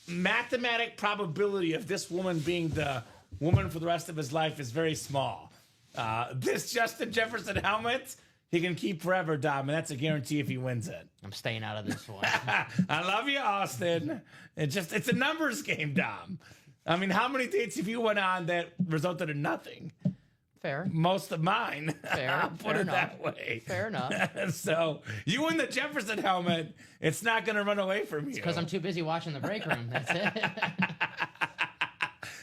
mathematic probability of this woman being the woman for the rest of his life is very small. This Justin Jefferson helmet, he can keep forever, Dom, and that's a guarantee if he wins it. I'm staying out of this one. I love you, Austin. It's a numbers game, Dom. I mean, how many dates have you went on that resulted in nothing? Fair. Most of mine. Fair. I'll put it that way. Fair enough. So you win the Jefferson helmet, it's not going to run away from you. Because I'm too busy watching the break room. That's it.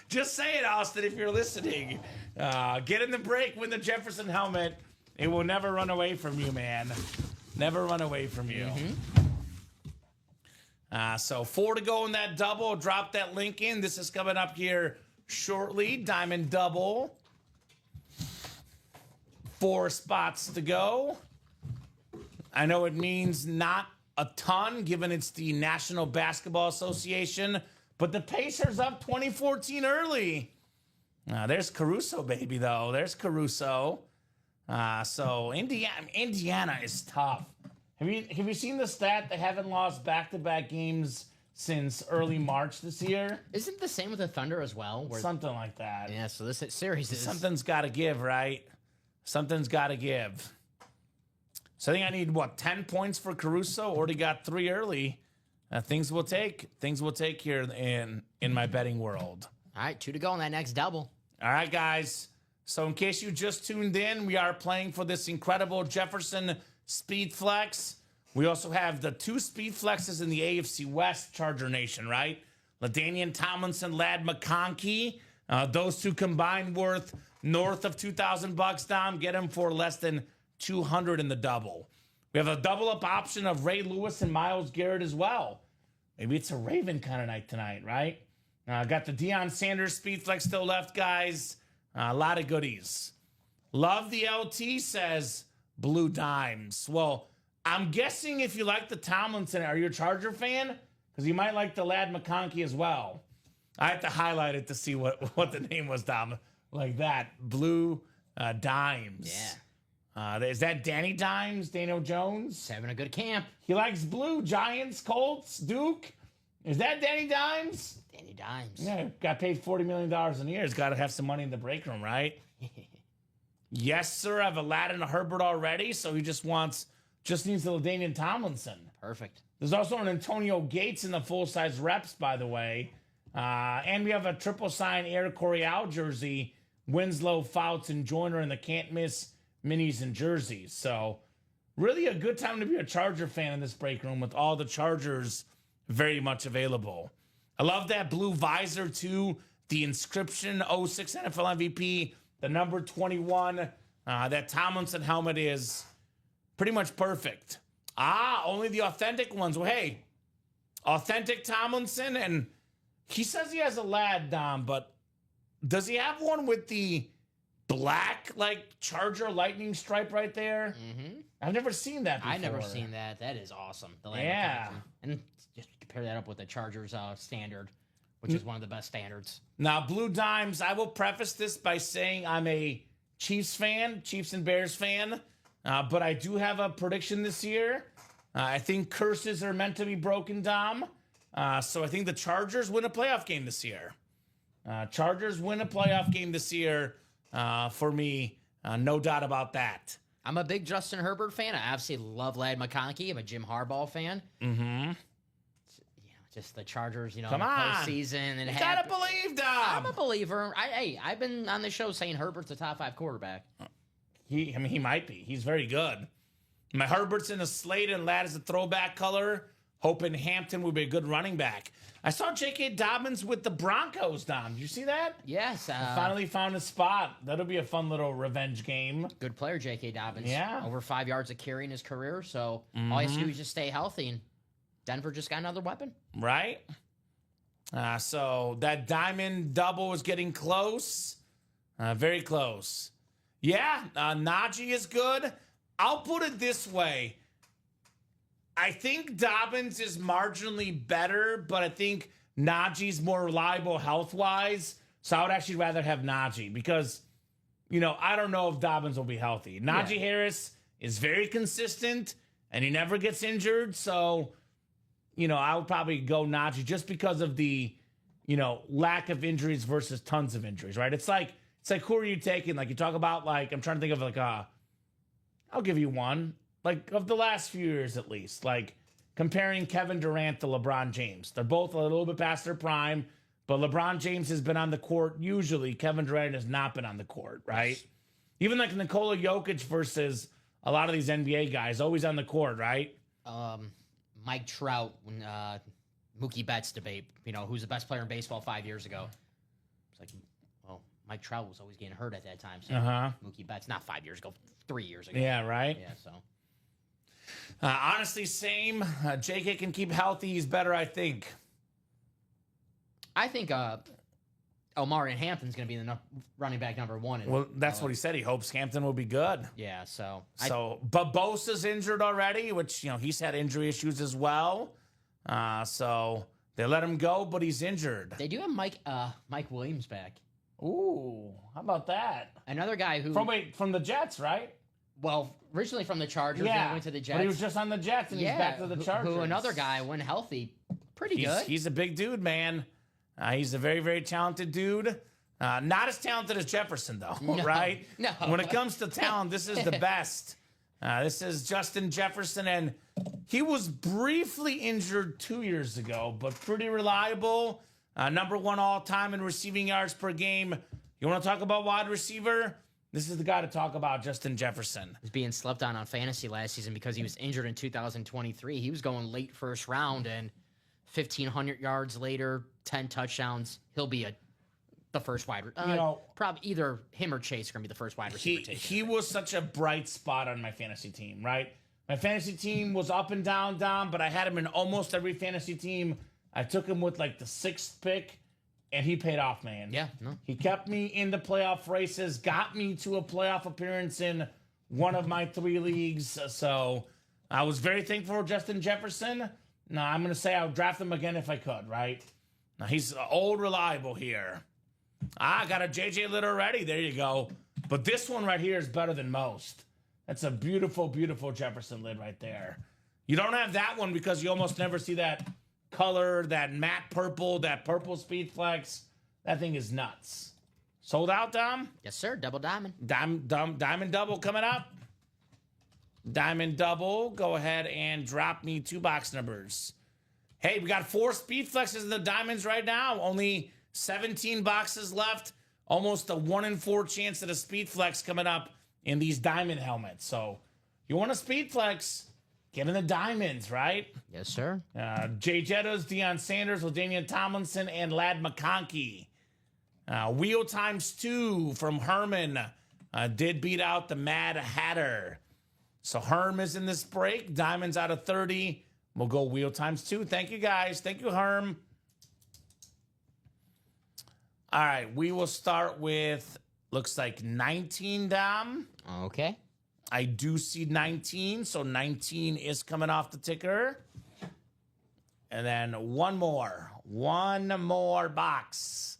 Just say it, Austin, if you're listening. Get in the break, win the Jefferson helmet. It will never run away from you, man. Never run away from you. So 4 to go in that double. Drop that link in. This is coming up here shortly. Diamond double. 4 spots to go. I know it means not a ton, given it's the National Basketball Association, but the Pacers up 2014 early. There's Caruso, baby, though. There's Caruso. So Indiana is tough. Have you seen the stat? They haven't lost back-to-back games since early March this year. Isn't it the same with the Thunder as well? Something like that. Yeah, so this series is... Something's got to give, right? Something's got to give. So I think I need, 10 points for Caruso? Already got 3 early. Things will take here in my betting world. All right, 2 to go on that next double. All right, guys. So in case you just tuned in, we are playing for this incredible Jefferson Speed Flex. We also have the 2 Speed Flexes in the AFC West, Charger Nation, right? LaDainian Tomlinson, Ladd McConkey. Those 2 combined worth north of $2,000, Dom. Get them for less than $200 in the double. We have a double-up option of Ray Lewis and Myles Garrett as well. Maybe it's a Raven kind of night tonight, right? Got the Deion Sanders Speed Flex still left, guys. A lot of goodies. Love the LT, says Blue Dimes. Well, I'm guessing if you like the Tomlinson, are you a Charger fan? Because you might like the Ladd McConkey as well. I have to highlight it to see what the name was, Dom. Like that. Blue Dimes. Yeah. Is that Danny Dimes, Daniel Jones? He's having a good camp. He likes blue. Giants, Colts, Duke. Is that Danny Dimes? Danny Dimes. Yeah, got paid $40 million a year. He's got to have some money in the break room, right? Yes, sir. I have a Ladd and a Herbert already, so he just needs the LaDainian Tomlinson. Perfect. There's also an Antonio Gates in the full-size reps, by the way. And we have a triple sign Air Coryell jersey, Winslow, Fouts, and Joyner in the can't miss minis and jerseys. So really a good time to be a Charger fan in this break room with all the Chargers very much available. I love that blue visor too. The inscription 06 NFL MVP, the number 21. That Tomlinson helmet is pretty much perfect. Only the authentic ones. Well, hey, authentic Tomlinson, and he says he has a Ladd, Dom, but does he have one with the black, Charger lightning stripe right there? Mm-hmm. I've never seen that before. I've never seen that. That is awesome. The Yeah. And just compare that up with the Chargers standard, which is one of the best standards. Now, Blue Dimes, I will preface this by saying I'm a Chiefs fan, Chiefs and Bears fan, but I do have a prediction this year. I think curses are meant to be broken, Dom. So I think the Chargers win a playoff game this year. Chargers win a playoff game this year for me. No doubt about that. I'm a big Justin Herbert fan. I obviously love Lad McConkey. I'm a Jim Harbaugh fan. Mm-hmm. Just the Chargers, Come on. postseason. And You gotta believe, Dom. I'm a believer. I've been on the show saying Herbert's a top 5 quarterback. He might be. He's very good. My Herbert's in a slate and Ladd is a throwback color. Hoping Hampton would be a good running back. I saw J.K. Dobbins with the Broncos, Dom. Did you see that? Yes. Finally found a spot. That'll be a fun little revenge game. Good player, J.K. Dobbins. Yeah. Over 5 yards of carry in his career. So all he has to do is just stay healthy. And Denver just got another weapon. Right? So that diamond double is getting close. Very close. Yeah, Najee is good. I'll put it this way. I think Dobbins is marginally better, but I think Najee's more reliable health-wise. So I would actually rather have Najee because, I don't know if Dobbins will be healthy. Najee Harris is very consistent, and he never gets injured. So, I would probably go Najee just because of the, lack of injuries versus tons of injuries, right? It's like who are you taking? Like, you talk about, I'm trying to think of, I'll give you one. Of the last few years at least, comparing Kevin Durant to LeBron James. They're both a little bit past their prime, but LeBron James has been on the court. Usually, Kevin Durant has not been on the court, right? Yes. Even Nikola Jokic versus a lot of these NBA guys, always on the court, right? Mike Trout, when Mookie Betts debate, who's the best player in baseball 5 years ago. It's Mike Trout was always getting hurt at that time. So Mookie Betts, not 5 years ago, 3 years ago. Yeah, right? Yeah, so... honestly, same. JK can keep healthy. He's better, I think. I think Omari Hampton's going to be the running back number 1. Well, that's what he said. He hopes Hampton will be good. Yeah, so... But Bosa's injured already, which, he's had injury issues as well. So they let him go, but he's injured. They do have Mike Williams back. Ooh, how about that? Another guy who... From the Jets, right? Well, originally from the Chargers, then went to the Jets. But he was just on the Jets, and he's back to the Chargers. Who another guy, when healthy, pretty good. He's a big dude, man. He's a very, very talented dude. Not as talented as Jefferson, though, right? No. When it comes to talent, this is the best. This is Justin Jefferson, and he was briefly injured 2 years ago, but pretty reliable. Number 1 all-time in receiving yards per game. You want to talk about wide receiver? This is the guy to talk about, Justin Jefferson. He's being slept on fantasy last season because he was injured in 2023. He was going late first round, and 1,500 yards later, 10 touchdowns. He'll be the first wide receiver. Probably either him or Chase are going to be the first wide receiver. He was such a bright spot on my fantasy team, right? My fantasy team was up and down, but I had him in almost every fantasy team. I took him with the 6th pick. And he paid off, man. Yeah, no. He kept me in the playoff races, got me to a playoff appearance in one of my 3 leagues. So I was very thankful for Justin Jefferson. Now, I'm going to say I would draft him again if I could, right? Now, he's old reliable here. I got a J.J. Litt already. There you go. But this one right here is better than most. That's a beautiful, beautiful Jefferson lid right there. You don't have that one because you almost never see that color, that matte purple, that purple Speed Flex. That thing is nuts. Sold out, Dom? Yes, sir. Double diamond. Diamond double coming up. Diamond double. Go ahead and drop me 2 box numbers. Hey, we got 4 Speed Flexes in the diamonds right now. Only 17 boxes left. Almost a 1 in 4 chance at a Speed Flex coming up in these diamond helmets. So, you want a Speed Flex? Get in the diamonds, right? Yes, sir. Jay Jettas, Deion Sanders, LaDainian Tomlinson, and Lad McConkey. Wheel times 2 from Herman did beat out the Mad Hatter. So Herm is in this break. Diamonds out of 30. We'll go wheel times 2. Thank you, guys. Thank you, Herm. All right, we will start with, looks like 19, Dom. Okay. I do see 19, so 19 is coming off the ticker. And then one more box.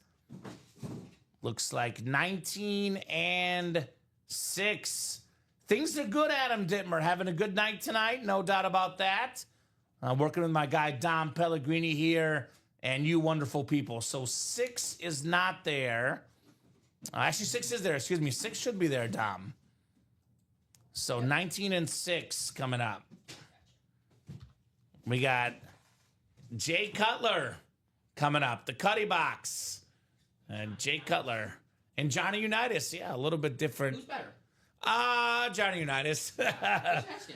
Looks like 19 and 6. Things are good, Adam Dittmer. Having a good night tonight, no doubt about that. Working with my guy Dom Pellegrini here and you wonderful people. So 6 is not there. Actually, 6 is there. Excuse me. 6 should be there, Dom. So 19-6 coming up. We got Jay Cutler coming up, the Cuddy Box. And Jay Cutler. And Johnny Unitas. Yeah, a little bit different. Who's better? Johnny Unitas. Just asking.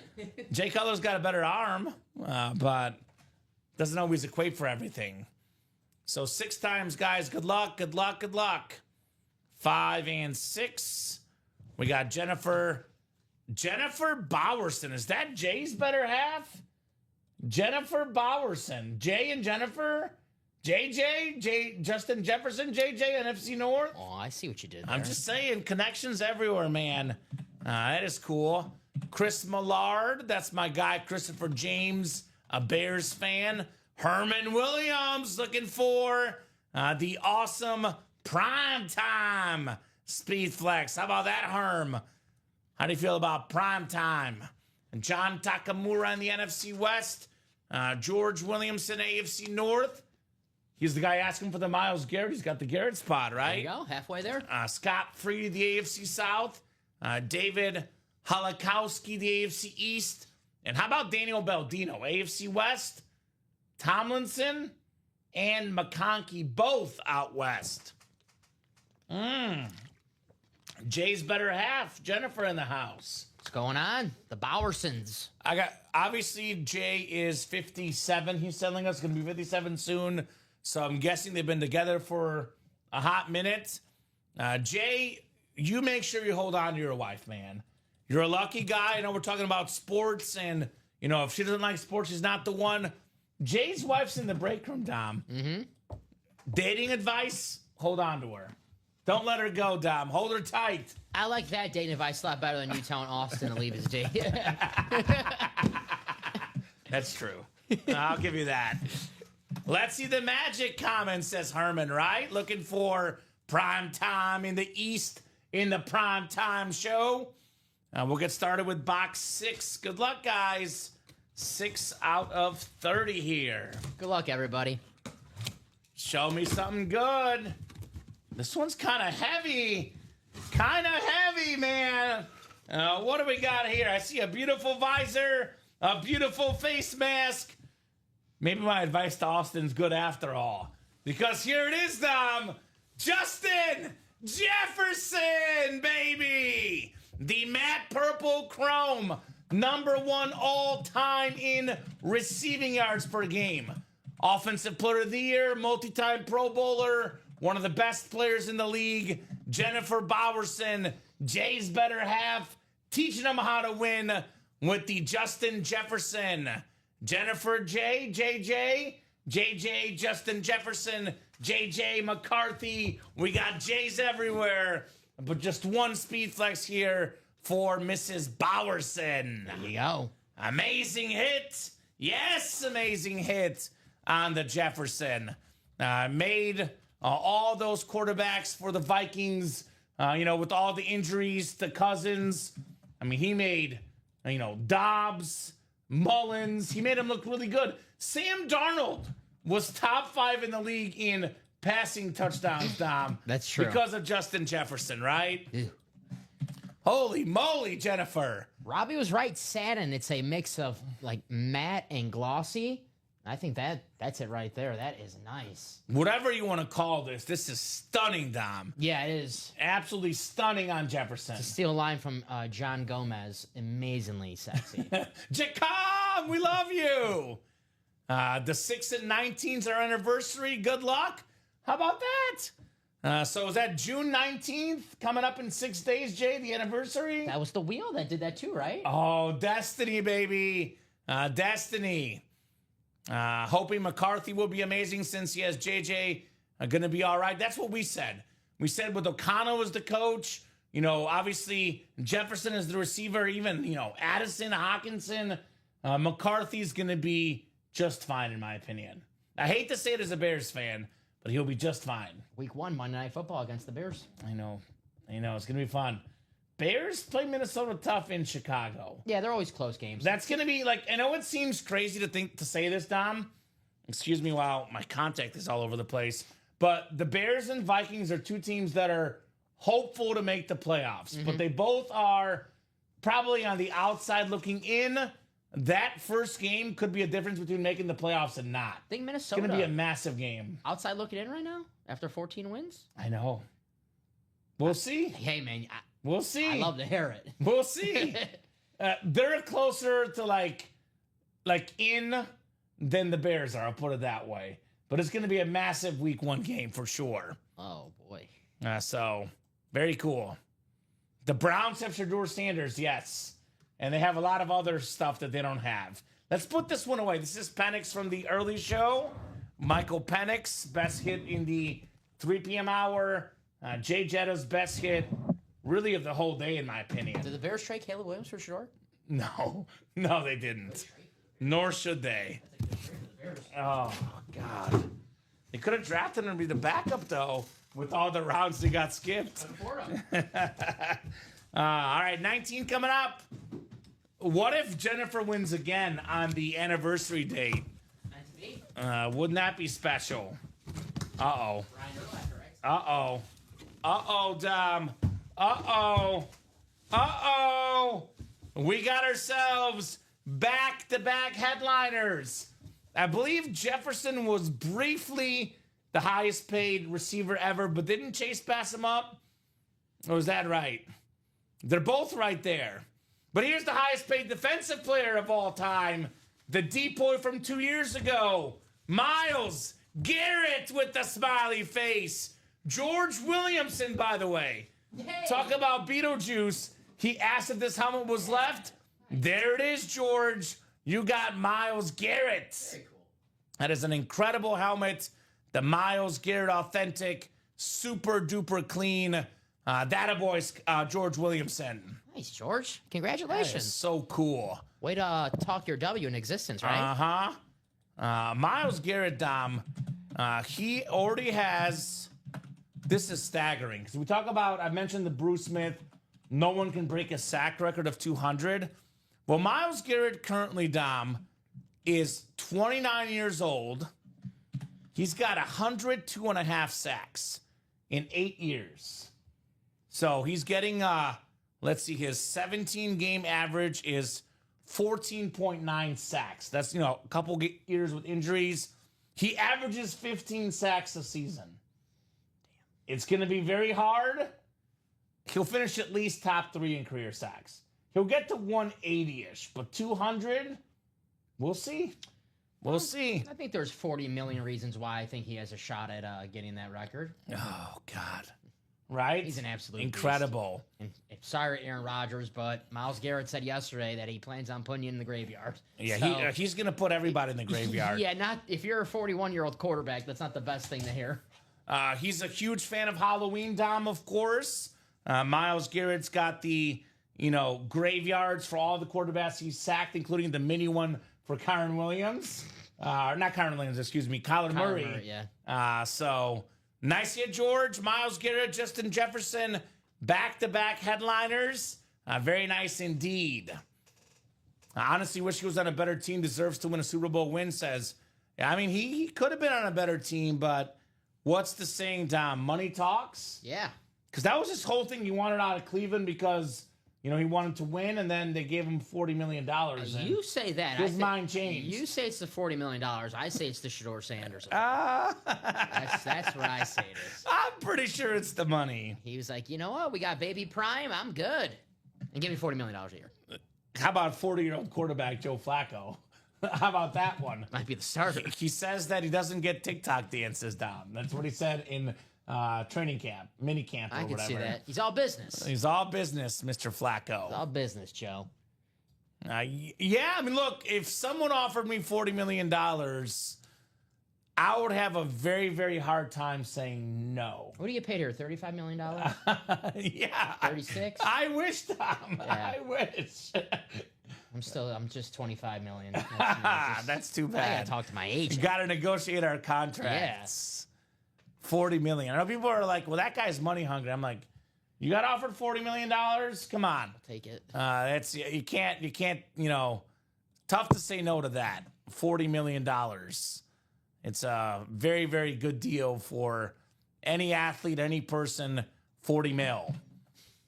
Jay Cutler's got a better arm, but doesn't always equate for everything. So 6 times, guys. Good luck, good luck, good luck. 5 and 6. We got Jennifer Bowerson. Is that Jay's better half? Jennifer Bowerson. Jay and Jennifer? Justin Jefferson, JJ, NFC North? Oh, I see what you did there. I'm just saying, connections everywhere, man. That is cool. Chris Millard, that's my guy, Christopher James, a Bears fan. Herman Williams, looking for the awesome primetime Speed Flex. How about that, Herm? How do you feel about primetime? John Takamura in the NFC West. George Williamson, AFC North. He's the guy asking for the Myles Garrett. He's got the Garrett spot, right? There you go, halfway there. Scott Freedy, the AFC South. David Holakowski, the AFC East. And how about Daniel Baldino, AFC West? Tomlinson and McConkey, both out west. Jay's better half. Jennifer in the house. What's going on? The Bowersons. Obviously, Jay is 57. He's telling us going to be 57 soon. So I'm guessing they've been together for a hot minute. Jay, you make sure you hold on to your wife, man. You're a lucky guy. I know we're talking about sports, and, if she doesn't like sports, she's not the one. Jay's wife's in the break room, Dom. Mm-hmm. Dating advice, hold on to her. Don't let her go, Dom. Hold her tight. I like that dating advice a lot better than you telling Austin to leave his date. That's true. I'll give you that. Let's see the magic comment, says Herman, right? Looking for prime time in the East in the prime time show. We'll get started with box 6. Good luck, guys. 6 out of 30 here. Good luck, everybody. Show me something good. This one's kind of heavy. Kind of heavy, man. What do we got here? I see a beautiful visor, a beautiful face mask. Maybe my advice to Austin's good after all. Because here it is, Dom. Justin Jefferson, baby. The matte purple chrome. #1 all-time in receiving yards per game. Offensive player of the year, multi-time Pro Bowler, one of the best players in the league. Jennifer Bowerson, Jay's better half, teaching them how to win with the Justin Jefferson. Jennifer J, JJ, JJ, Justin Jefferson, JJ McCarthy. We got J's everywhere, but just one speed flex here for Mrs. Bowerson. There you go. Amazing hit. Yes, amazing hit on the Jefferson. Made all those quarterbacks for the Vikings, with all the injuries to Cousins. I mean, he made, Dobbs, Mullins. He made him look really good. Sam Darnold was top 5 in the league in passing touchdowns, Dom. That's true. Because of Justin Jefferson, right? Ew. Holy moly, Jennifer. Robbie was right. Satin, it's a mix of matte and glossy. I think that's it right there. That is nice. Whatever you want to call this is stunning, Dom. Yeah, it is. Absolutely stunning on Jefferson. To steal a line from John Gomez, amazingly sexy. Jacom, we love you. The 6 and 19's our anniversary. Good luck. How about that? So is that June 19th coming up in 6 days, Jay, the anniversary? That was the wheel that did that too, right? Oh, Destiny, baby. Destiny. Hoping McCarthy will be amazing since he has JJ going to be all right. That's what we said. We said with O'Connell as the coach, obviously Jefferson as the receiver, even, Addison, Hawkinson, McCarthy's going to be just fine, in my opinion. I hate to say it as a Bears fan, but he'll be just fine. Week 1, Monday Night Football against the Bears. I know. It's going to be fun. Bears play Minnesota tough in Chicago. Yeah, they're always close games. That's going to be I know it seems crazy to say this, Dom. Excuse me while my contact is all over the place. But the Bears and Vikings are two teams that are hopeful to make the playoffs. Mm-hmm. But they both are probably on the outside looking in, that first game could be a difference between making the playoffs and not. I think It's Minnesota. going to be a massive game. Outside looking in right now after 14 wins. I know. We'll see. Hey man, We'll see. I love to hear it. We'll see. They're closer to like in than the Bears are. I'll put it that way. But it's going to be a massive week 1 game for sure. Oh boy. So very cool. The Browns have Shedeur Sanders, yes. And they have a lot of other stuff that they don't have. Let's put this one away. This is Penix from the early show. Michael Penix, best hit in the 3 p.m. hour. Jay Jetta's best hit, really, of the whole day, in my opinion. Did the Bears trade Caleb Williams for sure? No, they didn't. Nor should they. Oh, God. They could have drafted him to be the backup, though, with all the rounds they got skipped. All right, 19 coming up. What if Jennifer wins again on the anniversary date? Wouldn't that be special? Uh-oh. Uh-oh. Uh-oh, Dom. Uh-oh. Uh-oh. We got ourselves back-to-back headliners. I believe Jefferson was briefly the highest paid receiver ever, but didn't Chase pass him up? Or was that right? They're both right there. But here's the highest paid defensive player of all time, the deep boy from 2 years ago, Myles Garrett with the smiley face. George Williamson, by the way. Hey. Talk about Beetlejuice. He asked if this helmet was left. There it is, George. You got Myles Garrett. Very cool. That is an incredible helmet. The Myles Garrett authentic, super duper clean. That boy's George Williamson. Nice, George. That Congratulations. is so cool. Way to talk your W in existence, right? Myles Garrett, Dom, he already has. This is staggering because we talk about. I mentioned the Bruce Smith. No one can break a sack record of 200. Well, Myles Garrett currently, Dom, is 29 years old. He's got 102.5 sacks in 8 years. So he's getting, let's see, his 17 game average is 14.9 sacks. That's, a couple years with injuries. He averages 15 sacks a season. It's going to be very hard. He'll finish at least top 3 in career sacks. He'll get to 180-ish, but 200, we'll see. We'll see. I think there's 40 million reasons why I think he has a shot at getting that record. Oh, God. Right? He's an absolute incredible. beast. And sorry, Aaron Rodgers, but Myles Garrett said yesterday that he plans on putting you in the graveyard. Yeah, So, he's going to put everybody in the graveyard. Yeah, not if you're a 41-year-old quarterback, that's not the best thing to hear. He's a huge fan of Halloween, Dom, of course. Myles Garrett's got the, graveyards for all the quarterbacks he's sacked, including the mini one for Kyren Williams. Not Kyren Williams, excuse me, Kyler Murray. Yeah. So nice hit, George. Myles Garrett, Justin Jefferson, back-to-back headliners. Very nice indeed. I honestly wish he was on a better team. Deserves to win a Super Bowl win, says. I mean, he could have been on a better team, but what's the saying, Dom? Money talks? Yeah. Because that was his whole thing. He wanted out of Cleveland because, he wanted to win, and then they gave him $40 million. You say that. His mind changed. You say it's the $40 million. I say it's the Shedeur Sanders. That's what I say it is. I'm pretty sure it's the money. He was like, you know what? We got Baby Prime. I'm good. And give me $40 million a year. How about 40-year-old quarterback Joe Flacco? How about that one? Might be the starter. He says that he doesn't get TikTok dances down. That's what he said in training camp, mini camp, or I can whatever. see that. He's all business. He's all business, Mr. Flacco. All business, Joe. Yeah, I mean, look, if someone offered me $40 million, I would have a very, very hard time saying no. What do you get paid here? $35 million? Yeah. 36? I wish, Tom. Yeah. I wish. I'm just 25 million. That's too I bad. gotta talk to my agent. Got to negotiate our contracts. 40 million. I know people are like, well, that guy's money hungry. I'm like, you got offered $40 million? Come on. Take it. That's you can't, tough to say no to that. $40 million. It's a very, very good deal for any athlete, any person, 40 mil.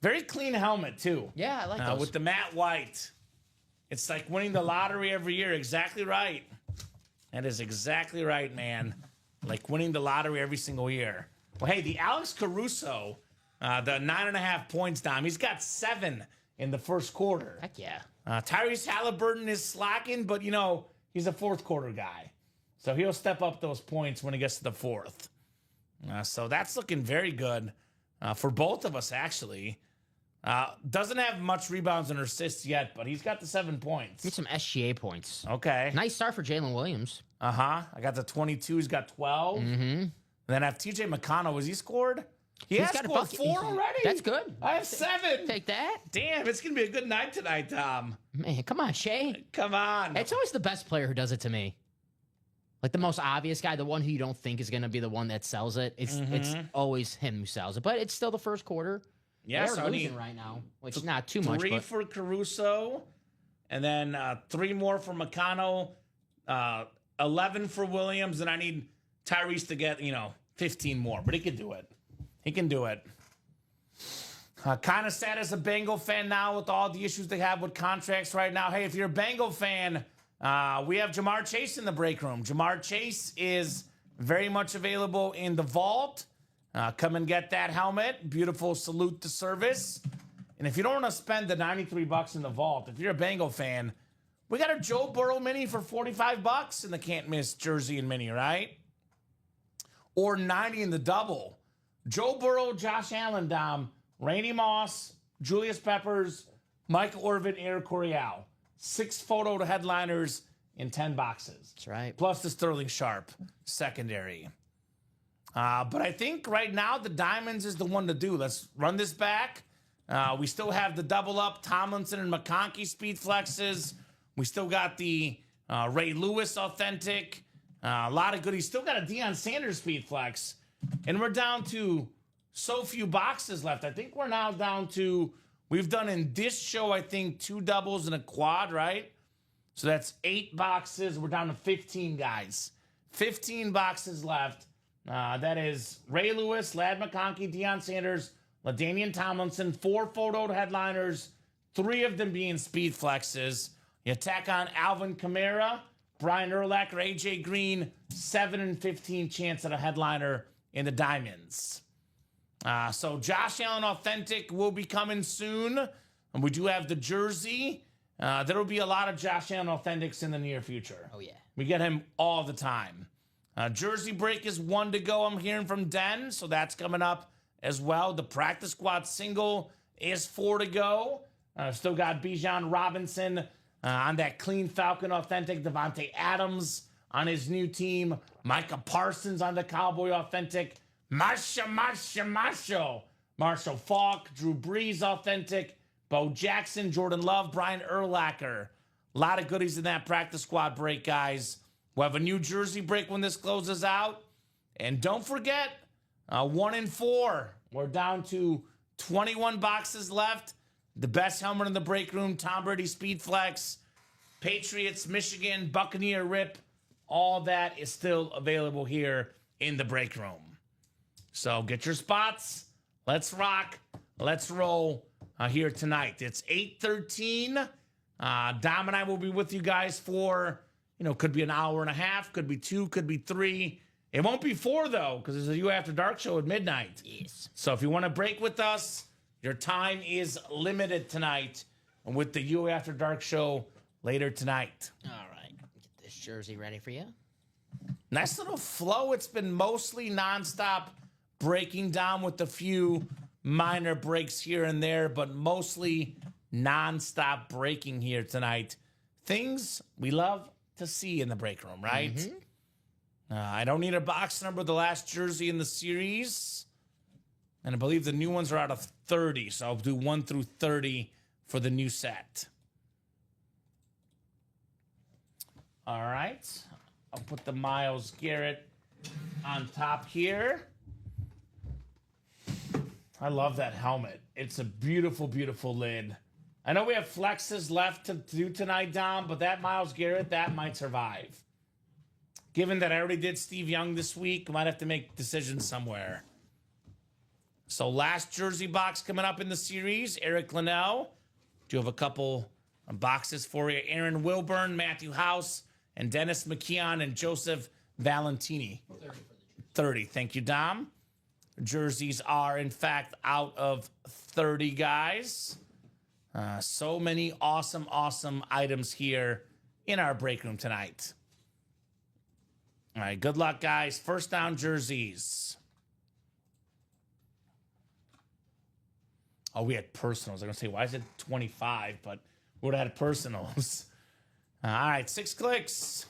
Very clean helmet, too. Yeah, I like those. With the matte white. It's like winning the lottery every year. Exactly right. That is exactly right, man. Like winning the lottery every single year. Well, hey, the Alex Caruso, the 9.5 points, Dom, he's got 7 in the first quarter. Heck yeah. Tyrese Halliburton is slacking, but, you know, he's a fourth quarter guy. So he'll step up those points when he gets to the fourth. So that's looking very good for both of us, actually. Doesn't have much rebounds and assists yet, but he's got the 7 points. Get some SGA points. Okay. Nice start for Jalen Williams. I got the 22. He's got 12. Mm-hmm. Then I have TJ McConnell. Has he scored? He's got scored a bucket. 4 already? That's good. I have 7. Take that. Damn, it's going to be a good night tonight, Tom. Man, come on, Shay. Come on. It's always the best player who does it to me. Like the most obvious guy, the one who you don't think is going to be the one that sells it. It's always him who sells it. But it's still the first quarter. Yeah, They're losing right now, which is not too much. 3 for Caruso, and then 3 more for McConnell, 11 for Williams, and I need Tyrese to get, 15 more. But he can do it. He can do it. Kind of sad as a Bengal fan now with all the issues they have with contracts right now. Hey, if you're a Bengal fan, we have Jamar Chase in the break room. Jamar Chase is very much available in the vault. Come and get that helmet. Beautiful salute to service. And if you don't want to spend the $93 in the vault, if you're a Bengal fan, we got a Joe Burrow mini for $45 in the can't miss jersey and mini, right? Or 90 in the double. Joe Burrow, Josh Allen, Dom, Randy Moss, Julius Peppers, Michael Irvin, Eric Coryell. 6 photo headliners in 10 boxes. That's right. Plus the Sterling Sharp secondary. But I think right now the Diamonds is the one to do. Let's run this back. We still have the double up Tomlinson and McConkey speed flexes. We still got the Ray Lewis authentic. A lot of goodies. Still got a Deion Sanders speed flex. And we're down to so few boxes left. I think we're now down to, we've done in this show, I think, 2 doubles and a quad, right? So that's 8 boxes. We're down to 15 guys. 15 boxes left. That is Ray Lewis, Lad McConkey, Deion Sanders, LaDainian Tomlinson, 4 photo headliners, 3 of them being speed flexes. You attack on Alvin Kamara, Brian Urlacher, AJ Green, 7 and 15 chance at a headliner in the Diamonds. So Josh Allen Authentic will be coming soon. And we do have the jersey. There will be a lot of Josh Allen Authentics in the near future. Oh, yeah. We get him all the time. Jersey break is 1 to go, I'm hearing from Den, so that's coming up as well. The practice squad single is 4 to go. Still got Bijan Robinson on that clean Falcon Authentic. Devontae Adams on his new team. Micah Parsons on the Cowboy Authentic. Marshall Falk, Drew Brees Authentic. Bo Jackson, Jordan Love, Brian Urlacher. A lot of goodies in that practice squad break, guys. We'll have a new jersey break when this closes out. And don't forget, 1 and 4. We're down to 21 boxes left. The best helmet in the break room, Tom Brady Speed Flex, Patriots, Michigan, Buccaneer Rip. All that is still available here in the break room. So get your spots. Let's rock. Let's roll here tonight. It's 8:13. Dom and I will be with you guys for, could be an hour and a half, could be 2, could be 3. It won't be 4, though, because there's a You After Dark show at midnight. Yes. So if you want to break with us, your time is limited tonight with the You After Dark show later tonight. All right. Get this jersey ready for you. Nice little flow. It's been mostly nonstop breaking down with a few minor breaks here and there, but mostly nonstop breaking here tonight. Things we love to see in the break room, right? Mm-hmm. I don't need a box number of the last jersey in the series. And I believe the new ones are out of 30, so I'll do 1 through 30 for the new set. All right. I'll put the Myles Garrett on top here. I love that helmet. It's a beautiful, beautiful lid. I know we have flexes left to do tonight, Dom, but that Myles Garrett, that might survive. Given that I already did Steve Young this week, I might have to make decisions somewhere. So last jersey box coming up in the series, Eric Linnell. Do you have a couple of boxes for you? Aaron Wilburn, Matthew House, and Dennis McKeon and Joseph Valentini. 30. Thank you, Dom. Jerseys are, in fact, out of 30, guys. So many awesome, awesome items here in our break room tonight. All right, good luck, guys. First down jerseys. Oh, we had personals. I'm going to say, why is it 25? But we would have had personals. All right, 6 clicks.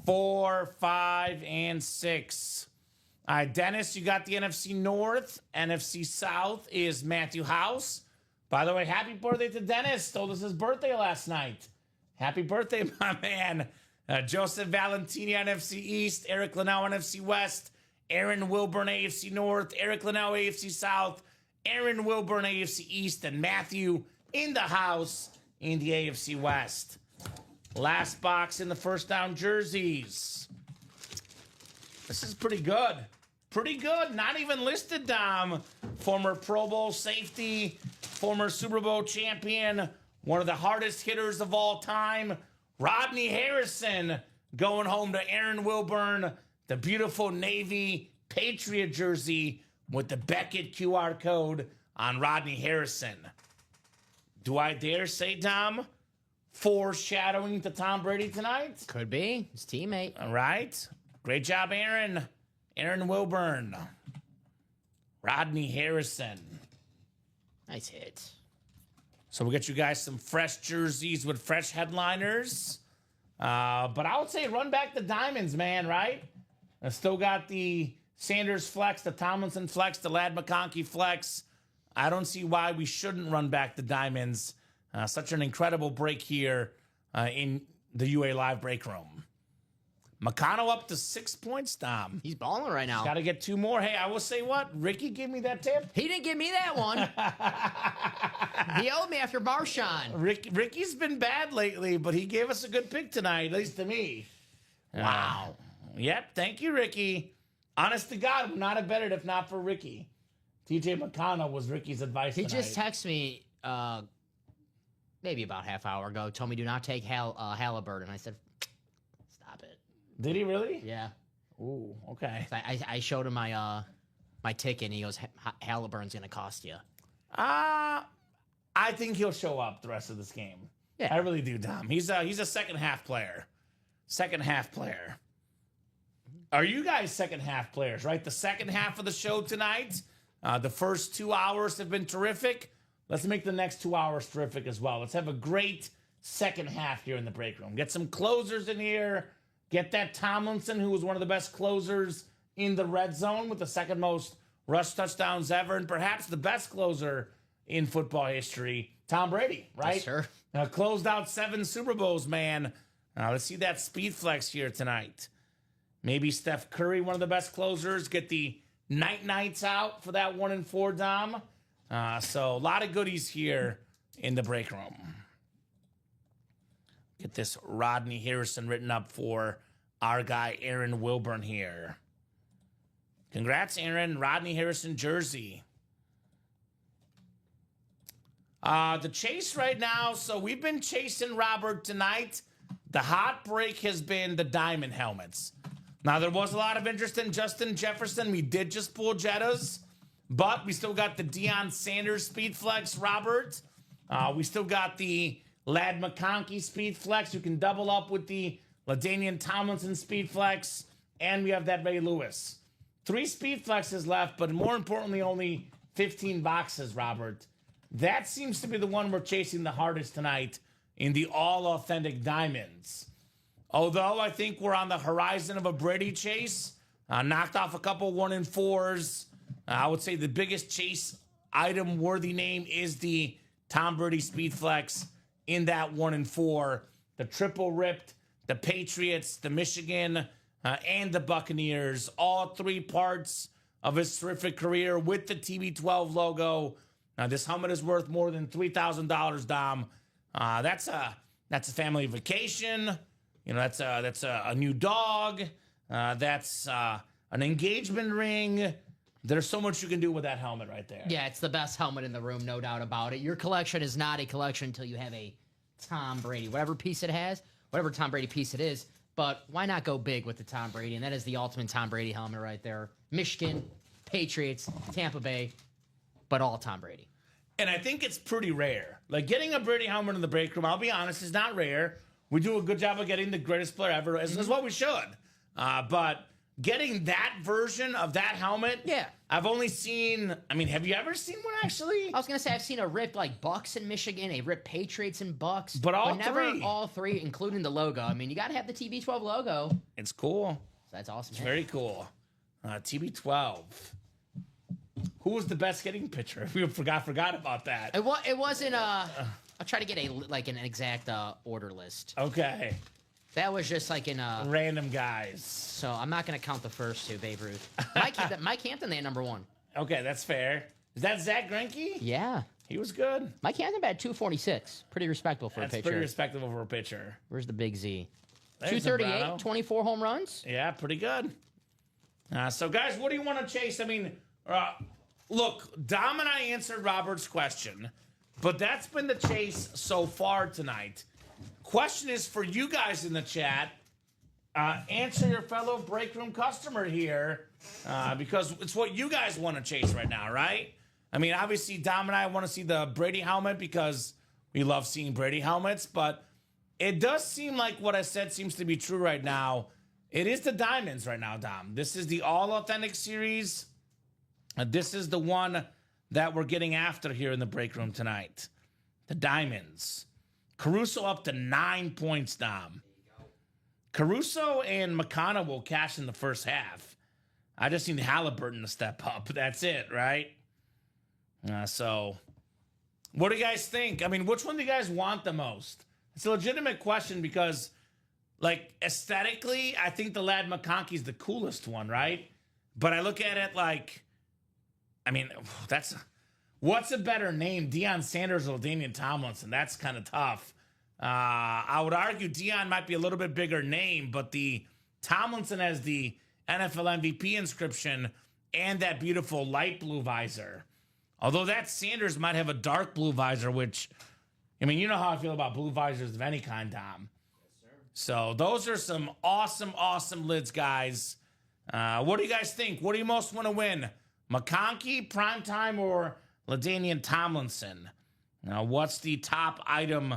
4, 5, and 6. All right, Dennis, you got the NFC North. NFC South is Matthew House. By the way, happy birthday to Dennis. Told us his birthday last night. Happy birthday, my man. Joseph Valentini, NFC East. Eric Linnell, NFC West. Aaron Wilburn, AFC North. Eric Linnell, AFC South. Aaron Wilburn, AFC East. And Matthew in the house in the AFC West. Last box in the first down jerseys. This is pretty good. Pretty good. Not even listed, Dom. Former Pro Bowl safety, former Super Bowl champion, one of the hardest hitters of all time, Rodney Harrison, going home to Aaron Wilburn, the beautiful Navy Patriot jersey with the Beckett QR code on Rodney Harrison. Do I dare say, Dom, foreshadowing to Tom Brady tonight? Could be. His teammate. All right. Great job, Aaron. Aaron Wilburn. Rodney Harrison. Nice hit. So we'll get you guys some fresh jerseys with fresh headliners. But I would say run back the diamonds, man, right? I still got the Sanders flex, the Tomlinson flex, the Ladd McConkey flex. I don't see why we shouldn't run back the diamonds. Such an incredible break here in the UA Live break room. McConnell up to 6 points, Dom. He's balling right now. Got to get 2 more. Hey, I will say what? Ricky gave me that tip. He didn't give me that one. He owed me after Marshawn. Ricky's been bad lately, but he gave us a good pick tonight, at least to me. Wow. Yep, thank you, Ricky. Honest to God, would not have bet it if not for Ricky. TJ McConnell was Ricky's advice He tonight. just texted me maybe about half hour ago, told me do not take Halliburton. I said, stop it. Did he really? Yeah. Ooh, okay. I showed him my my ticket, and he goes, Halliburton's going to cost you. I think he'll show up the rest of this game. Yeah. I really do, Dom. He's a second half player. Second half player. Are you guys second half players, right? The second half of the show tonight, the first 2 hours have been terrific. Let's make the next 2 hours terrific as well. Let's have a great second half here in the break room. Get some closers in here. Get that Tomlinson, who was one of the best closers in the red zone with the second most rush touchdowns ever, and perhaps the best closer in football history, Tom Brady, right? Yes, sir. Closed out 7 Super Bowls, man. Let's see that speed flex here tonight. Maybe Steph Curry, one of the best closers, get the nights out for that 1 and 4, Dom. So a lot of goodies here in the break room. Get this Rodney Harrison written up for our guy Aaron Wilburn here. Congrats, Aaron. Rodney Harrison jersey. The chase right now. So we've been chasing Robert tonight. The hot break has been the diamond helmets. Now, there was a lot of interest in Justin Jefferson. We did just pull Jettas, but we still got the Deion Sanders Speed Flex, Robert. We still got the Ladd McConkey Speed Flex. You can double up with the LaDainian Tomlinson Speed Flex, and we have that Ray Lewis. 3 Speed Flexes left, but more importantly, only 15 boxes, Robert. That seems to be the one we're chasing the hardest tonight in the all-authentic diamonds. Although I think we're on the horizon of a Brady chase, knocked off a couple 1 and 4s. I would say the biggest chase item worthy name is the Tom Brady Speed Flex in that 1 and 4. The triple ripped, the Patriots, the Michigan, and the Buccaneers. All 3 parts of his terrific career with the TB12 logo. Now this helmet is worth more than $3,000, Dom. That's a family vacation. You know, that's a new dog. That's an engagement ring. there's so much you can do with that helmet right there. Yeah, it's the best helmet in the room, no doubt about it. Your collection is not a collection until you have a Tom Brady. Whatever piece it has, whatever Tom Brady piece it is, but why not go big with the Tom Brady? And that is the ultimate Tom Brady helmet right there. Michigan, Patriots, Tampa Bay, but all Tom Brady. And I think it's pretty rare. Like, getting a Brady helmet in the break room, I'll be honest, is not rare. We do a good job of getting the greatest player ever, as what we should. But getting that version of that helmet, yeah, I've only seen, I mean, have you ever seen one actually? I was going to say, I've seen a ripped, like, Bucks in Michigan, a ripped Patriots and Bucks. But never all three, including the logo. I mean, you got to have the TB12 logo. It's cool. So that's awesome. It's very cool. TB12. Who was the best hitting pitcher? We forgot about that. It wasn't, I'll try to get an exact order list. Okay. That was just like in random guys. So I'm not going to count the first two, Babe Ruth. Mike Hampton, they had number one. Okay, that's fair. Is that Zach Greinke? Yeah. He was good. Mike Hampton batted 246. Pretty respectable for a pitcher. That's pretty respectable for a pitcher. Where's the big Z? There's 238, 24 home runs. Yeah, pretty good. So, guys, what do you want to chase? I mean, look, Dom and I answered Robert's question, but that's been the chase so far tonight. Question is for you guys in the chat. Answer your fellow break room customer here, because it's what you guys want to chase right now, right? I mean, obviously, Dom and I want to see the Brady helmet because we love seeing Brady helmets, but it does seem like what I said seems to be true right now. It is the diamonds right now, Dom. This is the All Authentic Series. This is the one that we're getting after here in the break room tonight. The diamonds. Caruso up to 9 points, Dom. Caruso and McConnell will cash in the first half. I just need Halliburton to step up. That's it, right? So, what do you guys think? I mean, which one do you guys want the most? It's a legitimate question because, like, aesthetically, I think the Lad McConkey's the coolest one, right? But I look at it like, I mean, what's a better name, Deion Sanders or Damian Tomlinson? That's kind of tough. I would argue Deion might be a little bit bigger name, but the Tomlinson has the NFL MVP inscription and that beautiful light blue visor. Although that Sanders might have a dark blue visor, which, I mean, you know how I feel about blue visors of any kind, Dom. Yes, sir. So those are some awesome, awesome lids, guys. What do you guys think? What do you most want to win? McConkey, Primetime, or LaDainian Tomlinson? Now, what's the top item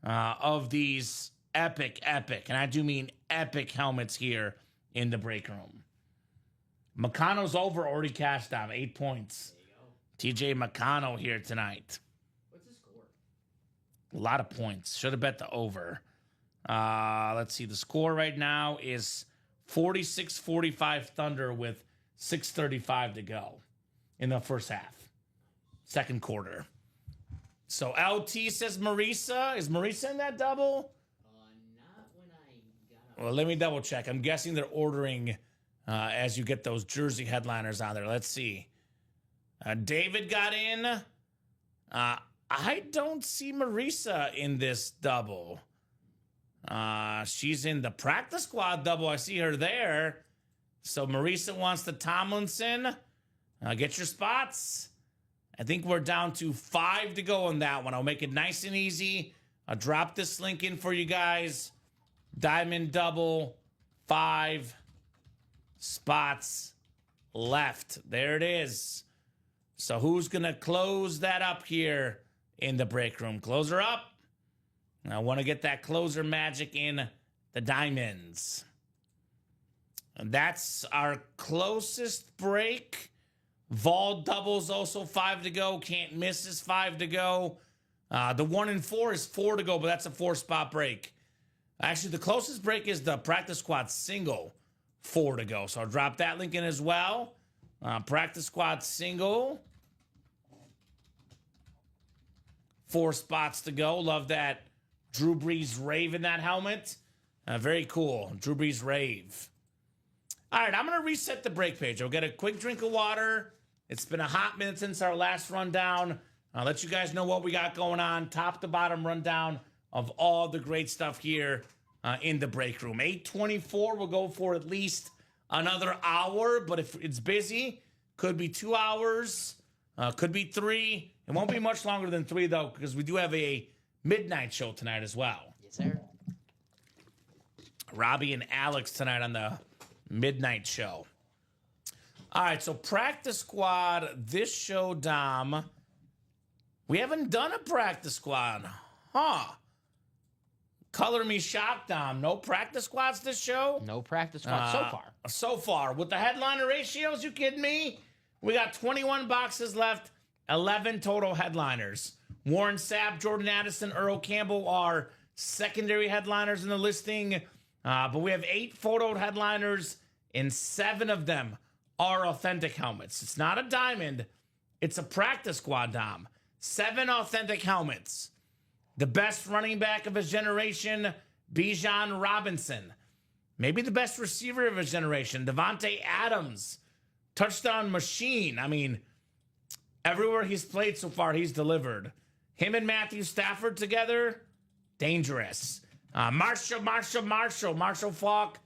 of these epic, and I do mean epic helmets here in the break room? McConnell's over, already cashed out, 8 points. TJ McConnell here tonight. What's his score? A lot of points. Should have bet the over. Let's see. The score right now is 46-45 Thunder with 6:35 to go in the first half. Second quarter. So LT says Marisa. Is Marisa in that double? Not when I got Well, let me double check. I'm guessing they're ordering as you get those jersey headliners on there. Let's see. David got in. I don't see Marisa in this double. She's in the practice squad double. I see her there. So Marisa wants the Tomlinson. Get your spots. I think we're down to 5 to go on that one. I'll make it nice and easy. I'll drop this link in for you guys. Diamond double, 5 spots left. There it is. So who's going to close that up here in the break room? Closer up. I want to get that closer magic in the diamonds. And that's our closest break. Vol doubles also 5 to go. Can't miss is 5 to go. The 1 and 4 is 4 to go, but that's a 4-spot break. Actually, the closest break is the practice squad single, 4 to go. So I'll drop that link in as well. Practice squad single. 4 spots to go. Love that Drew Brees rave in that helmet. Very cool. Drew Brees rave. All right, I'm going to reset the break page. I'll get a quick drink of water. It's been a hot minute since our last rundown. I'll let you guys know what we got going on. Top to bottom rundown of all the great stuff here in the break room. 8:24, we'll go for at least another hour. But if it's busy, Could be 2 hours. Could be 3. It won't be much longer than 3, though, because we do have a midnight show tonight as well. Yes, sir. Robbie and Alex tonight on the midnight show. All right, so practice squad. This show, Dom, we haven't done a practice squad. Huh. Color me shocked, Dom. No practice squads this show? No practice squad so far. So far. With the headliner ratios, you kidding me? We got 21 boxes left, 11 total headliners. Warren Sapp, Jordan Addison, Earl Campbell are secondary headliners in the listing. But we have 8 photoed headliners, and 7 of them are authentic helmets. It's not a diamond. It's a practice squad, Dom. 7 authentic helmets. The best running back of his generation, Bijan Robinson. Maybe the best receiver of his generation, Devontae Adams. Touchdown machine. I mean, everywhere he's played so far, he's delivered. Him and Matthew Stafford together, dangerous. Marshall Faulk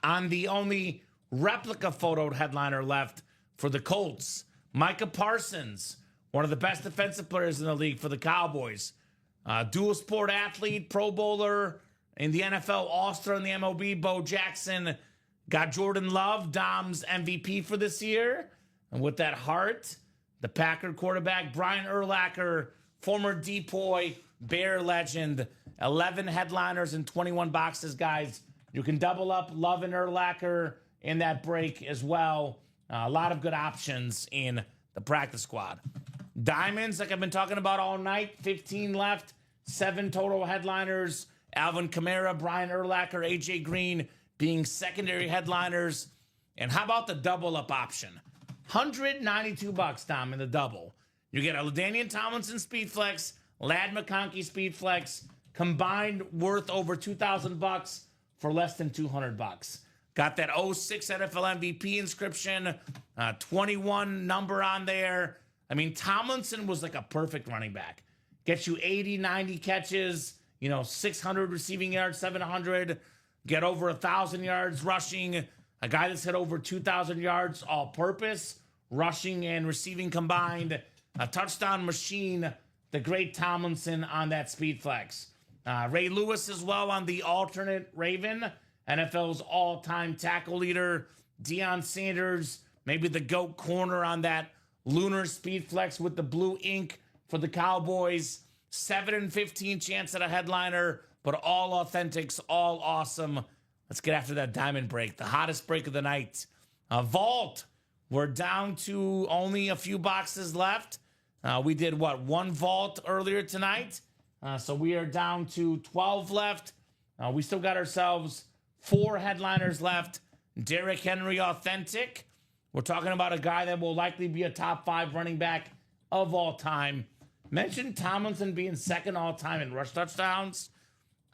on the only replica photoed headliner left for the Colts. Micah Parsons, one of the best defensive players in the league for the Cowboys. Dual sport athlete, Pro Bowler in the NFL, All-Star in the MLB, Bo Jackson. Got Jordan Love, Dom's MVP for this year. And with that heart, the Packer quarterback, Brian Urlacher, former Depoy, Bear legend. 11 headliners and 21 boxes, guys. You can double up Love and Urlacher in that break as well. A lot of good options in the practice squad. Diamonds, like I've been talking about all night, 15 left, 7 total headliners. Alvin Kamara, Brian Urlacher, AJ Green being secondary headliners. And how about the double up option? $192, Dom, in the double. You get a LaDainian Tomlinson Speed Flex, Lad McConkey Speed Flex, combined worth over $2,000 for less than $200. Got that 06 NFL MVP inscription, 21 number on there. I mean, Tomlinson was like a perfect running back. Gets you 80, 90 catches, 600 receiving yards, 700, get over 1,000 yards rushing. A guy that's hit over 2,000 yards all purpose, rushing and receiving combined. A touchdown machine, the great Tomlinson on that speed flex. Ray Lewis as well on the alternate Raven, NFL's all-time tackle leader. Deion Sanders, maybe the GOAT corner on that lunar speed flex with the blue ink for the Cowboys. 7 and 15 chance at a headliner, but all authentics, all awesome. Let's get after that diamond break, the hottest break of the night. Vault, we're down to only a few boxes left. We did, one vault earlier tonight? So we are down to 12 left. We still got ourselves 4 headliners left. Derrick Henry authentic. We're talking about a guy that will likely be a top 5 running back of all time. Mentioned Tomlinson being second all time in rush touchdowns.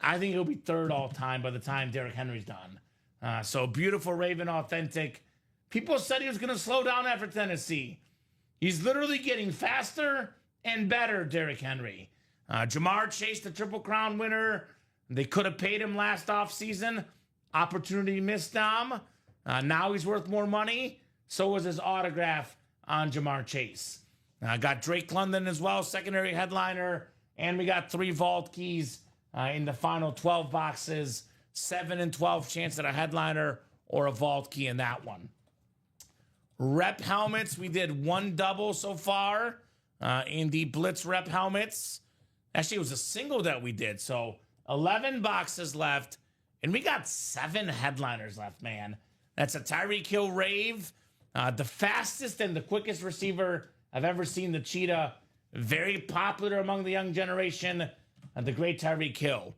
I think he'll be third all time by the time Derrick Henry's done. So beautiful Raven authentic. People said he was going to slow down after Tennessee. He's literally getting faster and better, Derrick Henry. Jamar Chase, the Triple Crown winner. They could have paid him last offseason. Opportunity missed, Dom. Now he's worth more money. So was his autograph on Jamar Chase. Got Drake London as well, secondary headliner. And we got 3 vault keys in the final 12 boxes. 7 and 12 chance at a headliner or a vault key in that one. Rep helmets, we did 1 double so far in the Blitz rep helmets. Actually, it was a single that we did. So 11 boxes left, and we got 7 headliners left, man. That's a Tyreek Hill Rave, the fastest and the quickest receiver I've ever seen, the Cheetah. Very popular among the young generation, the great Tyreek Hill.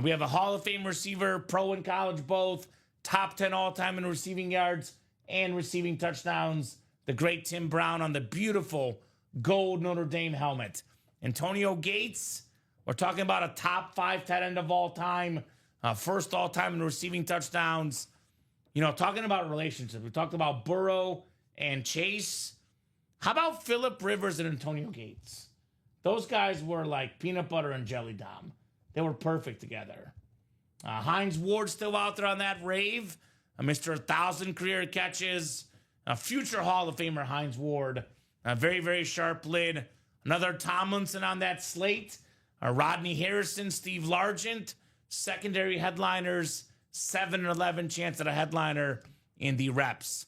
We have a Hall of Fame receiver, pro and college both, top 10 all-time in receiving yards and receiving touchdowns. The great Tim Brown on the beautiful gold Notre Dame helmet. Antonio Gates, we're talking about a top 5 tight end of all time, first all time in receiving touchdowns. Talking about relationships, we talked about Burrow and Chase. How about Phillip Rivers and Antonio Gates? Those guys were like peanut butter and jelly, Dom. They were perfect together. Hines Ward still out there on that rave. Mr. 1,000 career catches. future Hall of Famer Hines Ward. A very, very sharp lid. Another Tomlinson on that slate. Rodney Harrison, Steve Largent. Secondary headliners, 7 and 11 chance at a headliner in the reps.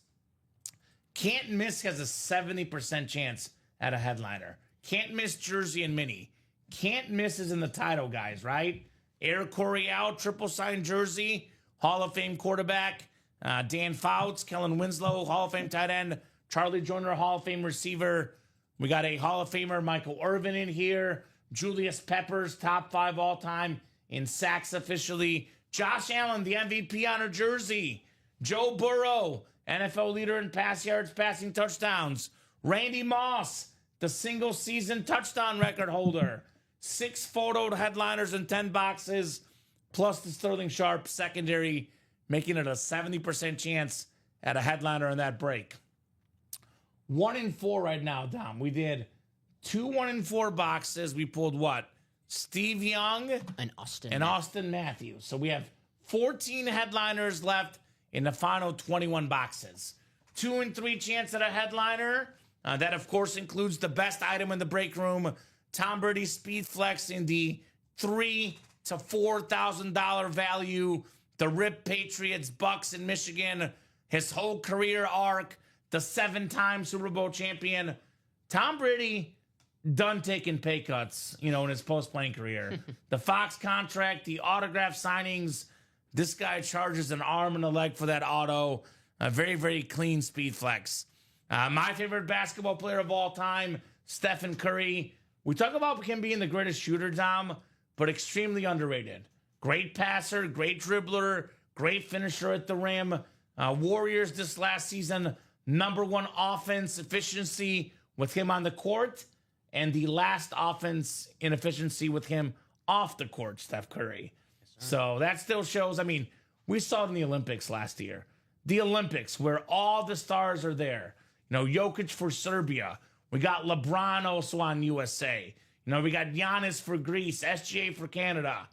Can't Miss has a 70% chance at a headliner. Can't Miss Jersey and Mini. Can't Miss is in the title, guys, right? Eric Coryell, triple sign jersey, Hall of Fame quarterback. Dan Fouts, Kellen Winslow, Hall of Fame tight end. Charlie Joyner, Hall of Fame receiver. We got a Hall of Famer, Michael Irvin, in here. Julius Peppers, top 5 all time in sacks officially. Josh Allen, the MVP on her jersey. Joe Burrow, NFL leader in pass yards, passing touchdowns. Randy Moss, the single season touchdown record holder. 6 photoed headliners in 10 boxes, plus the Sterling Sharp secondary, making it a 70% chance at a headliner in that break. 1 in 4 right now, Dom. We did 2 1 in 4 boxes. We pulled what? Steve Young and Austin Matthews. So we have 14 headliners left in the final 21 boxes. 2 and 3 chance at a headliner. That, of course, includes the best item in the break room, Tom Brady Speed Flex in the $3,000 to $4,000 value. The Rip Patriots, Bucks in Michigan, his whole career arc, the 7-time Super Bowl champion. Tom Brady done taking pay cuts, in his post-playing career. The Fox contract, the autograph signings. This guy charges an arm and a leg for that auto. A very, very clean Speed Flex. My favorite basketball player of all time, Stephen Curry. We talk about him being the greatest shooter, Dom, but extremely underrated. Great passer, great dribbler, great finisher at the rim. Warriors this last season, #1 offense efficiency with him on the court, and the last offense in efficiency with him off the court, Steph Curry. Yes, so that still shows, we saw it in the Olympics last year. The Olympics, where all the stars are there. Jokic for Serbia. We got LeBron also on USA. We got Giannis for Greece, SGA for Canada.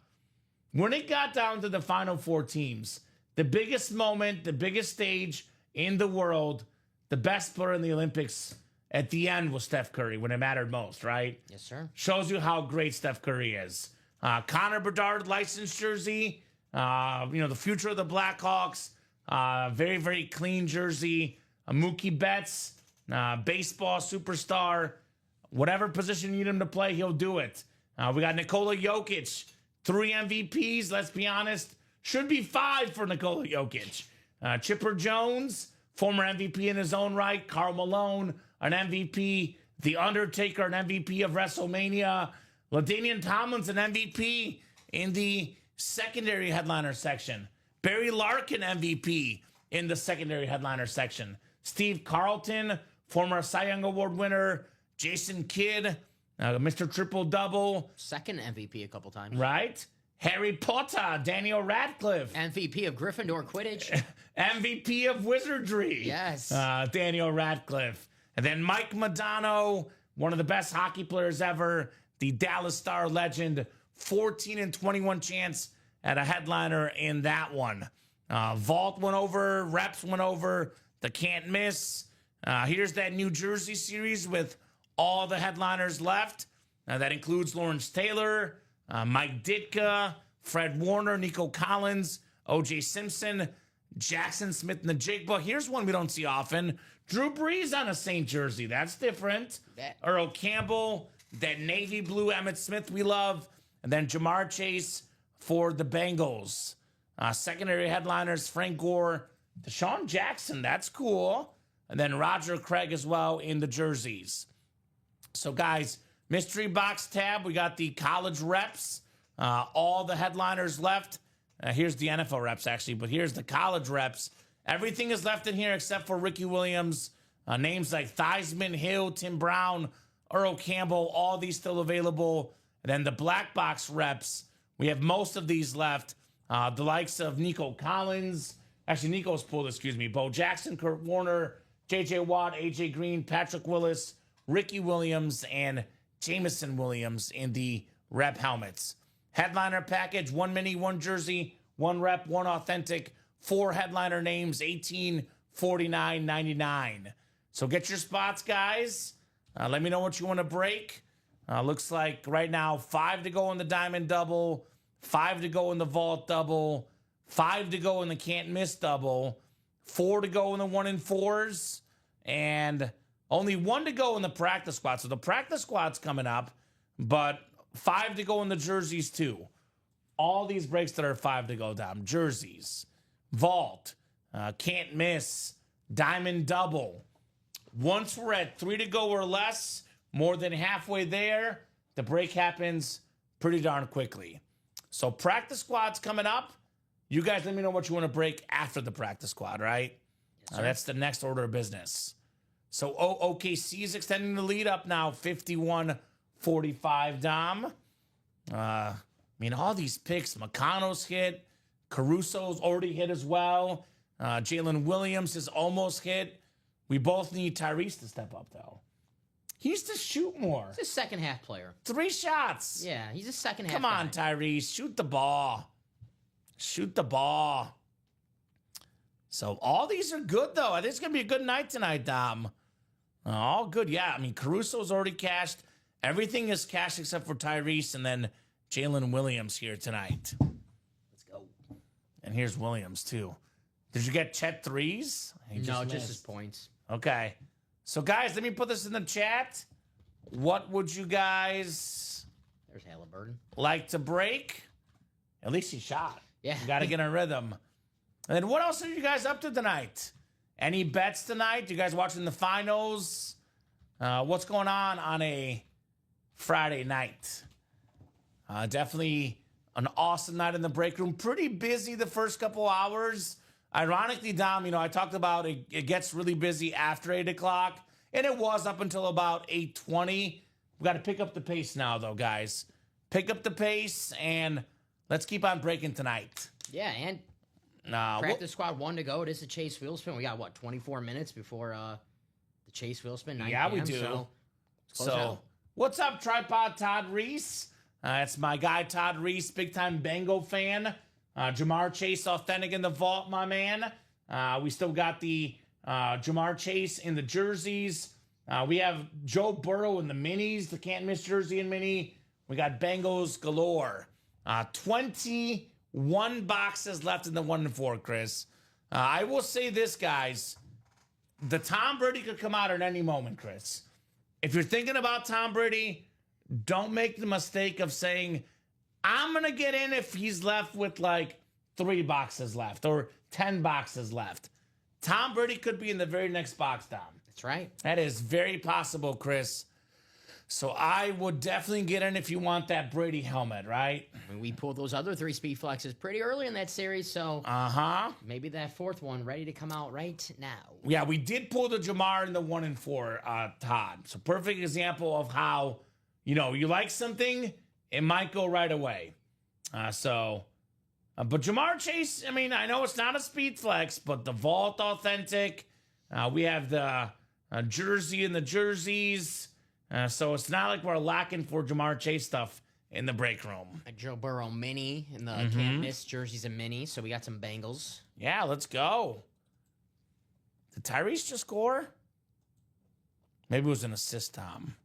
When it got down to the final 4 teams, the biggest moment, the biggest stage in the world, the best player in the Olympics at the end was Steph Curry when it mattered most, right? Yes, sir. Shows you how great Steph Curry is. Connor Bedard licensed jersey. The future of the Blackhawks. Very, very clean jersey. Mookie Betts, baseball superstar. Whatever position you need him to play, he'll do it. We got Nikola Jokic. 3 MVPs, let's be honest. Should be 5 for Nikola Jokic. Chipper Jones, former MVP in his own right. Karl Malone, an MVP. The Undertaker, an MVP of WrestleMania. LaDainian Tomlinson, MVP in the secondary headliner section. Barry Larkin, MVP in the secondary headliner section. Steve Carlton, former Cy Young Award winner. Jason Kidd, Mr. Triple Double. Second MVP a couple times. Right. Harry Potter, Daniel Radcliffe. MVP of Gryffindor Quidditch. MVP of Wizardry. Yes. Daniel Radcliffe. And then Mike Modano, one of the best hockey players ever. The Dallas Star legend. 14 and 21 chance at a headliner in that one. Vault went over. Reps went over. The Can't Miss. Here's that New Jersey series with all the headliners left. That includes Lawrence Taylor, Mike Ditka, Fred Warner, Nico Collins, O.J. Simpson, Jackson Smith-Njigba. Here's one we don't see often. Drew Brees on a Saint jersey. That's different. Earl Campbell, that navy blue Emmitt Smith we love, and then Jamar Chase for the Bengals. Secondary headliners, Frank Gore, Deshaun Jackson. That's cool. And then Roger Craig as well in the jerseys. So, guys, mystery box tab. We got the college reps. All the headliners left. Here's the NFL reps, actually, but here's the college reps. Everything is left in here except for Ricky Williams. Names like Theismann, Hill, Tim Brown, Earl Campbell, all these still available. And then the black box reps. We have most of these left. The likes of Nico Collins. Actually, Nico's pulled, Bo Jackson, Kurt Warner, J.J. Watt, A.J. Green, Patrick Willis, Ricky Williams, and Jameson Williams in the rep helmets. Headliner package, 1 mini, 1 jersey, 1 rep, 1 authentic, 4 headliner names, 18 $49.99. So get your spots, guys. Let me know what you want to break. Looks like right now 5 to go in the diamond double, 5 to go in the vault double, 5 to go in the can't miss double, 4 to go in the 1 and 4s, and only 1 to go in the practice squad. So the practice squad's coming up, but 5 to go in the jerseys too. All these breaks that are 5 to go down. Jerseys, vault, can't miss, diamond double. Once we're at 3 to go or less, more than halfway there, the break happens pretty darn quickly. So practice squad's coming up. You guys let me know what you want to break after the practice squad, right? Yes, That's the next order of business. So OKC is extending the lead up now, 51-45, Dom. I mean, all these picks, McConnell's hit, Caruso's already hit as well. Jalen Williams has almost hit. We both need Tyrese to step up, though. He needs to shoot more. He's a second half player. 3 shots. Yeah, he's a second half Come on, guy. Tyrese. Shoot the ball. Shoot the ball. So all these are good, though. I think it's going to be a good night tonight, Dom. All good, yeah. I mean, Caruso's already cashed. Everything is cashed except for Tyrese and then Jalen Williams here tonight. Let's go. And here's Williams, too. Did you get Chet threes? No, just his points. Okay. So, guys, let me put this in the chat. What would you guys There's Halliburton. like to break? At least he shot. Yeah. You got to get in rhythm. And then what else are you guys up to tonight? Any bets tonight? You guys watching the finals? What's going on a Friday night? Definitely an awesome night in the break room. Pretty busy the first couple hours. Ironically, Dom, I talked about it gets really busy after 8 o'clock, and it was up until about 8:20. We got to pick up the pace now, though, guys. Pick up the pace, and let's keep on breaking tonight. Yeah, and practice squad 1 to go. It is the Chase wheel spin. We got, 24 minutes before the Chase wheel spin? 9 Yeah, we p.m., do. So So, what's up, Tripod Todd Reese? It's my guy, Todd Reese, big-time Bengal fan. Jamar Chase, authentic in the vault, my man. We still got the Jamar Chase in the jerseys. We have Joe Burrow in the minis, the can't miss jersey and mini. We got Bengals galore. 21 boxes left in the 1 and 4, Chris. I will say this, guys. The Tom Brady could come out at any moment, Chris. If you're thinking about Tom Brady, don't make the mistake of saying, I'm going to get in if he's left with like 3 boxes left or 10 boxes left. Tom Brady could be in the very next box, Dom. That's right. That is very possible, Chris. So I would definitely get in if you want that Brady helmet, right? I mean, we pulled those other 3 speed flexes pretty early in that series, so maybe that 4th one ready to come out right now. Yeah, we did pull the Jamar in the 1 and 4, Todd. So perfect example of how, you like something, it might go right away. But Jamar Chase, I mean, I know it's not a speed flex, but the vault authentic. We have the jersey and the jerseys. So it's not like we're lacking for Jamar Chase stuff in the break room. A Joe Burrow mini in the can't miss jerseys and mini. So we got some Bengals. Yeah, let's go. Did Tyrese just score? Maybe it was an assist, Tom.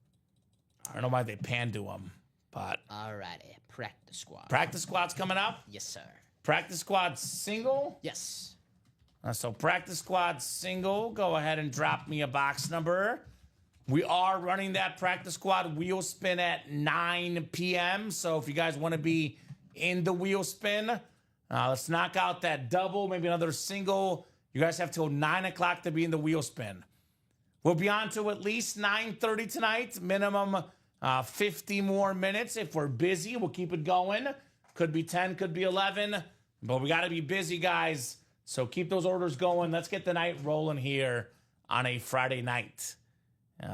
I don't know why they panned to him, but Alrighty, practice squad. practice squad's coming up. Yes, sir. Practice squad single. Yes. So practice squad single. Go ahead and drop me a box number. We are running that practice squad wheel spin at 9 p.m. So if you guys want to be in the wheel spin, let's knock out that double, maybe another single. You guys have till 9 o'clock to be in the wheel spin. We'll be on to at least 9:30 tonight. Minimum 50 more minutes. If we're busy, we'll keep it going. Could be 10, could be 11. But we got to be busy, guys. So keep those orders going. Let's get the night rolling here on a Friday night.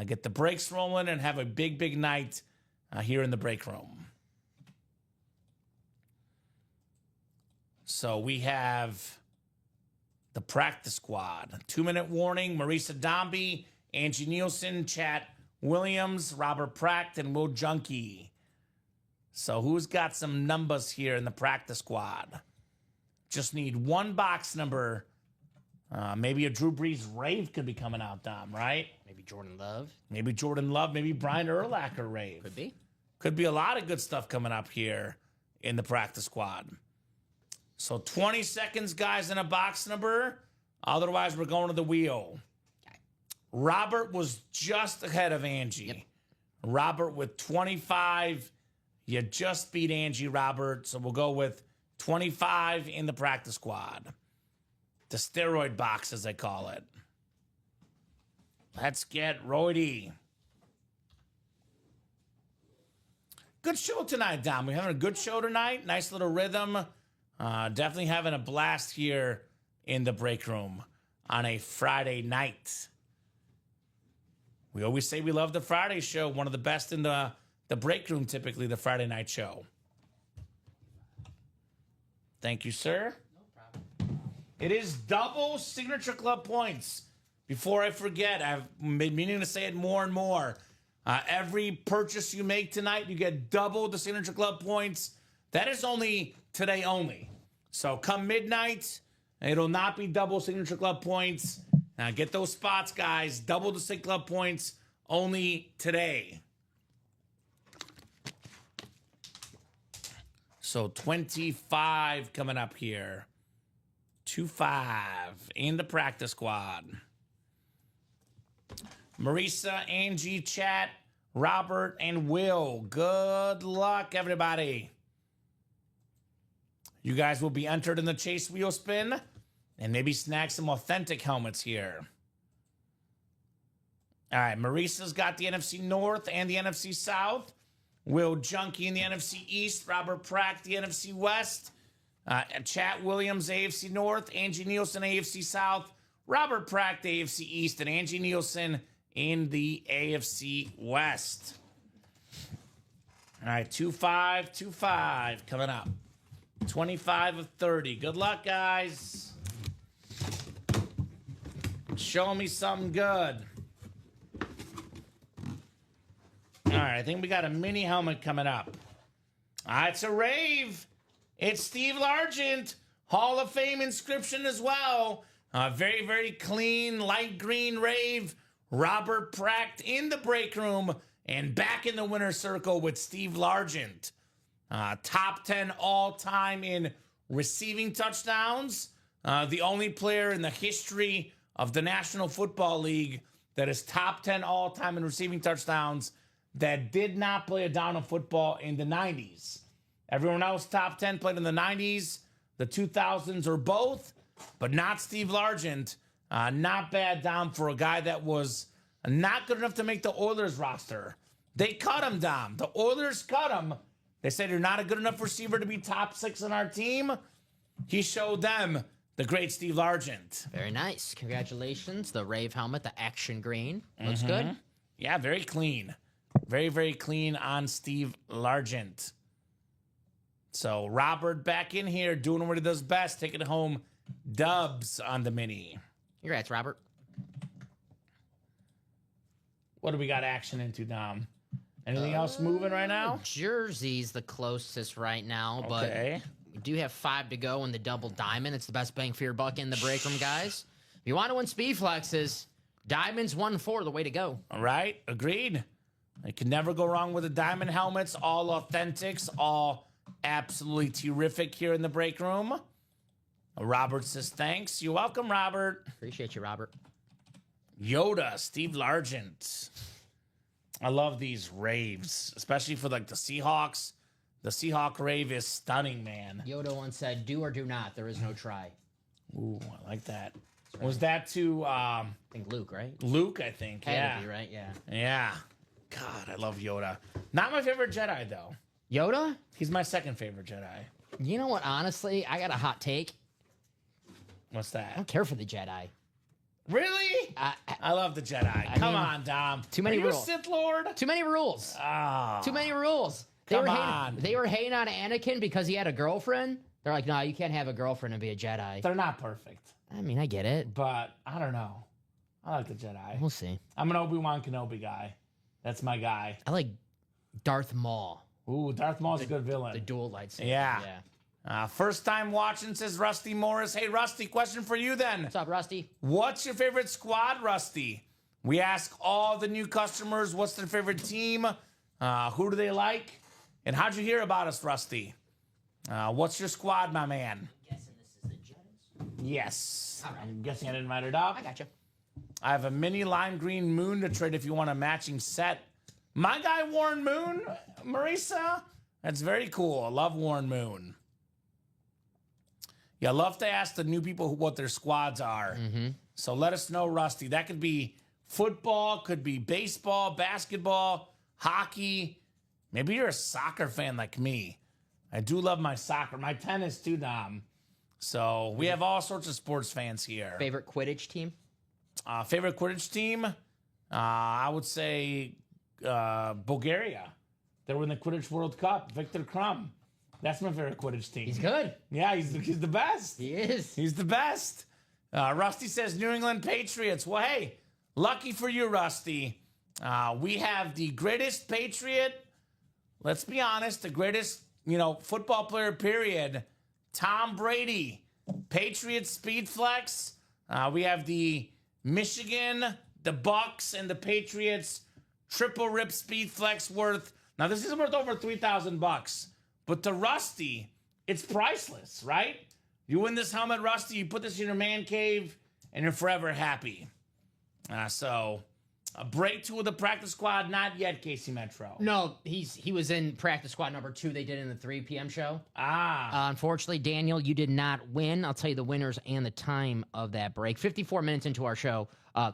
Get the breaks rolling and have a big, big night here in the break room. So we have the practice squad. 2-minute warning. Marisa Dombey, Angie Nielsen, Chat Williams, Robert Pratt, and Will Junkie. So who's got some numbers here in the practice squad? Just need 1 box number Maybe a Drew Brees rave could be coming out, Dom, right? Maybe Jordan Love. Maybe Jordan Love, maybe Brian Urlacher rave. Could be. Could be a lot of good stuff coming up here in the practice squad. So 20 seconds, guys, in a box number. Otherwise, we're going to the wheel. Robert was just ahead of Angie. Yep. Robert with 25. You just beat Angie, Robert. So we'll go with 25 in the practice squad. The steroid box, as they call it. Let's get roidy. Good show tonight, Dom. We're having a good show tonight. Nice little rhythm. Definitely having a blast here in the break room on a Friday night. We always say we love the Friday show. One of the best in the break room, typically, the Friday night show. Thank you, sir. It is double Signature Club points. Before I forget, I've been meaning to say it more and more. Every purchase you make tonight, you get double the Signature Club points. That is only today only. So come midnight, it'll not be double Signature Club points. Get those spots, guys. Double the Sig Club points only today. So 25 coming up here. 2-5 in the practice squad. Marisa, Angie, Chat, Robert, and Will. Good luck, everybody. You guys will be entered in the Chase Wheel Spin and maybe snag some authentic helmets here. All right, Marisa's got the NFC North and the NFC South. Will Junkie in the NFC East. Robert Prack, the NFC West. Chat Williams, AFC North. Angie Nielsen, AFC South. Robert Prack, the AFC East. And Angie Nielsen in the AFC West. All right, 2-5, 2-5 coming up. 25 of 30. Good luck, guys. Show me something good. All right, I think we got a mini helmet coming up. It's a rave. It's Steve Largent. Hall of Fame inscription as well. Very, very clean, light green rave. Robert Pracht in the break room and back in the winner's circle with Steve Largent. Top 10 all-time in receiving touchdowns. The only player in the history of the National Football League that is top 10 all-time in receiving touchdowns that did not play a down of football in the 90s. Everyone else top 10 played in the 90s, the 2000s, or both, but not Steve Largent. Not bad down for a guy that was not good enough to make the Oilers roster. They cut him down. The Oilers cut him. They said, you're not a good enough receiver to be top 6 on our team. He showed them the great Steve Largent. Very nice. Congratulations. The Rave helmet, the action green. Looks good. Yeah, very clean. Very, very clean on Steve Largent. So Robert back in here doing what he does best, taking home dubs on the mini. Congrats, Robert. What do we got action into, Dom? Anything else moving right now? Jersey's the closest right now, but we do have 5 to go in the double diamond. It's the best bang for your buck in the break room, guys. If you want to win speed flexes, diamonds 1-4, the way to go. All right, agreed. You can never go wrong with the diamond helmets. All authentics, all absolutely terrific here in the break room. Robert says thanks. You're welcome, Robert. Appreciate you, Robert. Yoda, Steve Largent. I love these raves, especially for like the Seahawks. The Seahawk rave is stunning, man. Yoda once said, do or do not. There is no try. Ooh, I like that. Right. Was that to I think Luke, right? Luke, I think. Had to be, right? Yeah. Yeah. God, I love Yoda. Not my favorite Jedi, though. Yoda? He's my second favorite Jedi. You know what? Honestly, I got a hot take. What's that? I don't care for the Jedi. Really? I love the Jedi. Come on, Dom. Too many rules. Are you a Sith Lord? Too many rules. Oh. Too many rules. They were hating on Anakin because he had a girlfriend. They're like, no, you can't have a girlfriend and be a Jedi. They're not perfect. I mean, I get it. But I don't know. I like the Jedi. We'll see. I'm an Obi-Wan Kenobi guy. That's my guy. I like Darth Maul. Ooh, Darth Maul's a good villain. The dual lightsaber. Yeah. First time watching, says Rusty Morris. Hey, Rusty, question for you then. What's up, Rusty? What's your favorite squad, Rusty? We ask all the new customers what's their favorite team, who do they like, and how'd you hear about us, Rusty? What's your squad, my man? I'm guessing this is the Jets. Yes. All right. I'm guessing I didn't write it up. I got you. I have a mini lime green moon to trade if you want a matching set. My guy, Warren Moon, Marisa. That's very cool. I love Warren Moon. Yeah, I love to ask the new people what their squads are. So let us know, Rusty. That could be football, could be baseball, basketball, hockey. Maybe you're a soccer fan like me. I do love my soccer, my tennis too, Dom. So we have all sorts of sports fans here. Favorite Quidditch team? Favorite Quidditch team? I would say Bulgaria. They were in the Quidditch World Cup. Victor Krum. That's my favorite Quidditch team. He's good. Yeah, he's the best. He is. He's the best. Rusty says New England Patriots. Well, hey, lucky for you, Rusty. We have the greatest Patriot, let's be honest, the greatest, football player, period, Tom Brady. Patriots Speed Flex. We have the Michigan, the Bucks, and the Patriots triple rip Speed Flex worth. Now, this is worth over $3,000. But to Rusty, it's priceless, right? You win this helmet, Rusty, you put this in your man cave, and you're forever happy. So, a break two of the practice squad, not yet, Casey Metro. No, he was in practice squad number 2. They did in the 3 p.m. show. Unfortunately, Daniel, you did not win. I'll tell you the winners and the time of that break. 54 minutes into our show.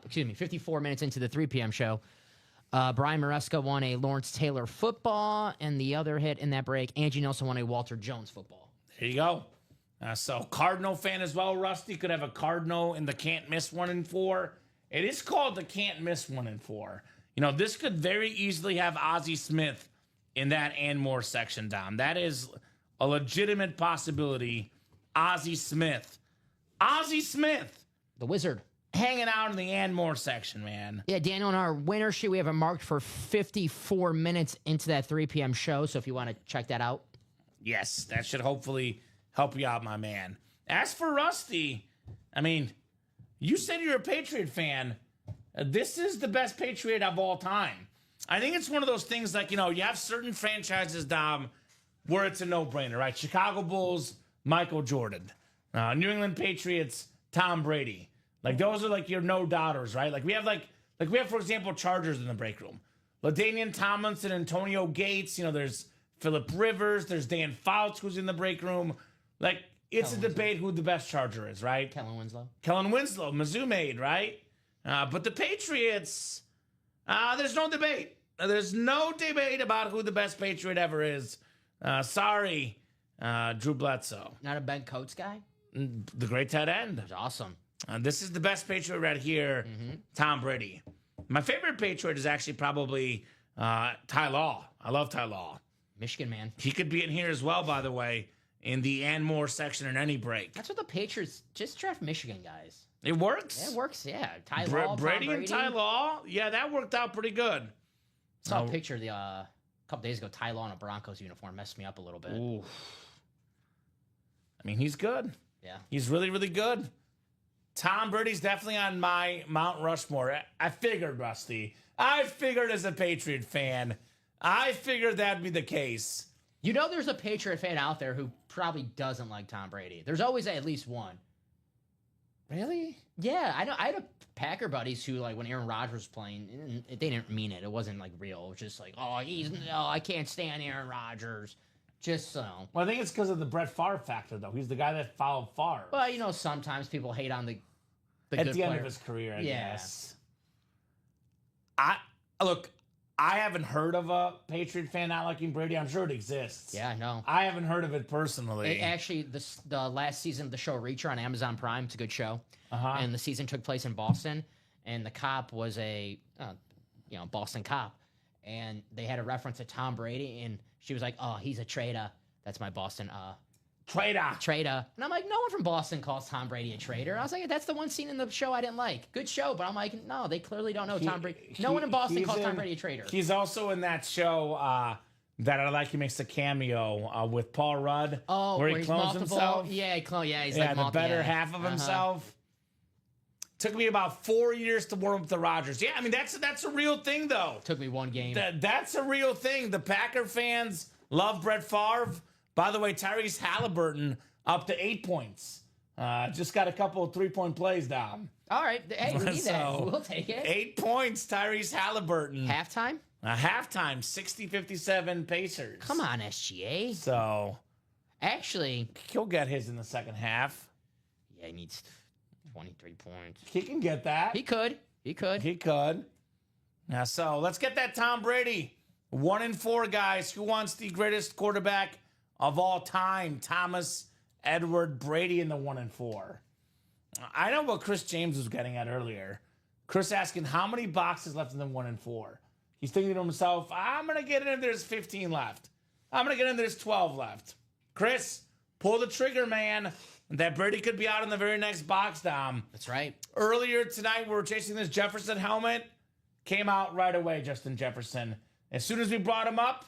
54 minutes into the 3 p.m. show. Brian Maresca won a Lawrence Taylor football, and the other hit in that break, Angie Nelson won a Walter Jones football. There you go. So Cardinal fan as well, Rusty. Could have a Cardinal in the can't miss 1 and 4. It is called the can't miss 1 and 4. This could very easily have Ozzie Smith in that and more section, Dom. That is a legitimate possibility. Ozzie Smith. Ozzie Smith. The Wizard. Hanging out in the and more section, man. Yeah, Daniel, in our winner sheet, we have it marked for 54 minutes into that 3 p.m. show, so if you want to check that out. Yes, that should hopefully help you out, my man. As for Rusty, you said you're a Patriot fan. This is the best Patriot of all time. I think it's one of those things like, you have certain franchises, Dom, where it's a no-brainer, right? Chicago Bulls, Michael Jordan. New England Patriots, Tom Brady. Like, those are, like, your no-doubters, right? We have, for example, Chargers in the break room. LaDainian Tomlinson, Antonio Gates. There's Phillip Rivers. There's Dan Fouts, who's in the break room. It's a debate who the best Charger is, right? Kellen Winslow, Mizzou made, right? But the Patriots, there's no debate. There's no debate about who the best Patriot ever is. Sorry, Drew Bledsoe. not a Ben Coates guy? The great tight end. That's awesome. This is the best Patriot right here, Tom Brady. My favorite Patriot is actually probably Ty Law. I love Ty Law. Michigan man. He could be in here as well, by the way, in the and more section in any break. That's what the Patriots just draft Michigan guys. It works. Yeah, it works, yeah. Ty Law, Brady and Ty Law, yeah, that worked out pretty good. Saw a picture a couple days ago. Ty Law in a Broncos uniform messed me up a little bit. Ooh. He's good. Yeah. He's really, really good. Tom Brady's definitely on my Mount Rushmore. I figured, Rusty. I figured as a Patriot fan. I figured that'd be the case. There's a Patriot fan out there who probably doesn't like Tom Brady. There's always at least one. Really? Yeah, I know. I had a Packer buddies who, when Aaron Rodgers was playing, they didn't mean it. It wasn't, real. It was just I can't stand Aaron Rodgers. Just so. Well, I think it's because of the Brett Favre factor, though. He's the guy that followed Favre. Well, sometimes people hate on the at good the end player. of his career, I guess. I haven't heard of a Patriot fan not liking Brady. I'm sure it exists. Yeah, I know. I haven't heard of it personally. Actually, the last season of the show Reacher on Amazon Prime, it's a good show. And the season took place in Boston, and the cop was a Boston cop, and they had a reference to Tom Brady, and she was like, "Oh, he's a traitor." That's my Boston traitor. And I'm like, no one from Boston calls Tom Brady a traitor. I was like, that's the one scene in the show I didn't like. Good show, but I'm like, no, they clearly don't know Tom Brady. No one in Boston calls Tom Brady a traitor. He's also in that show, that I like. He makes a cameo with Paul Rudd. Oh, where he he's clones multiple. himself. Yeah, he's Yeah, like the better half Uh-huh. of himself. Took me about 4 years to warm up the Rodgers. Yeah, I mean, that's a real thing, though. Took me one game. That's a real thing. The Packer fans love Brett Favre. By the way, Tyrese Halliburton up to 8 points. Just got a couple of 3-point plays down. All right. Hey, we need that. So, We'll take it. 8 points, Tyrese Halliburton. Halftime? Halftime, 60-57 Pacers. Come on, SGA. So, Actually, he'll get his in the second half. yeah, he needs 23 points. He can get that. He could. He could. Now, so let's get that Tom Brady. 1-4, guys. Who wants the greatest quarterback of all time? Thomas Edward Brady in the 1-4. I know what Chris James was getting at earlier. Chris asking how many boxes left in the 1-4. He's thinking to himself, I'm going to get in if there's 15 left. I'm going to get in if there's 12 left. Chris, pull the trigger, man. That Brady could be out in the very next box, Dom. That's right. Earlier tonight, we were chasing this Jefferson helmet. Came out right away, Justin Jefferson. As soon as we brought him up,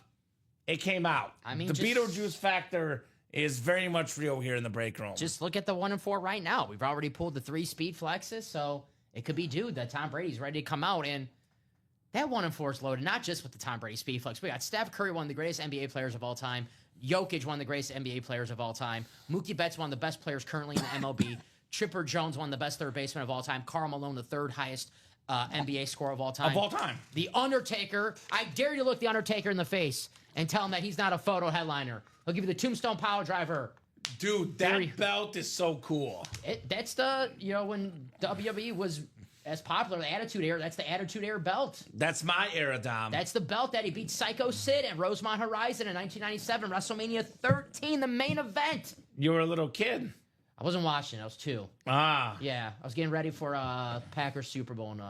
it came out. I mean, the just- Beetlejuice factor is very much real here in the break room. Just look at the 1-4 right now. We've already pulled the 3 speed flexes, so it could be due that Tom Brady's ready to come out. And that 1-4 is loaded, not just with the Tom Brady speed flex. We got Steph Curry, one of the greatest NBA players of all time. Jokic, one of the greatest NBA players of all time. Mookie Betts, one of the best players currently in the MLB. Chipper Jones, one of the best third basemen of all time. Karl Malone, the third highest NBA scorer of all time. Of all time. The Undertaker. I dare you to look the Undertaker in the face and tell him that he's not a photo headliner. He'll give you the Tombstone Power Driver. Dude, that belt is so cool. That's the, when WWE was as popular, the Attitude Era, that's the Attitude Era belt. That's my era, Dom. That's the belt that he beat Psycho Sid at Rosemont Horizon in 1997, WrestleMania 13, the main event. You were a little kid. I wasn't watching. I was 2. Ah. Yeah, I was getting ready for Packers Super Bowl. And,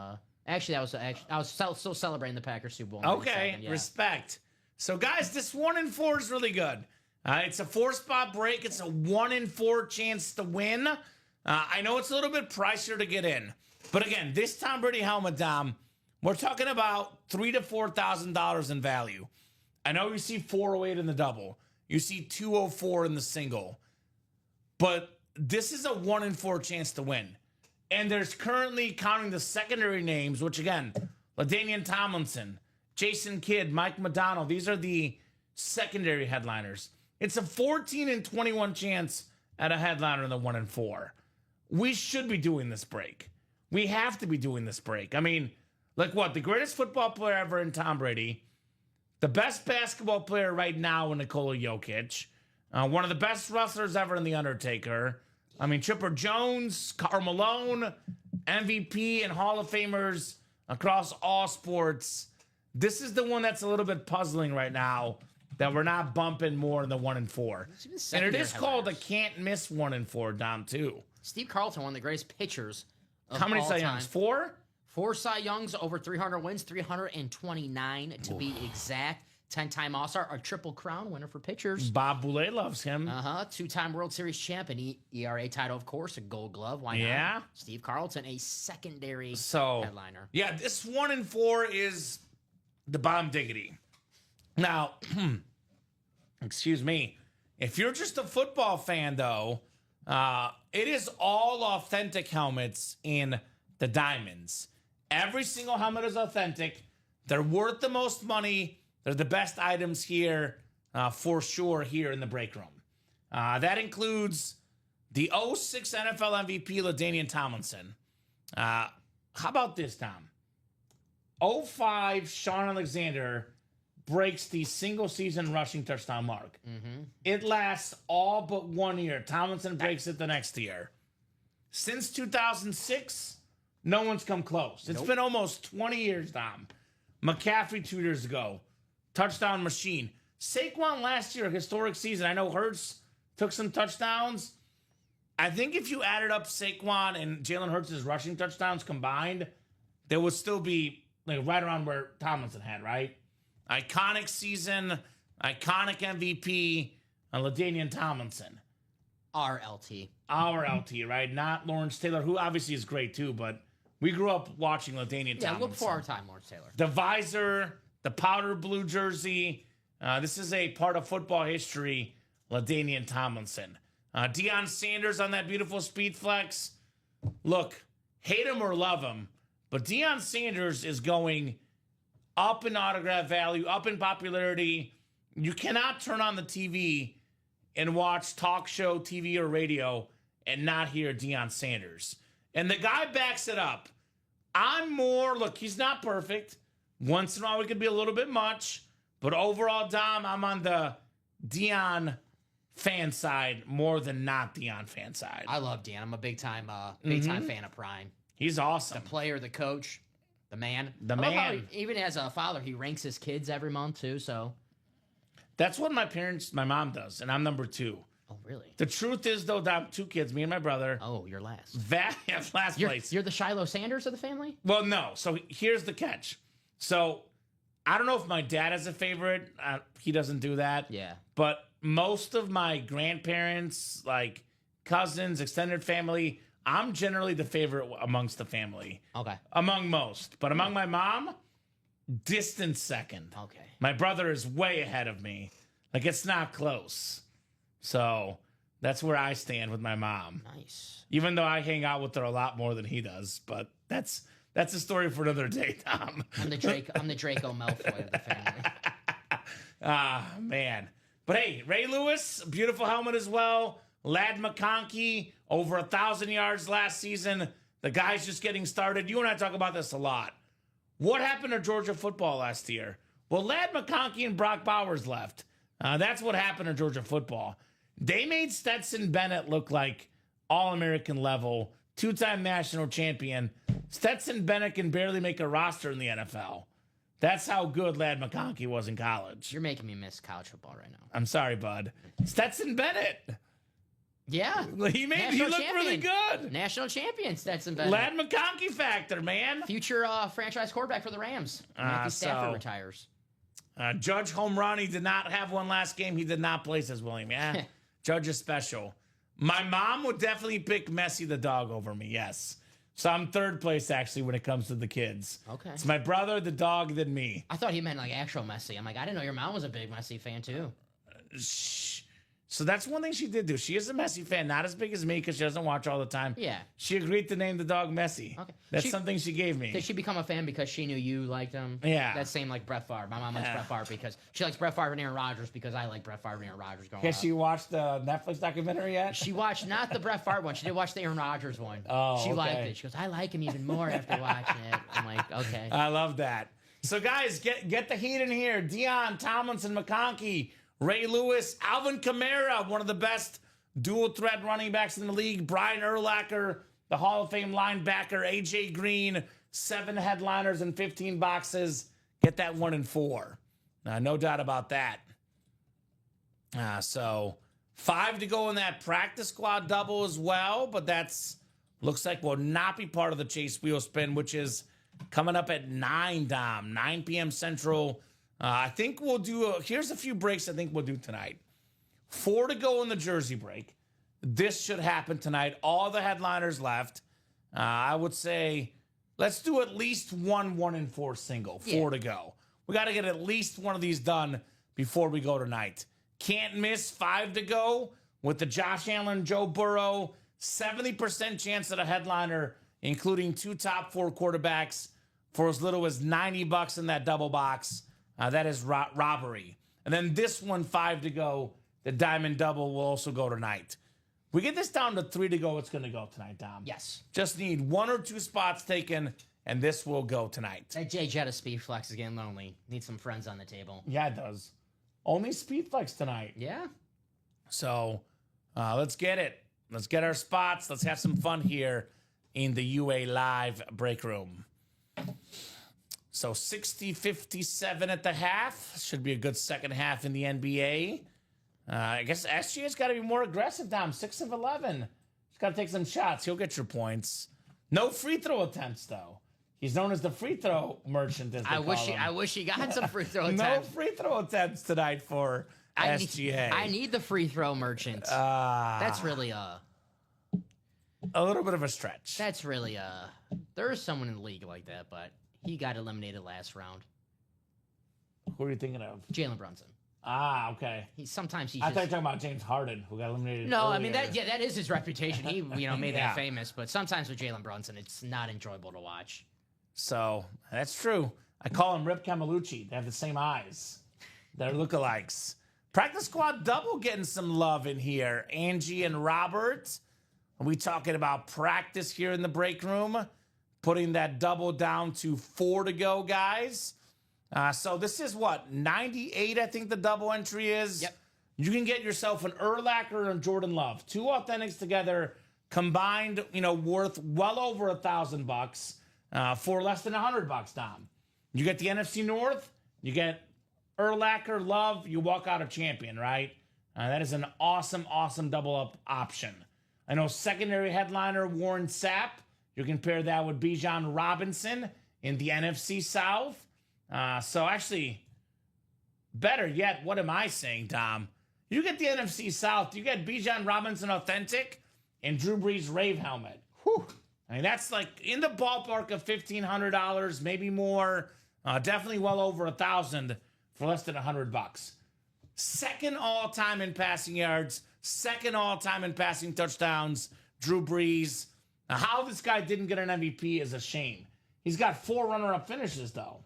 actually, I was still celebrating the Packers Super Bowl. In Okay, 97, yeah. respect. So, guys, this 1-4 is really good. It's a 4-spot break. It's a 1-4 chance to win. I know it's a little bit pricier to get in. But again, this Tom Brady helmet, Dom, we're talking about $3,000 to $4,000 in value. I know you see 408 in the double. You see 204 in the single. But this is a 1-4 chance to win. And there's currently, counting the secondary names, which again, LaDainian Tomlinson, Jason Kidd, Mike Madonna, these are the secondary headliners. It's a 14-21 chance at a headliner in the 1-4. We should be doing this break. We have to be doing this break. I mean, like what? The greatest football player ever in Tom Brady. The best basketball player right now in Nikola Jokic. One of the best wrestlers ever in The Undertaker. I mean, Chipper Jones, Karl Malone, MVP and Hall of Famers across all sports. This is the one that's a little bit puzzling right now that we're not bumping more in the 1-4. And it is called a can't miss 1-4, Dom, too. Steve Carlton, one of the greatest pitchers of How many all Cy time. Youngs? 4? 4 Cy Youngs, over 300 wins, 329 to be exact. 10-time All-Star, a Triple Crown winner for pitchers. Bob Boulay loves him. 2-time World Series champ, an ERA title, of course, a Gold Glove. Why not? Yeah. Steve Carlton, a secondary So, headliner. yeah, this 1-4 is the bomb diggity. Now, excuse me, if you're just a football fan, though, it is all authentic helmets in the diamonds. Every single helmet is authentic. They're worth the most money. They're the best items here, for sure, here in the break room. That includes the 06 NFL MVP, LaDainian Tomlinson. How about this, Tom? 05 Sean Alexander breaks the single-season rushing touchdown mark. It lasts all but 1 year. Tomlinson breaks it the next year. Since 2006, no one's come close. It's been almost 20 years, Dom. McCaffrey 2 years ago. Touchdown machine. Saquon last year, historic season. I know Hurts took some touchdowns. I think if you added up Saquon and Jalen Hurts' rushing touchdowns combined, there would still be like right around where Tomlinson had, right? Iconic season, iconic MVP, and LaDainian Tomlinson. RLT. Our LT, right? Not Lawrence Taylor, who obviously is great too, but we grew up watching LaDainian Tomlinson. Yeah, look for our time, Lawrence Taylor. The visor, the powder blue jersey, This is a part of football history, LaDainian Tomlinson. Deion Sanders on that beautiful speed flex. Look, hate him or love him, but Deion Sanders is going up in autograph value, up in popularity. You cannot turn on the TV and watch talk show, TV, or radio and not hear Deion Sanders. And the guy backs it up. Look, he's not perfect. Once in a while, it could be a little bit much. But overall, Dom, I'm on the Deion fan side more than not Deion fan side. I love Deion. I'm a big time fan of Prime. He's awesome. The player, the coach, the man. The I love how man. even as a father, he ranks his kids every month too. So That's what my mom does, and I'm number 2. oh really? The truth is, though, Dom, 2 kids, me and my brother. Oh, you're last. Last place. You're the Shiloh Sanders of the family. Well, no. So here's the catch. So I don't know if my dad has a favorite. He doesn't do that. Yeah. But most of my grandparents, like cousins, extended family, I'm generally the favorite amongst the family. Okay. Among most. But among my mom, distant second. Okay. My brother is way ahead of me. Like, it's not close. So that's where I stand with my mom. Nice. Even though I hang out with her a lot more than he does. But that's a story for another day, Tom. I'm the Draco Malfoy of the family. Man. But hey, Ray Lewis, beautiful helmet as well. Ladd McConkey, over 1,000 yards last season. The guy's just getting started. You and I talk about this a lot. What happened to Georgia football last year? Well, Ladd McConkey and Brock Bowers left. That's what happened to Georgia football. They made Stetson Bennett look like All-American level, 2-time national champion. Stetson Bennett can barely make a roster in the NFL. That's how good Ladd McConkey was in college. You're making me miss college football right now. I'm sorry, bud. Stetson Bennett. Yeah. He looked really good. National champion, Stetson Bennett. Ladd McConkey factor, man. Future franchise quarterback for the Rams. Matthew Stafford retires. Judge home run. He did not have one last game. He did not place as William. Yeah. Judge is special. My mom would definitely pick Messi the dog over me, yes. So I'm third place, actually, when it comes to the kids. Okay. It's my brother, the dog, then me. I thought he meant like actual Messi. I'm like, I didn't know your mom was a big Messi fan too. So that's one thing she did do. She is a Messi fan, not as big as me because she doesn't watch all the time. Yeah. She agreed to name the dog Messi. Okay. That's something she gave me. Did she become a fan because she knew you liked him? Yeah. That's same like Brett Favre. My mom likes Brett Favre because she likes Brett Favre and Aaron Rodgers because I like Brett Favre and Aaron Rodgers growing Has up. she watched the Netflix documentary yet? She watched not the Brett Favre one. She did watch the Aaron Rodgers one. Oh, she liked okay. it. She goes, I like him even more after watching it. I'm like, okay. I love that. So, guys, get the heat in here. Deion, Tomlinson, McConkey, Ray Lewis, Alvin Kamara, one of the best dual threat running backs in the league. Brian Urlacher, the Hall of Fame linebacker. AJ Green, 7 headliners and 15 boxes. Get that 1 and 4. No doubt about that. So 5 to go in that practice squad double as well, but that's looks like will not be part of the Chase Wheel Spin, which is coming up at 9, Dom, 9 p.m. Central. I think we'll do here's a few breaks I think we'll do tonight. 4 to go in the jersey break. This should happen tonight. All the headliners left. I would say let's do at least 1 and 4 single. 4 to go. We got to get at least one of these done before we go tonight. Can't miss 5 to go with the Josh Allen, Joe Burrow. 70% chance at a headliner, including 2 top 4 quarterbacks for as little as $90 in that double box. That is robbery. And then this one, 5 to go. The Diamond Double will also go tonight. We get this down to 3 to go. It's going to go tonight, Dom. Yes. Just need 1 or 2 spots taken, and this will go tonight. That Jay Jetta Speed Flex is getting lonely. Need some friends on the table. Yeah, it does. Only Speed Flex tonight. Yeah. So let's get it. Let's get our spots. Let's have some fun here in the UA Live break room. So 60-57 at the half. Should be a good second half in the NBA. I guess SGA's got to be more aggressive, Dom. 6 of 11. He's got to take some shots. He'll get your points. No free throw attempts, though. He's known as the free throw merchant, as they call him. I wish he got some free throw No attempts. free throw attempts tonight for SGA. I need the free throw merchant. That's really a little bit of a stretch. That's really there is someone in the league like that, but he got eliminated last round. Who are you thinking of? Jalen Brunson. Ah, okay. Sometimes he's I just... thought you were talking about James Harden, who got eliminated. No, I earlier. mean that is his reputation. He made Yeah. that famous. But sometimes with Jalen Brunson, it's not enjoyable to watch. So that's true. I call him Rip Camelucci. They have the same eyes. They're lookalikes. Practice squad double getting some love in here. Angie and Robert. Are we talking about practice here in the break room? Putting that double down to 4 to go, guys. So this is what, 98, I think the double entry is. Yep. You can get yourself an Urlacher and Jordan Love. 2 authentics together, combined, worth well over $1,000 for less than $100, Dom. You get the NFC North, you get Urlacher, Love, you walk out a champion, right? That is an awesome, awesome double up option. I know secondary headliner Warren Sapp. You can pair that with Bijan Robinson in the NFC South. So actually, better yet, what am I saying, Tom? You get the NFC South, you get Bijan Robinson Authentic and Drew Brees Rave Helmet. Whew. I mean, that's like in the ballpark of $1,500, maybe more. Definitely well over $1,000 for less than $100. Second all-time in passing yards, second all-time in passing touchdowns, Drew Brees. Now, how this guy didn't get an MVP is a shame. He's got 4 runner-up finishes, though.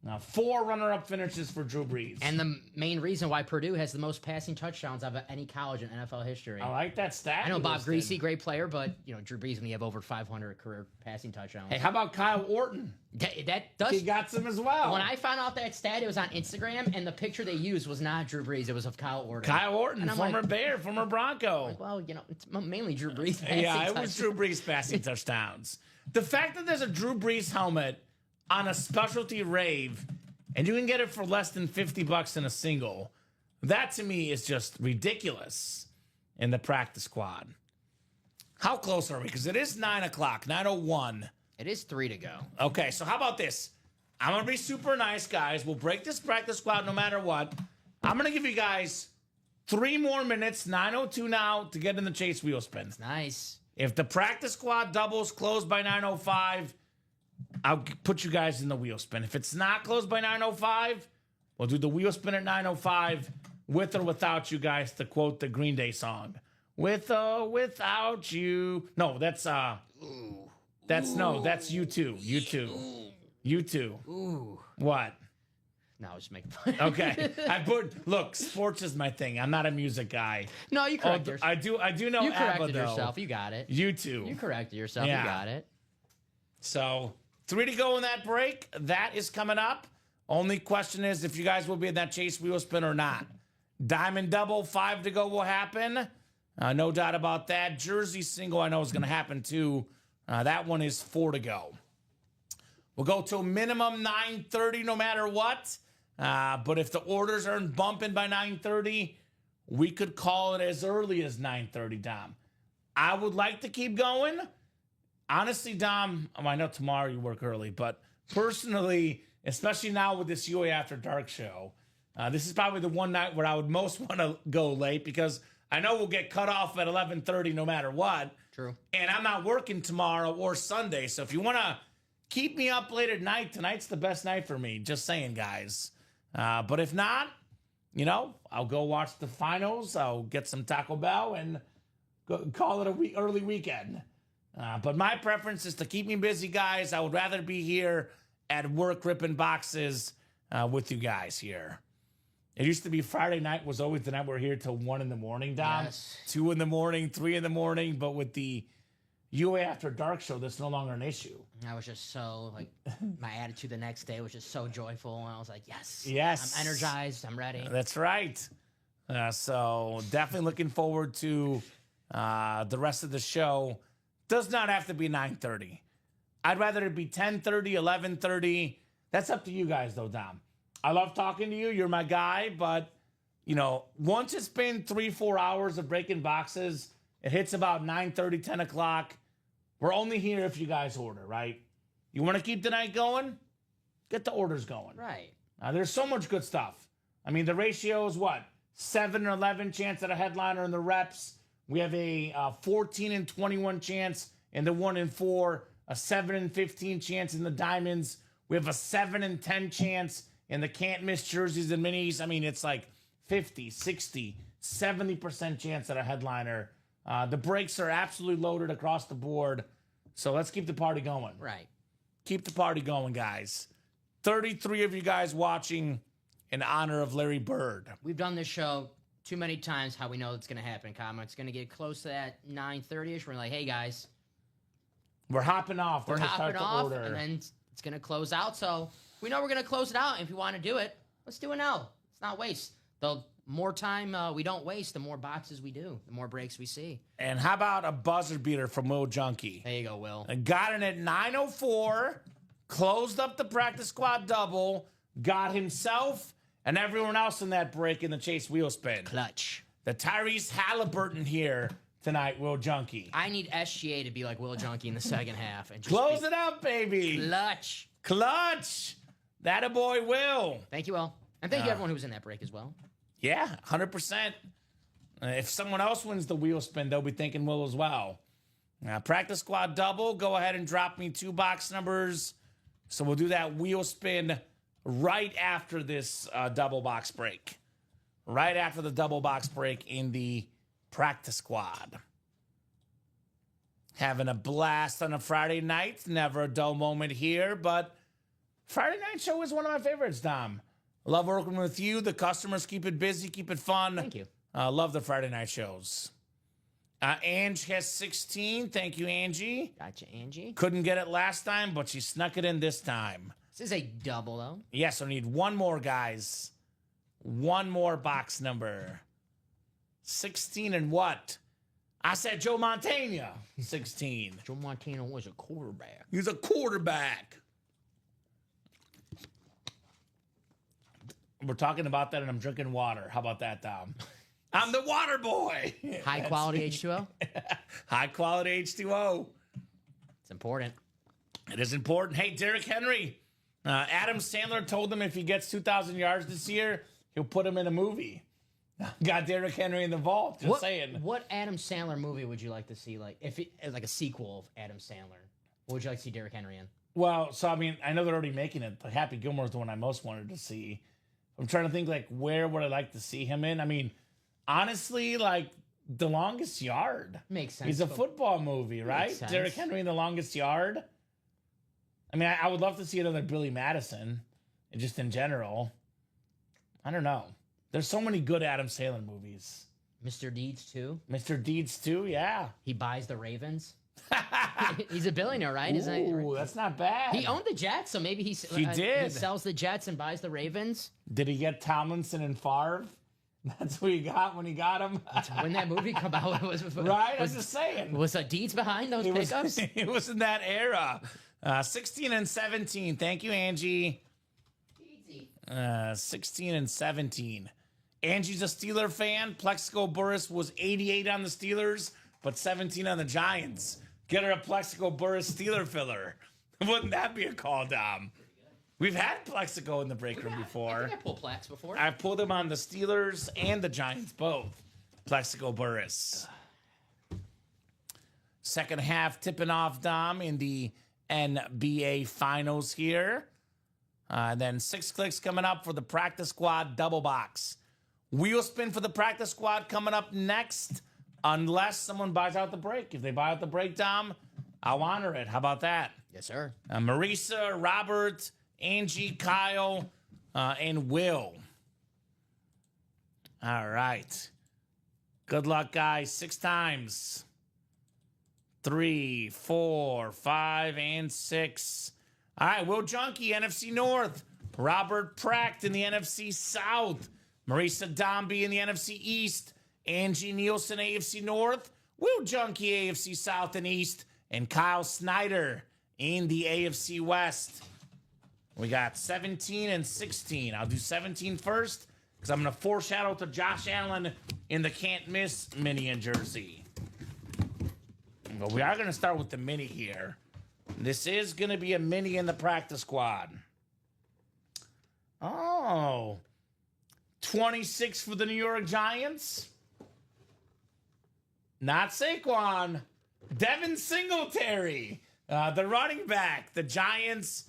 Now, 4 runner-up finishes for Drew Brees. And the main reason why Purdue has the most passing touchdowns out of any college in NFL history. I like that stat. I know Bob Greasy, great player, but Drew Brees when you have over 500 career passing touchdowns. Hey, how about Kyle Orton? That does. He got some as well. When I found out that stat, it was on Instagram, and the picture they used was not Drew Brees; it was of Kyle Orton. Kyle Orton, And I'm former like, Bear, former Bronco. well, it's mainly Drew Brees. Passing Yeah, it was touchdowns. Drew Brees passing touchdowns. The fact that there's a Drew Brees helmet on a specialty rave, and you can get it for less than $50 in a single, that to me is just ridiculous in the practice squad. How close are we? Because it is 9 o'clock, 9:01. It is 3 to go. Okay, so how about this? I'm going to be super nice, guys. We'll break this practice squad no matter what. I'm going to give you guys 3 more minutes, 9:02 now, to get in the chase wheel spin. Nice. If the practice squad doubles closed by 9:05, I'll put you guys in the wheel spin. If it's not closed by 9:05, we'll do the wheel spin at 9:05, with or without you guys, to quote the Green Day song. With or without you. No, that's U2. U2. Ooh. What? No, I was just making fun. Okay. Look, sports is my thing. I'm not a music guy. No, you corrected yourself. I do know You ABBA, corrected though. yourself. You got it. U2. You corrected yourself. Yeah. You got it. So 3 to go in that break. That is coming up. Only question is if you guys will be in that chase wheel spin or not. Diamond double, 5 to go will happen. No doubt about that. Jersey single I know is going to happen too. That one is 4 to go. We'll go to a minimum 9:30 no matter what. But if the orders aren't bumping by 9:30, we could call it as early as 9:30, Dom. I would like to keep going. Honestly, Dom, I know tomorrow you work early, but personally, especially now with this UA After Dark show, this is probably the one night where I would most want to go late because I know we'll get cut off at 11:30 no matter what. True. And I'm not working tomorrow or Sunday, so if you want to keep me up late at night, tonight's the best night for me. Just saying, guys. But if not, I'll go watch the finals. I'll get some Taco Bell and call it a early weekend. But my preference is to keep me busy, guys. I would rather be here at work ripping boxes with you guys here. It used to be Friday night was always the night we're here till 1 in the morning, Dom. Yes. 2 in the morning, 3 in the morning. But with the UA After Dark show, that's no longer an issue. I was just so, my attitude the next day was just so joyful. And I was like, yes. Yes. I'm energized. I'm ready. That's right. So definitely looking forward to the rest of the show. Does not have to be 9:30. I'd rather it be 10:30, 11:30. That's up to you guys, though, Dom. I love talking to you. You're my guy. But, once it's been 3-4 hours of breaking boxes, it hits about 9:30, 10 o'clock. We're only here if you guys order, right? You want to keep the night going? Get the orders going. Right. There's so much good stuff. I mean, the ratio is what? 7 or 11 chance at a headliner in the reps. We have a 14 and 21 chance in the 1 and 4, a 7 and 15 chance in the diamonds. We have a 7 and 10 chance in the can't miss jerseys and minis. I mean, it's like 50, 60, 70% chance at a headliner. The breaks are absolutely loaded across the board. So let's keep the party going. Right. Keep the party going, guys. 33 of you guys watching in honor of Larry Bird. We've done this show too many times. How we know it's going to happen, Kamen. It's going to get close to that 9:30ish. We're like, hey guys, We're hopping off. we're Then we start hopping the off, order. and then it's going to close out. So we know we're going to close it out. And if you want to do it, let's do it now. It's not waste. The more time we don't waste, the more boxes we do, the more breaks we see. And how about a buzzer beater from Will Junkie? There you go, Will. I got in at 9:04, closed up the practice squad double, got himself and everyone else in that break in the chase wheel spin. Clutch. The Tyrese Halliburton here tonight, Will Junkie. I need SGA to be like Will Junkie in the second half and just Close it up, baby. clutch. Clutch. That a boy, Will. Thank you, Will. And thank you everyone who was in that break as well. Yeah, 100%. If someone else wins the wheel spin, they'll be thinking Will as well. Practice squad double. Go ahead and drop me 2 box numbers. So we'll do that wheel spin right after this double box break. Right after the double box break in the practice squad. Having a blast on a Friday night. Never a dull moment here, but Friday night show is one of my favorites, Dom. Love working with you. The customers keep it busy, keep it fun. Thank you. Love the Friday night shows. Ange has 16. Thank you, Angie. Gotcha, Angie. Couldn't get it last time, but she snuck it in this time. This is a double, though. Yes, I need one more, guys. One more box number. 16 and what? I said Joe Montana. 16. Joe Montana was a quarterback. He's a quarterback. We're talking about that and I'm drinking water. How about that, Dom? I'm the water boy. High quality H2O. High quality H2O. It's important. It is important. Hey, Derrick Henry. Adam Sandler told him if he gets 2,000 yards this year, he'll put him in a movie. Got Derrick Henry in the vault. Just saying. What Adam Sandler movie would you like to see? Like like a sequel of Adam Sandler. What would you like to see Derrick Henry in? Well, so I mean, I know they're already making it, but Happy Gilmore is the one I most wanted to see. I'm trying to think like where would I like to see him in? I mean, honestly, like The Longest Yard. Makes sense. He's a football movie, right? sense. Derrick Henry in The Longest Yard. I mean, I would love to see another Billy Madison, just in general. I don't know. There's so many good Adam Sandler movies. Mr. Deeds too. Mr. Deeds too, yeah. He buys the Ravens. He's a billionaire, right? Isn't it? Ooh, that's not bad. He owned the Jets, so maybe he did. He sells the Jets and buys the Ravens. Did he get Tomlinson and Favre? That's what he got when he got him. When that movie come out, Right? I'm just saying. Was Deeds behind those pickups? It was in that era. 16 and 17. Thank you, Angie. 16 and 17. Angie's a Steeler fan. Plexico Burris was 88 on the Steelers, but 17 on the Giants. Get her a Plexico Burris Steeler filler. Wouldn't that be a call, Dom? We've had Plexico in the break room before. I think I pulled Plex before. I've pulled him on the Steelers and the Giants both. Plexico Burris. Second half tipping off, Dom, in the NBA Finals here. Then 6 clicks coming up for the practice squad double box. Wheel spin for the practice squad coming up next, unless someone buys out the break. If they buy out the break, Dom, I'll honor it. How about that? Yes, sir. Marisa, Robert, Angie, Kyle, and Will. All right. Good luck, guys. 6 times. 3, 4, 5, and 6. All right, Will Junkie, NFC North. Robert Pracht in the NFC South. Marisa Dombey in the NFC East. Angie Nielsen, AFC North. Will Junkie, AFC South and East. And Kyle Snyder in the AFC West. We got 17 and 16. I'll do 17 first because I'm going to foreshadow to Josh Allen in the can't miss mini in Jersey. But we are going to start with the mini here. This is going to be a mini in the practice squad. Oh. 26 for the New York Giants. Not Saquon. Devin Singletary. The running back. The Giants.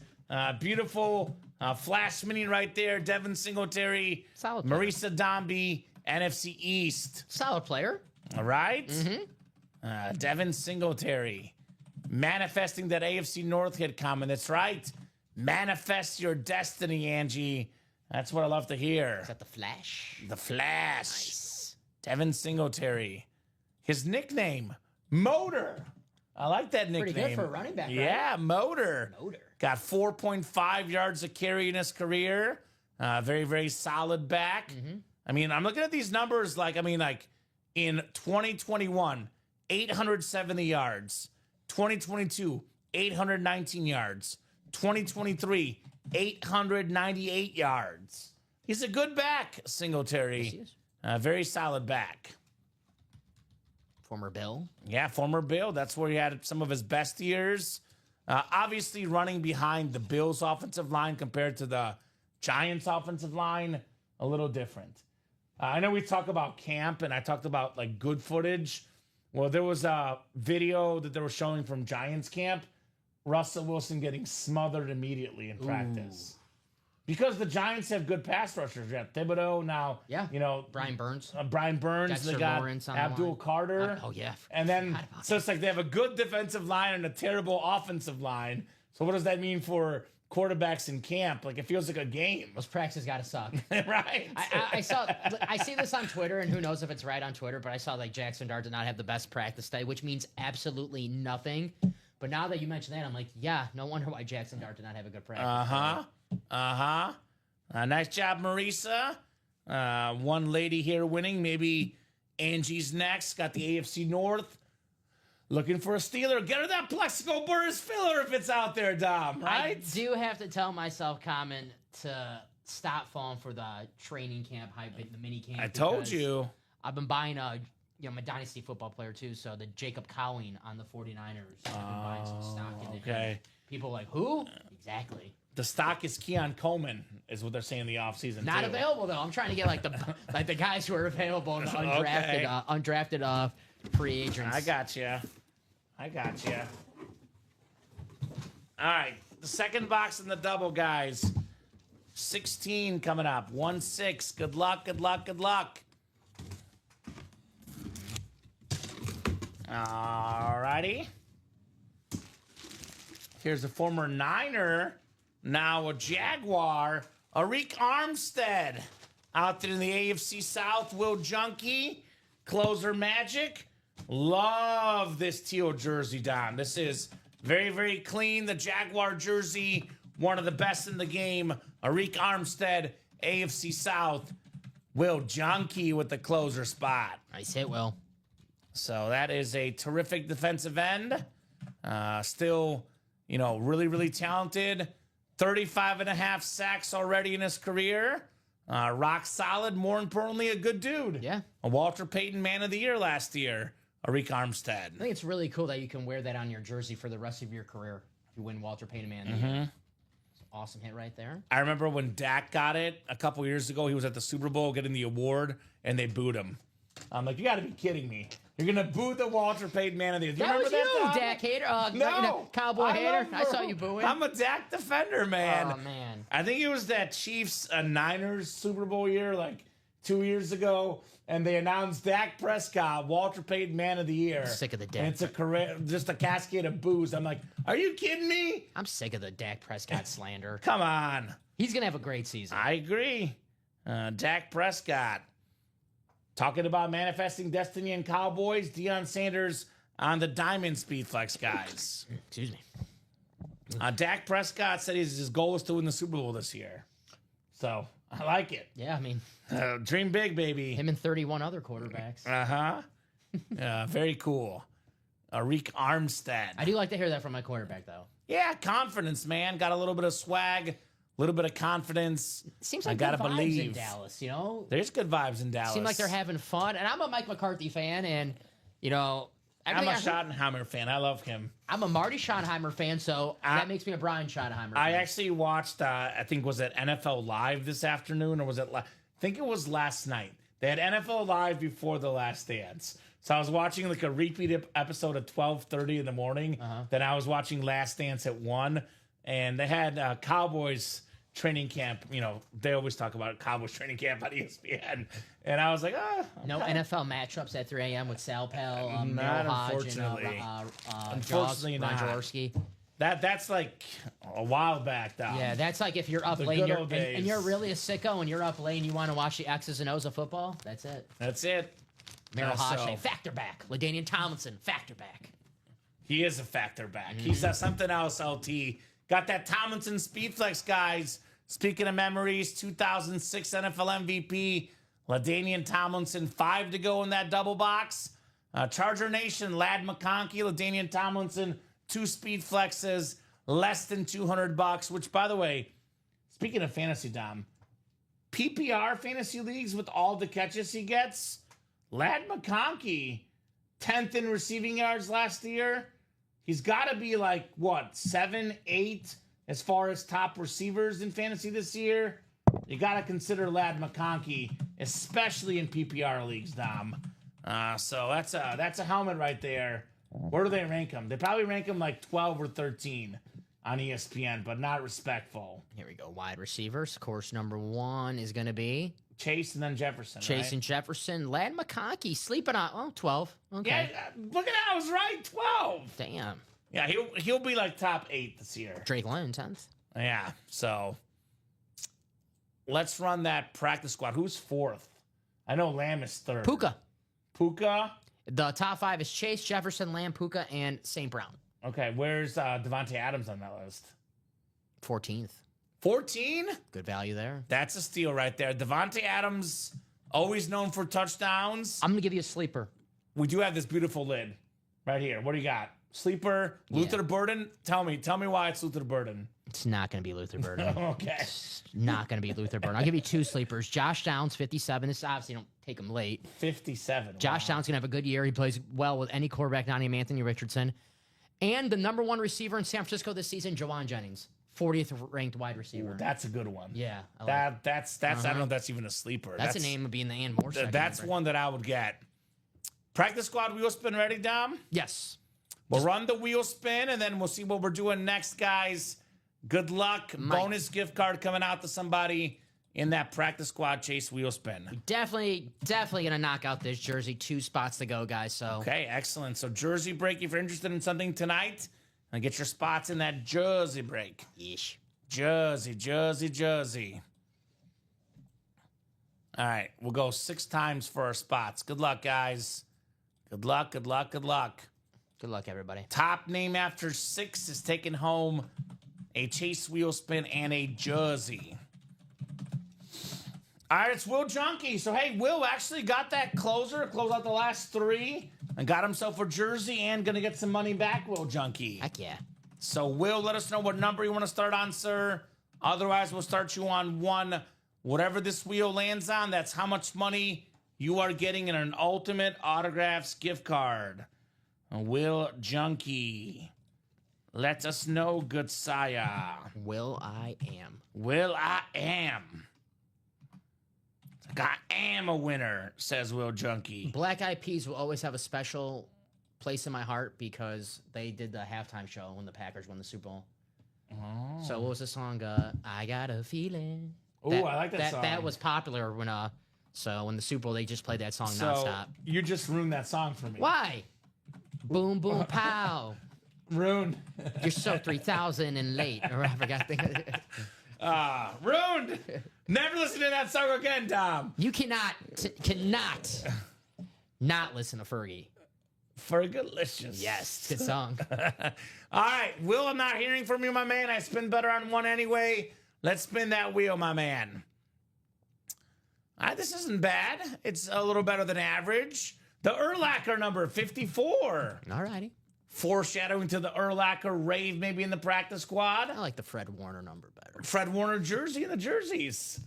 Beautiful Flash Mini right there. Devin Singletary. Solid player. Marisa Dombey, NFC East. Solid player. All right. Devin Singletary. Manifesting that AFC North hit comment. That's right. Manifest your destiny, Angie. That's what I love to hear. Is that the Flash? The Flash. Nice. Devin Singletary. His nickname, Motor. I like that nickname. Pretty good for a running back, right? Yeah, Motor. Motor. Got 4.5 yards of carry in his career. Very, very solid back. I mean, I'm looking at these numbers like in 2021, 870 yards. 2022, 819 yards. 2023, 898 yards. He's a good back, Singletary. Yes, he is. Very solid back. Former Bill. Yeah, former Bill. That's where he had some of his best years. Obviously, running behind the Bills' offensive line compared to the Giants' offensive line, a little different. I know we talk about camp, and I talked about like good footage. Well, there was a video that they were showing from Giants camp. Russell Wilson getting smothered immediately in practice. Because the Giants have good pass rushers. You have Thibodeau now. Yeah. You know, Brian Burns. Brian Burns. Dexter They got Lawrence on the Abdul line. Carter. Oh, yeah. And then, Forgot about so it's like they have a good defensive line and a terrible offensive line. So what does that mean for quarterbacks in camp? Like, it feels like a game. Those practices got to suck. Right? I see this on Twitter, and who knows if it's right on Twitter, but I saw like Jackson Dart did not have the best practice day, which means absolutely nothing. But now that you mention that, I'm like, yeah, no wonder why Jackson Dart did not have a good practice. Nice job, Marisa. One lady here winning. Maybe Angie's next. Got the AFC North. Looking for a Steeler. Get her that Plexico Burris filler if it's out there, Dom. Right? I do have to tell myself, Kamen, to stop falling for the training camp hype, the mini camp. I told because you. I've been buying I'm a dynasty football player too, so the Jacob Cowling on the 49ers. I've been buying some stock in it. Okay. People are like, who? Exactly. The stock is Keon Coleman, is what they're saying in the offseason. Not too. available though. I'm trying to get like the guys who are available and undrafted free agents. I got you. All right. The second box in the double, guys. 16 coming up. 1-6. Good luck. All righty. Here's a former Niner, now a Jaguar, Arik Armstead. Out there in the AFC South, Will Junkie, closer magic. Love this teal jersey, Don. This is very, very clean. The Jaguar jersey, one of the best in the game. Arik Armstead, AFC South. Will Junkie with the closer spot. Nice hit, Will. So that is a terrific defensive end. Still, really, really talented. 35 and a half sacks already in his career. Rock solid. More importantly, a good dude. Yeah. A Walter Payton Man of the Year last year. Arik Armstead. I think it's really cool that you can wear that on your jersey for the rest of your career if you win Walter Payton Man of the Year. It's an awesome hit right there. I remember when Dak got it a couple years ago. He was at the Super Bowl getting the award, and they booed him. I'm like, you got to be kidding me. You're going to boo the Walter Payton Man of the Year. That was you, Dak hater. No. Cowboy hater. I saw you booing. I'm a Dak defender, man. Oh, man. I think it was that Chiefs Niners Super Bowl year, like 2 years ago, and they announced Dak Prescott, Walter Payton Man of the Year. I'm sick of the Dak. And it's just a cascade of boos. I'm like, are you kidding me? I'm sick of the Dak Prescott slander. Come on. He's going to have a great season. I agree. Dak Prescott. Talking about manifesting destiny and Cowboys, Deion Sanders on the Diamond Speedflex, guys. Excuse me. Dak Prescott said his goal is to win the Super Bowl this year. So, I like it. Yeah, I mean, dream big, baby. him and 31 other quarterbacks. Very cool. Arik Armstead. I do like to hear that from my quarterback, though. Yeah, confidence, man. Got a little bit of swag, a little bit of confidence. Seems like I gotta good vibes believe. in Dallas, you know? There's good vibes in Dallas. Seem like they're having fun. And I'm a Mike McCarthy fan, and, I'm a Schottenheimer fan. I love him. I'm a Marty Schottenheimer fan, so that makes me a Brian Schottenheimer fan. I actually watched, I think, was it NFL Live this afternoon, or was it, I think it was last night. They had NFL Live before The Last Dance. So I was watching like a repeat episode at 12:30 in the morning. Then I was watching Last Dance at 1. And they had Cowboys training camp. You know, they always talk about Cowboys training camp on ESPN. And I was like, No NFL matchups at 3 a.m. with Sal Pell, Not Merrill Hodge, unfortunately. and Unfortunately Ron not. Jaworski. That's like a while back, though. Yeah, that's like if you're up The late good and old and you're days. really a sicko and you're up late and you want to watch the X's and O's of football. That's it. That's it. Merrill Hodge, so- saying, factor back. LaDainian Tomlinson, factor back. He is a factor back. He's something else, LT. Got that Tomlinson speed flex, guys. Speaking of memories, 2006 NFL MVP, LaDainian Tomlinson, 5 to go in that double box. Charger Nation, Lad McConkey, LaDainian Tomlinson, 2 speed flexes, less than $200. Which, by the way, speaking of fantasy, Dom, PPR fantasy leagues with all the catches he gets, Lad McConkey, 10th in receiving yards last year. He's got to be like, what, 7, 8 as far as top receivers in fantasy this year? You got to consider Lad McConkey, especially in PPR leagues, Dom. So that's a helmet right there. Where do they rank him? They probably rank him like 12 or 13 on ESPN, but not respectful. Here we go. Wide receivers. Course number 1 is going to be Chase and then Jefferson. Chase right? and Jefferson. Lad McConkey sleeping on 12. Okay. Yeah, look at that. I was right. 12. Damn. Yeah, he'll be like top 8 this year. Drake London, 10th. Yeah, so let's run that practice squad. Who's 4th? I know Lamb is 3rd. Puka? The top 5 is Chase, Jefferson, Lamb, Puka, and St. Brown. Okay, where's Devontae Adams on that list? 14th. 14? Good value there. That's a steal right there. Devontae Adams, always known for touchdowns. I'm going to give you a sleeper. We do have this beautiful lid right here. What do you got? Sleeper, Luther Burden? Tell me why it's Luther Burden. It's not going to be Luther Burden. Okay. It's not going to be Luther Burden. I'll give you 2 sleepers. Josh Downs, 57. This obviously don't take him late. 57. Josh Downs going to have a good year. He plays well with any quarterback, not even Anthony Richardson. And the number 1 receiver in San Francisco this season, Jawan Jennings. 40th ranked wide receiver. That's a good one. Yeah. I like That's I don't know if that's even a sleeper. That's a name of being the and more second. That's one that I would get. Practice squad wheel spin ready, Dom? Yes. We'll run the wheel spin, and then we'll see what we're doing next, guys. Good luck. Bonus gift card coming out to somebody in that practice squad chase wheel spin. Definitely going to knock out this jersey. 2 spots to go, guys. So Okay, excellent. So jersey break, if you're interested in something tonight, and get your spots in that jersey break. Yeesh. Jersey. All right, we'll go 6 times for our spots. Good luck, guys. Good luck. Good luck, everybody. Top name after 6 is taking home a chase wheel spin and a jersey. All right, it's Will Junkie. So, hey, Will actually got that closed out the last 3 and got himself a jersey and going to get some money back, Will Junkie. Heck yeah. So, Will, let us know what number you want to start on, sir. Otherwise, we'll start you on 1. Whatever this wheel lands on, that's how much money you are getting in an Ultimate Autographs gift card. Will Junkie. Let us know, good sire. Will I am. Will I am. I am a winner, says Will Junkie. Black Eyed Peas will always have a special place in my heart because they did the halftime show when the Packers won the Super Bowl. Oh. So what was the song? I Got a Feeling. Ooh, I like that song. That was popular when when the Super Bowl they just played that song nonstop. You just ruined that song for me. Why? Boom boom pow. Ruined. You're so 3,000 and late. Or I forgot the. Ruined. Never listen to that song again, Tom. You cannot not listen to Fergie. Fergalicious. Yes, good song. All right, Will, I'm not hearing from you, my man. I spin better on 1 anyway. Let's spin that wheel, my man. This isn't bad. It's a little better than average. The Urlacher number, 54. All righty. Foreshadowing to the Urlacher rave maybe in the practice squad. I like the Fred Warner number better. Fred Warner jersey in the jerseys.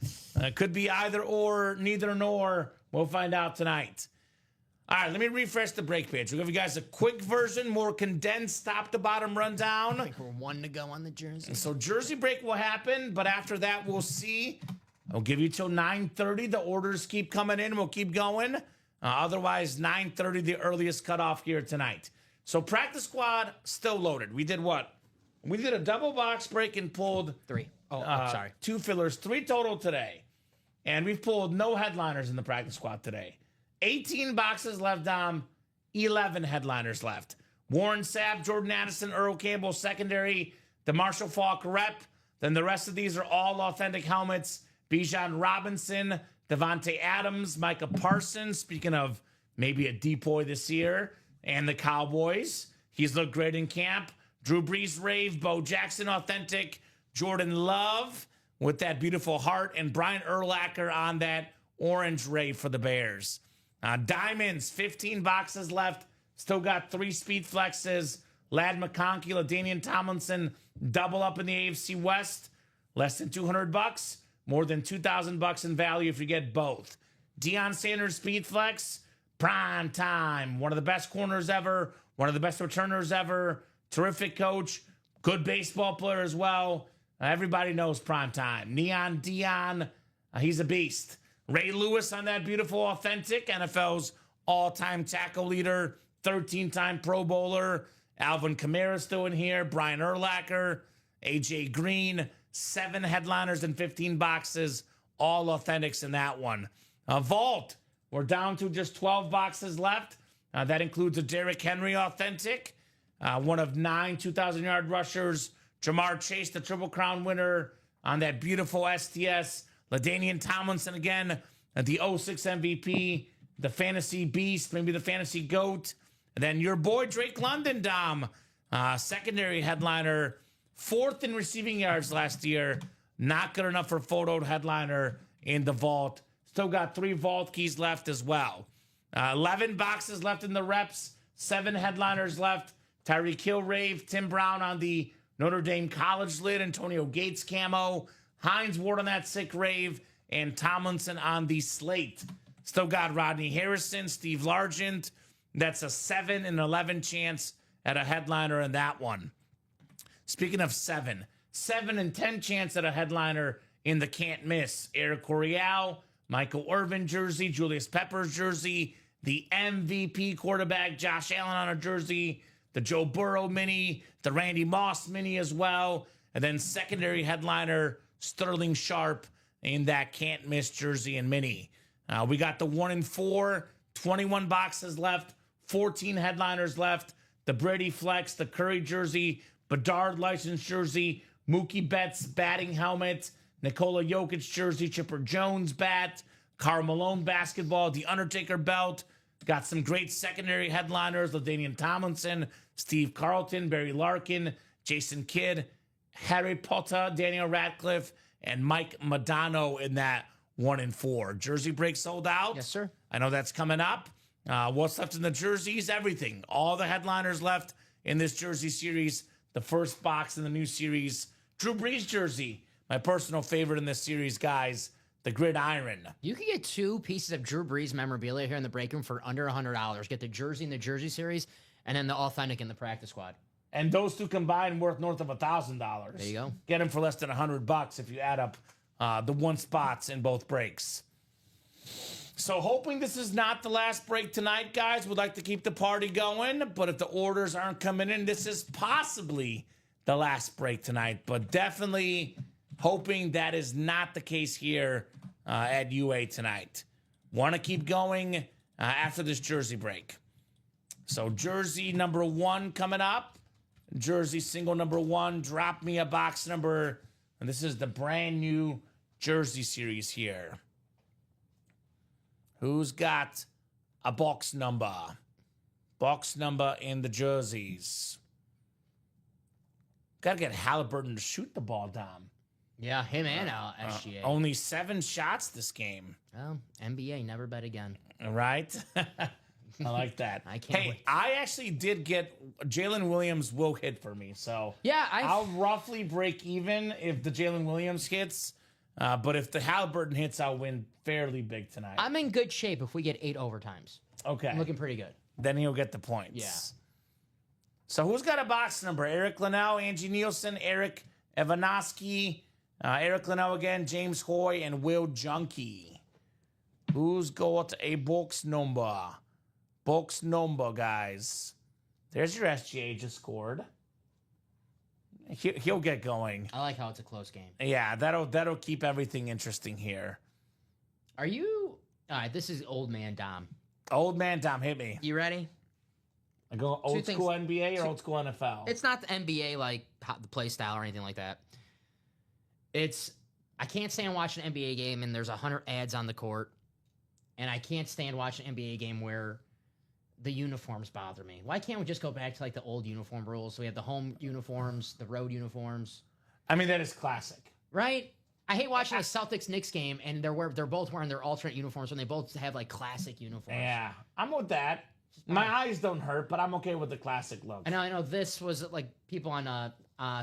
Could be either or, neither nor. We'll find out tonight. All right, let me refresh the break page. We'll give you guys a quick version, more condensed, top-to-bottom rundown. I think we're 1 to go on the jersey. So jersey break will happen, but after that, we'll see. I'll give you till 9:30. The orders keep coming in. We'll keep going. Otherwise, 9:30, the earliest cutoff here tonight. So practice squad, still loaded. We did what? We did a double box break and pulled 3. Sorry. 2 fillers, 3 total today. And we've pulled no headliners in the practice squad today. 18 boxes left, Dom. 11 headliners left. Warren Sapp, Jordan Addison, Earl Campbell, secondary. The Marshall Faulk rep. Then the rest of these are all authentic helmets. Bijan Robinson, Devontae Adams, Micah Parsons. Speaking of maybe a decoy this year. And the Cowboys. He's looked great in camp. Drew Brees rave. Bo Jackson authentic. Jordan Love with that beautiful heart. And Brian Urlacher on that orange rave for the Bears. Diamonds, 15 boxes left. Still got 3 speed flexes. Lad McConkey, LaDainian Tomlinson, double up in the AFC West. Less than $200. More than $2,000 in value if you get both. Deion Sanders speed flex, prime time. One of the best corners ever. One of the best returners ever. Terrific coach. Good baseball player as well. Everybody knows prime time. Neon Deion, he's a beast. Ray Lewis on that beautiful authentic. NFL's all-time tackle leader. 13-time Pro Bowler. Alvin Kamara still in here. Brian Urlacher. AJ Green. 7 headliners and 15 boxes. All authentics in that one. Vault. We're down to just 12 boxes left. That includes a Derrick Henry authentic. One of 9 2,000-yard rushers. Jamar Chase, the Triple Crown winner on that beautiful STS. LaDainian Tomlinson again, the 06 MVP, the fantasy beast, maybe the fantasy goat. And then your boy Drake London, Dom, secondary headliner, 4th in receiving yards last year. Not good enough for photoed headliner in the vault. Still got 3 vault keys left as well. 11 boxes left in the reps, 7 headliners left. Tyreek Hill rave, Tim Brown on the Notre Dame College lid, Antonio Gates camo, Hines Ward on that sick rave, and Tomlinson on the slate. Still got Rodney Harrison, Steve Largent. That's a 7 and 11 chance at a headliner in that one. Speaking of 7 and 10 chance at a headliner in the can't miss. Eric Coryell, Michael Irvin jersey, Julius Peppers jersey, the MVP quarterback Josh Allen on a jersey, the Joe Burrow mini, the Randy Moss mini as well, and then secondary headliner Sterling Sharp in that can't miss jersey and mini. We got the 1 and 4, 21 boxes left, 14 headliners left. The Brady Flex, the Curry jersey, Bedard licensed jersey, Mookie Betts batting helmet, Nikola Jokic jersey, Chipper Jones bat, Karl Malone basketball, the Undertaker belt. Got some great secondary headliners, LaDainian Tomlinson, Steve Carlton, Barry Larkin, Jason Kidd, Harry Potter, Daniel Radcliffe, and Mike Modano in that 1 and 4. Jersey break sold out. Yes, sir. I know that's coming up. What's left in the jerseys? Everything. All the headliners left in this jersey series. The first box in the new series. Drew Brees jersey. My personal favorite in this series, guys. The Gridiron. You can get 2 pieces of Drew Brees memorabilia here in the break room for under $100. Get the jersey in the jersey series, and then the authentic in the practice squad. And those 2 combined worth north of $1,000. There you go. Get them for less than $100 if you add up the 1 spots in both breaks. So hoping this is not the last break tonight, guys. Would like to keep the party going, but if the orders aren't coming in, this is possibly the last break tonight. But definitely hoping that is not the case here at UA tonight. Want to keep going after this jersey break. So jersey number 1 coming up. Jersey single number 1. Drop me a box number. And this is the brand new jersey series here. Who's got a box number? Box number in the jerseys. Got to get Halliburton to shoot the ball, Dom. Yeah, him and SGA. Only 7 shots this game. Well, NBA, never bet again. Right? I like that. I can't wait. I actually did get Jalen Williams will hit for me. So Yeah, I'll roughly break even if the Jalen Williams hits. But if the Halliburton hits, I'll win fairly big tonight. I'm in good shape if we get 8 overtimes. Okay. I'm looking pretty good. Then he'll get the points. Yeah. So who's got a box number? Eric Linnell, Angie Nielsen, Eric Evanosky, Eric Linnell again, James Hoy, and Will Junkie. Who's got a box number? Box number, guys. There's your SGA just scored. He'll get going. I like how it's a close game. Yeah, that'll keep everything interesting here. Are you... All right, this is old man Dom. Old man Dom, hit me. You ready? I go old school NBA or old school NFL? It's not the NBA, like the play style or anything like that. I can't stand watching an NBA game and there's 100 ads on the court. And I can't stand watching an NBA game where the uniforms bother me. Why can't we just go back to like the old uniform rules? So we have the home uniforms, the road uniforms. I mean, that is classic. Right? I hate watching a Celtics-Knicks game and they're both wearing their alternate uniforms when they both have like classic uniforms. Yeah, I'm with that. My eyes don't hurt, but I'm okay with the classic look. I know this was like people on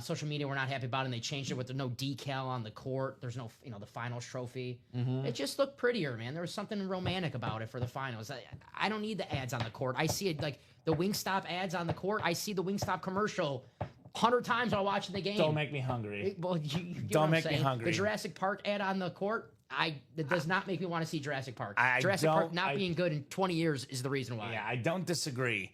social media were not happy about it, and they changed it with no decal on the court. There's no, the finals trophy. Mm-hmm. It just looked prettier, man. There was something romantic about it for the finals. I don't need the ads on the court. I see it like the Wingstop ads on the court. I see the Wingstop commercial 100 times while watching the game. Don't make me hungry. You don't make me hungry. The Jurassic Park ad on the court. It does not make me want to see Jurassic Park. Jurassic Park not being good in 20 years is the reason why. Yeah, I don't disagree.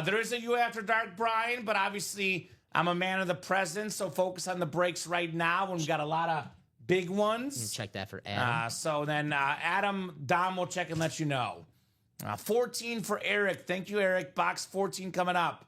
There is a You After Dark, Brian, but obviously I'm a man of the present, so focus on the breaks right now when we've got a lot of big ones. Check that for Adam. So then Adam, Dom will check and let you know. 14 for Eric. Thank you, Eric. Box 14 coming up.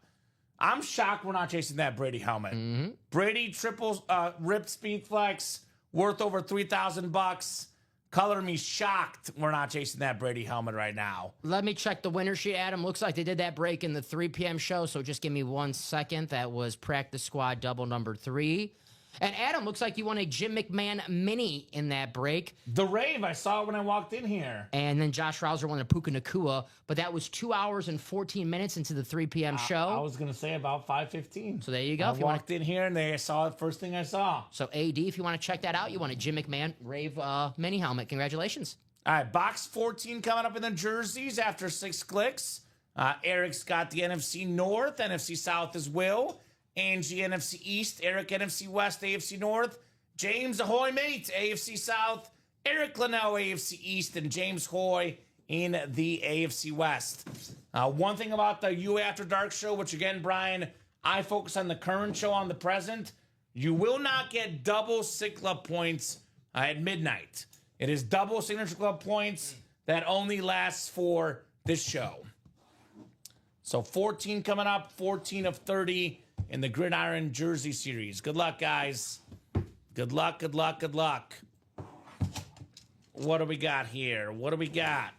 I'm shocked we're not chasing that Brady helmet. Mm-hmm. Brady triple ripped speed flex, worth over $3,000. Color me shocked we're not chasing that Brady helmet right now. Let me check the winner sheet, Adam. Looks like they did that break in the 3 p.m. show, so just give me 1 second. That was practice squad double number 3. And Adam, looks like you won a Jim McMahon mini in that break. The rave, I saw it when I walked in here. And then Josh Rouser won a Puka Nakua, but that was 2 hours and 14 minutes into the 3 p.m. show. I was going to say about 5:15. So there you go. I walked in here and they saw it first thing I saw. So AD, if you want to check that out, you won a Jim McMahon rave mini helmet. Congratulations. All right, box 14 coming up in the jerseys after 6 clicks. Eric's got the NFC North, NFC South as well. Angie, NFC East. Eric, NFC West, AFC North. James, ahoy, mate, AFC South. Eric Linnell, AFC East. And James Hoy in the AFC West. One thing about the You After Dark show, which again, Brian, I focus on the current show on the present. You will not get double Sig Club points at midnight. It is double Signature Club points that only lasts for this show. So 14 coming up, 14 of 30 in the Gridiron Jersey Series. Good luck, guys. Good luck, good luck, good luck. What do we got here? What do we got?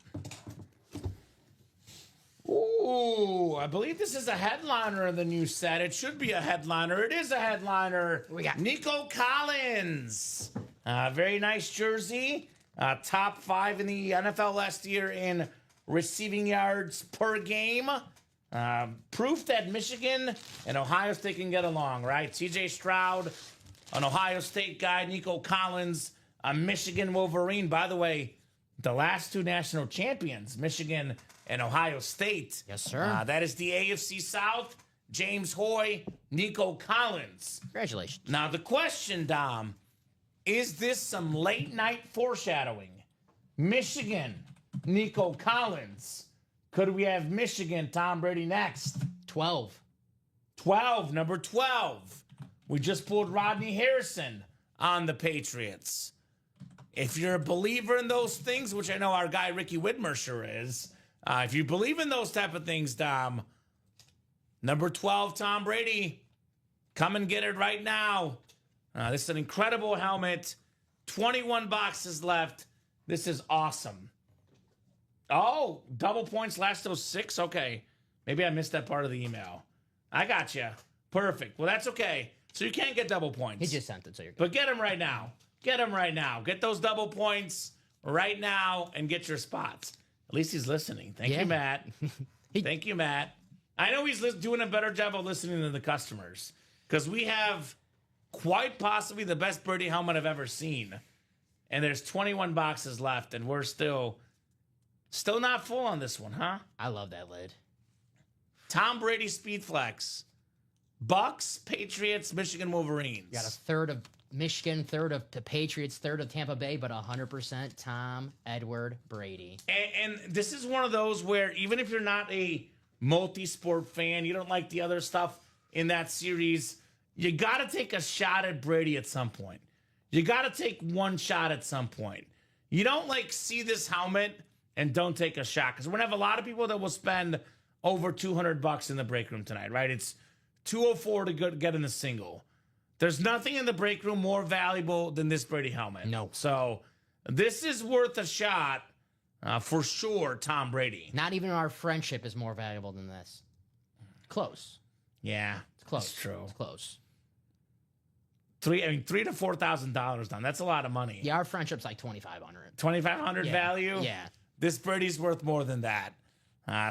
Ooh, I believe this is a headliner in the new set. It should be a headliner. It is a headliner. We got Nico Collins. Very nice jersey. Top 5 in the NFL last year in receiving yards per game. Proof that Michigan and Ohio State can get along, right? C.J. Stroud, an Ohio State guy. Nico Collins, a Michigan Wolverine. By the way, the last 2 national champions, Michigan and Ohio State. Yes, sir. That is the AFC South. James Hoy, Nico Collins. Congratulations. Now, the question, Dom, is this some late night foreshadowing? Michigan, Nico Collins. Could we have Michigan, Tom Brady next? 12. 12, number 12. We just pulled Rodney Harrison on the Patriots. If you're a believer in those things, which I know our guy Ricky Whitmer sure is, if you believe in those type of things, Dom, number 12, Tom Brady, come and get it right now. This is an incredible helmet. 21 boxes left. This is awesome. Oh, double points last those 6? Okay. Maybe I missed that part of the email. I got you. Perfect. Well, that's okay. So you can't get double points. He just sent it, so you're good. But get them right now. Get them right now. Get those double points right now and get your spots. At least he's listening. Thank you, Matt. Thank you, Matt. I know he's doing a better job of listening than the customers because we have quite possibly the best birdie helmet I've ever seen. And there's 21 boxes left, and we're still not full on this one, huh? I love that lid. Tom Brady Speed Flex. Bucks, Patriots, Michigan Wolverines. You got a third of Michigan, third of the Patriots, third of Tampa Bay, but 100% Tom Edward Brady. And this is one of those where even if you're not a multi-sport fan, you don't like the other stuff in that series, you got to take a shot at Brady at some point. You got to take one shot at some point. You don't like see this helmet and don't take a shot, because we're going to have a lot of people that will spend over $200 in the break room tonight, right? It's $204 to get in the single. There's nothing in the break room more valuable than this Brady helmet. No. So this is worth a shot for sure, Tom Brady. Not even our friendship is more valuable than this. Close. Yeah, It's close. It's true. It's close. $3,000 to $4,000 down. That's a lot of money. Yeah, our friendship's like $2,500. $2,500 value? Yeah. This Brady's worth more than that.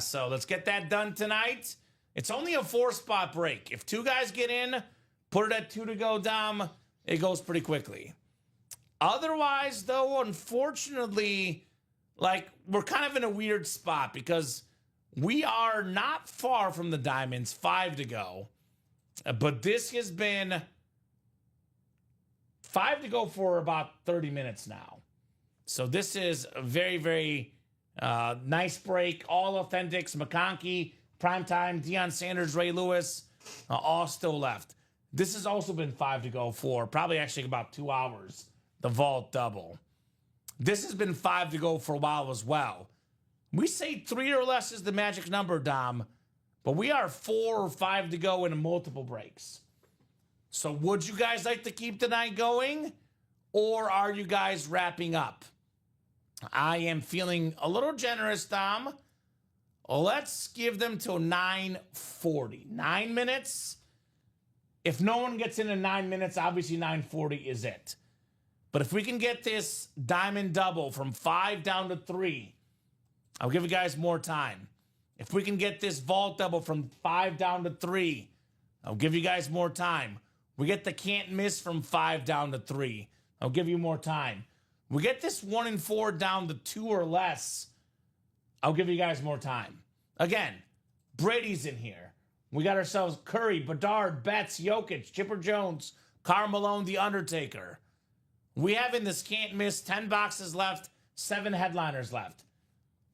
So let's get that done tonight. It's only a 4-spot break. If 2 guys get in, put it at 2 to go, Dom, it goes pretty quickly. Otherwise, though, unfortunately, like, we're kind of in a weird spot because we are not far from the diamonds, 5 to go. But this has been 5 to go for about 30 minutes now. So this is a very, very nice break. All authentics, McConkey, Primetime, Deion Sanders, Ray Lewis, all still left. This has also been 5 to go for probably actually about 2 hours, the vault double. This has been 5 to go for a while as well. We say 3 or less is the magic number, Dom, but we are 4 or 5 to go in multiple breaks. So would you guys like to keep the night going, or are you guys wrapping up? I am feeling a little generous, Dom. Let's give them till 9:40. 9 minutes. If no one gets in 9 minutes, obviously 9:40 is it. But if we can get this diamond double from 5 down to 3, I'll give you guys more time. If we can get this vault double from 5 down to 3, I'll give you guys more time. We get the can't miss from 5 down to 3. I'll give you more time. We get this 1 and 4 down to 2 or less. I'll give you guys more time. Again, Brady's in here. We got ourselves Curry, Bedard, Betts, Jokic, Chipper Jones, Karl Malone, The Undertaker. We have in this can't miss 10 boxes left, 7 headliners left.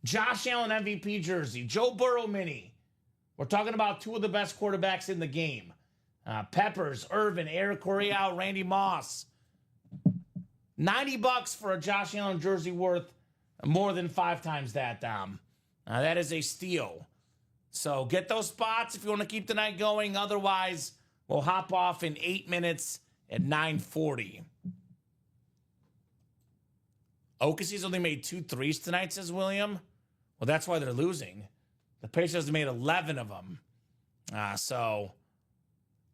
Josh Allen MVP jersey, Joe Burrow mini. We're talking about 2 of the best quarterbacks in the game. Peppers, Irvin, Eric Coryell, Randy Moss. $90 for a Josh Allen jersey worth more than 5 times that, Dom. That is a steal. So get those spots if you want to keep the night going. Otherwise, we'll hop off in 8 minutes at 9:40. OKC's only made 2 threes tonight, says William. Well, that's why they're losing. The Pacers have made 11 of them. So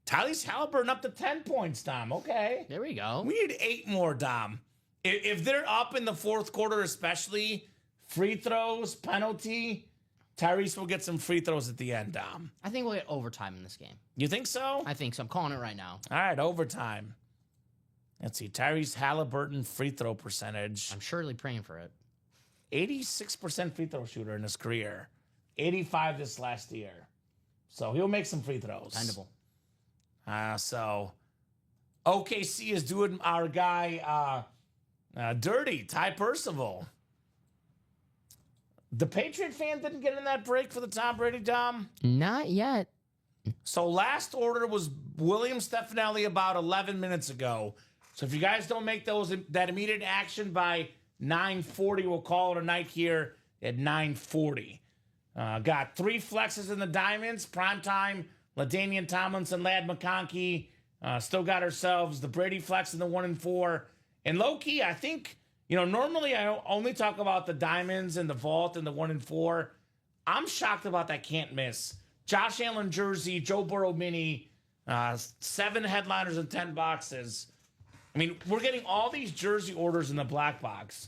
Tyrese Halliburton up to 10 points, Dom. Okay. There we go. We need 8 more, Dom. If they're up in the 4th quarter, especially free throws, penalty, Tyrese will get some free throws at the end, Dom. I think we'll get overtime in this game. You think so? I think so. I'm calling it right now. All right, overtime. Let's see. Tyrese Halliburton free throw percentage. I'm surely praying for it. 86% free throw shooter in his career. 85 this last year. So he'll make some free throws. Dependable. So OKC is doing our guy dirty, Ty Percival. The Patriot fan didn't get in that break for the Tom Brady, Dom? Not yet. So last order was William Stefanelli about 11 minutes ago. So if you guys don't make that immediate action by 9:40, we'll call it a night here at 9:40. Got 3 flexes in the diamonds. Primetime, LaDainian Tomlinson, Ladd McConkey. Still got ourselves the Brady flex in the 1 and 4. And low-key, I think, normally I only talk about the diamonds and the vault and the 1 and 4. I'm shocked about that can't miss. Josh Allen jersey, Joe Burrow mini, 7 headliners and 10 boxes. I mean, we're getting all these jersey orders in the black box.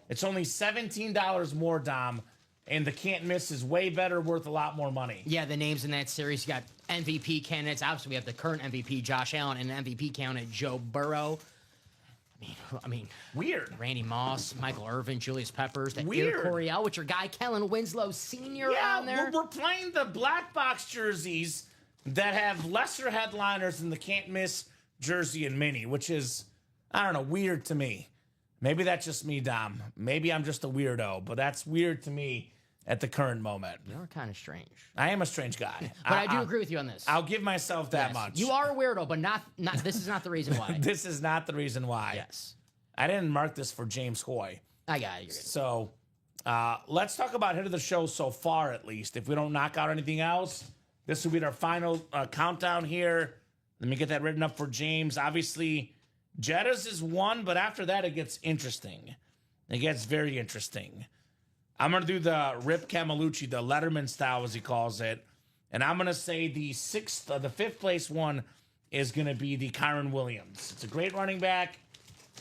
It's only $17 more, Dom, and the can't miss is way better, worth a lot more money. Yeah, the names in that series, you got MVP candidates. Obviously, we have the current MVP, Josh Allen, and an MVP candidate, Joe Burrow. I mean, weird. Randy Moss, Michael Irvin, Julius Peppers, that Weird. Eric Coryell with your guy Kellen Winslow Sr. on there. We're playing the black box jerseys that have lesser headliners than the can't miss jersey and mini, which is, I don't know, weird to me. Maybe that's just me, Dom. Maybe I'm just a weirdo, but that's weird to me at the current moment. You're kind of strange. I am a strange guy. But I do agree with you on this. I'll give myself that Yes. much. You are a weirdo, but not. This is not the reason why. This is not the reason why. Yes. I didn't mark this for James Hoy. I got it. You're good. So let's talk about hit of the show so far, at least. If we don't knock out anything else, this will be our final countdown here. Let me get that written up for James. Obviously, Jetta's is one, but after that, it gets interesting. It gets very interesting. I'm going to do the Rip Camelucci, the Letterman style, as he calls it. And I'm going to say the fifth place one is going to be the Kyron Williams. It's a great running back.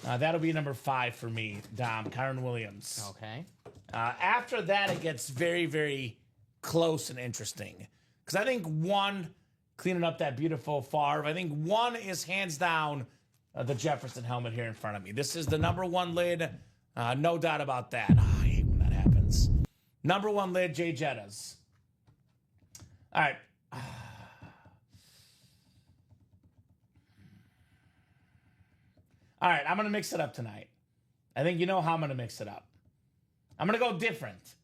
That'll be number 5 for me, Dom, Kyron Williams. Okay. After that, it gets very, very close and interesting. Because I think 1, cleaning up that beautiful Favre, I think 1 is hands down the Jefferson helmet here in front of me. This is the number 1 lid. No doubt about that. Oh, I hate when that happens. Number 1 lid, Jay Jetta's. All right. All right, I'm going to mix it up tonight. I think you know how I'm going to mix it up. I'm going to go different.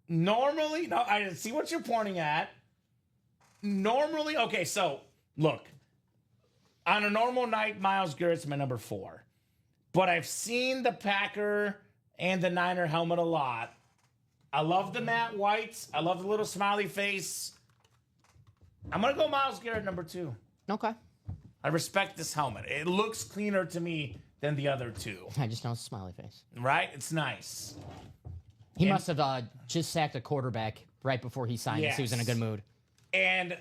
Normally, no, I see what you're pointing at. Normally, okay, so look. On a normal night, Myles Garrett's my number 4. But I've seen the Packer and the Niner helmet a lot. I love the matte whites. I love the little smiley face. I'm going to go Myles Garrett number 2. Okay. I respect this helmet. It looks cleaner to me than the other 2. I just know it's a smiley face. Right? It's nice. He must have just sacked a quarterback right before he signed this. He was in a good mood. And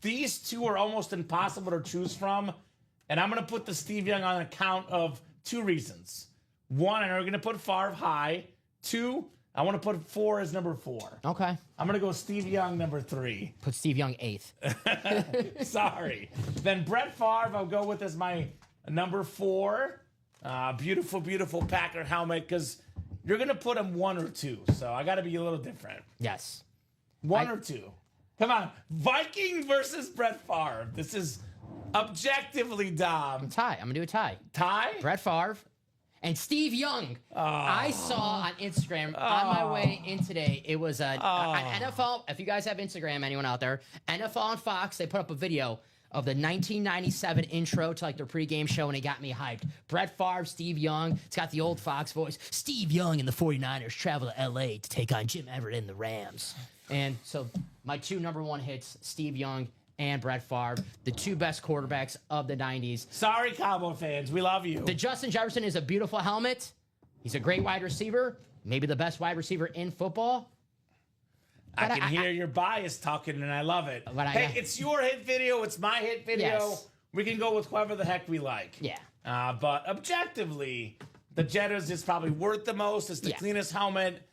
these 2 are almost impossible to choose from. And I'm going to put the Steve Young on account of 2 reasons. 1, I'm going to put Favre high. 2, I want to put 4 as number 4. Okay. I'm going to go Steve Young number 3. Put Steve Young 8th. Sorry. Then Brett Favre, I'll go with as my number 4. Beautiful, beautiful Packer helmet because you're going to put him 1 or 2. So I got to be a little different. Yes. 1 or 2. Come on. Viking versus Brett Favre. This is objectively Dom. Tie. I'm going to do a tie. Tie? Brett Favre and Steve Young. I saw on Instagram on my way in today. It was an NFL. If you guys have Instagram, anyone out there, NFL on Fox, they put up a video of the 1997 intro to like their pregame show, and it got me hyped. Brett Favre, Steve Young. It's got the old Fox voice. Steve Young and the 49ers travel to L.A. to take on Jim Everett and the Rams. And so my 2 number 1 hits, Steve Young and Brett Favre, the 2 best quarterbacks of the 90s. Sorry, Cowboy fans. We love you. The Justin Jefferson is a beautiful helmet. He's a great wide receiver, maybe the best wide receiver in football. I can hear your bias talking, and I love it. Hey, it's your hit video. It's my hit video. Yes. We can go with whoever the heck we like. Yeah. But objectively, the Jetta's is probably worth the most. It's the cleanest helmet.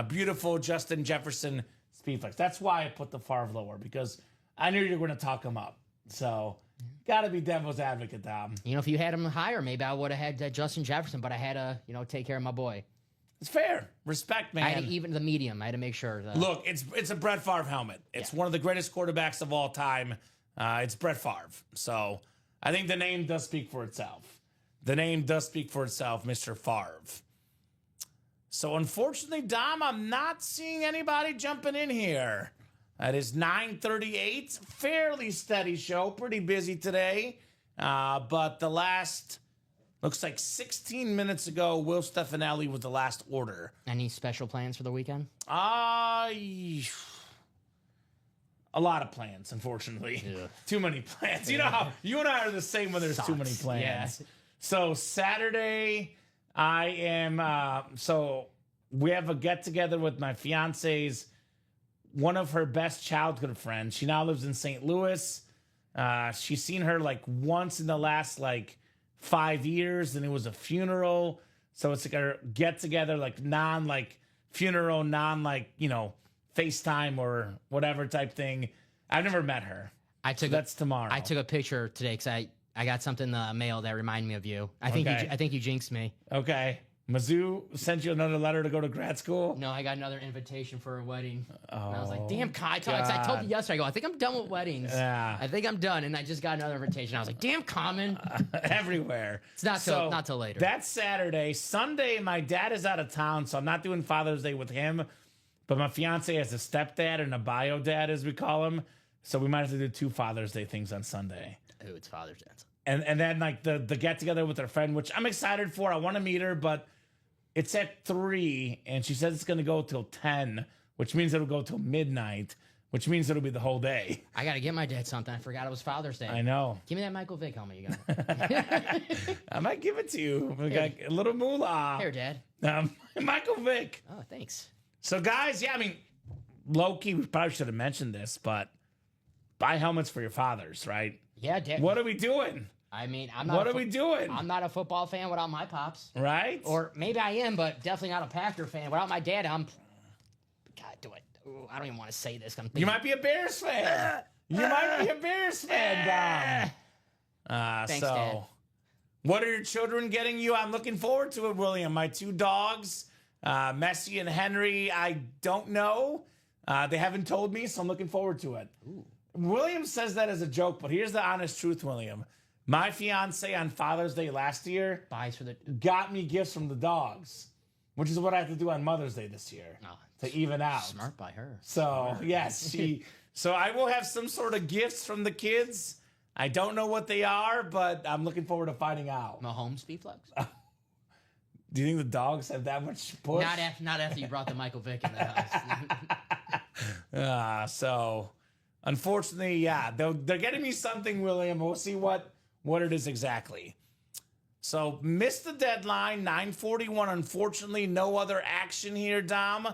Beautiful Justin Jefferson Speedflex. That's why I put the Favre lower, because I knew you were going to talk him up. So, got to be devil's advocate, Dom. You know, if you had him higher, maybe I would have had Justin Jefferson, but I had to, take care of my boy. It's fair. Respect, man. I had to even the medium. I had to make sure. Look, it's a Brett Favre helmet. It's one of the greatest quarterbacks of all time. It's Brett Favre. So I think the name does speak for itself. The name does speak for itself, Mr. Favre. So unfortunately, Dom, I'm not seeing anybody jumping in here. It is 9:38. Fairly steady show. Pretty busy today. But the last... Looks like 16 minutes ago, Will Stefanelli was the last order. Any special plans for the weekend? A lot of plans, unfortunately. Yeah. Too many plans. You know how you and I are the same when there's too many plans. Yeah. So Saturday, I am. So we have a get together with my fiance's one of her best childhood friends. She now lives in St. Louis. She's seen her like once in the last 5 years, and it was a funeral. So it's like a get together, funeral, FaceTime or whatever type thing. I've never met her. That's tomorrow. I took a picture today because I got something in the mail that reminded me of you. I think you jinxed me. Okay. Mizzou sent you another letter to go to grad school? No, I got another invitation for a wedding. Oh, and I was like, damn, I told you yesterday, I think I'm done with weddings. Yeah. I think I'm done. And I just got another invitation. I was like, damn, Kamen. Everywhere. It's not till later. That's Saturday. Sunday, my dad is out of town, so I'm not doing Father's Day with him. but my fiance has a stepdad and a bio dad, as we call him. So we might have to do 2 Father's Day things on Sunday. Ooh, it's Father's Day. And then like the get together with her friend, which I'm excited for. I want to meet her, but it's at 3, and she says it's going to go till 10, which means it'll go till midnight, which means it'll be the whole day. I got to get my dad something. I forgot it was Father's Day. I know. Give me that Michael Vick helmet you got. I might give it to you. We got a little moolah. Here, Dad. Michael Vick. Oh, thanks. So, guys, yeah, I mean, low-key, we probably should have mentioned this, but buy helmets for your fathers, right? Yeah, Dad. What are we doing? I mean, I'm not. What are we doing? I'm not a football fan without my pops. Right? Or maybe I am, but definitely not a Packer fan. Without my dad, I'm. God, do it. Ooh, I don't even want to say this. You might be a Bears fan. You might be a Bears fan, Dom. Thanks, Dad. What are your children getting you? I'm looking forward to it, William. My 2 dogs, Messi and Henry, I don't know. They haven't told me, so I'm looking forward to it. Ooh. William says that as a joke, but here's the honest truth, William. My fiance on Father's Day last year Buys for the. got me gifts from the dogs, which is what I have to do on Mother's Day this year to even out. Smart by her. So, yes, so I will have some sort of gifts from the kids. I don't know what they are, but I'm looking forward to finding out. Mahomes speed flex? Do you think the dogs have that much push? Not after you brought the Michael Vick in the house. So, unfortunately, yeah, they're getting me something, William. We'll see what it is exactly. So, missed the deadline, 9:41. Unfortunately, no other action here, Dom.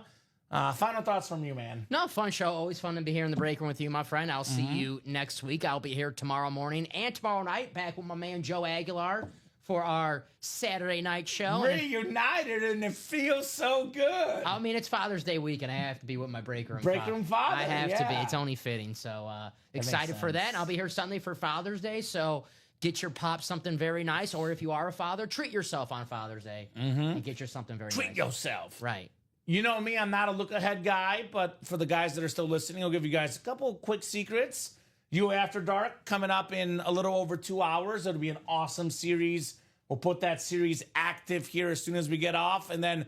Final thoughts from you, man. No, fun show. Always fun to be here in the break room with you, my friend. I'll see you next week. I'll be here tomorrow morning and tomorrow night, back with my man Joe Aguilar for our Saturday night show. Reunited, and it feels so good. I mean, it's Father's Day week, and I have to be with my break room. Father. I have to be. It's only fitting. So excited for that. And I'll be here Sunday for Father's Day. So get your pop something very nice, or if you are a father, treat yourself on Father's Day and get you something very nice. Treat yourself. Right. You know me, I'm not a look-ahead guy, but for the guys that are still listening, I'll give you guys a couple quick secrets. You After Dark coming up in a little over 2 hours. It'll be an awesome series. We'll put that series active here as soon as we get off. And then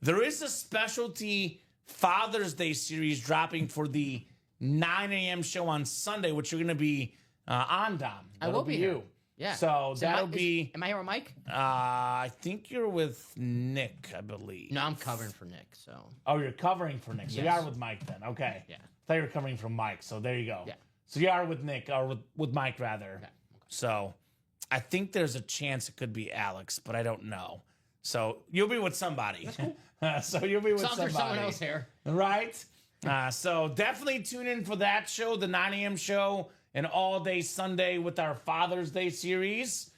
there is a specialty Father's Day series dropping for the 9 a.m. show on Sunday, which you're going to be on, Dom. I will be you. Yeah. So that'll be... Am I here with Mike? I think you're with Nick, I believe. No, I'm covering for Nick, so... Oh, you're covering for Nick. So Yes. you are with Mike then. Okay. Yeah. I thought you were covering from Mike, so there you go. Yeah. So you are with Nick, or with Mike, rather. Okay. So I think there's a chance it could be Alex, but I don't know. So you'll be with somebody. So you'll be with There's somebody. someone else here. Right? So definitely tune in for that show, the 9 a.m. show, and all day Sunday with our Father's Day series.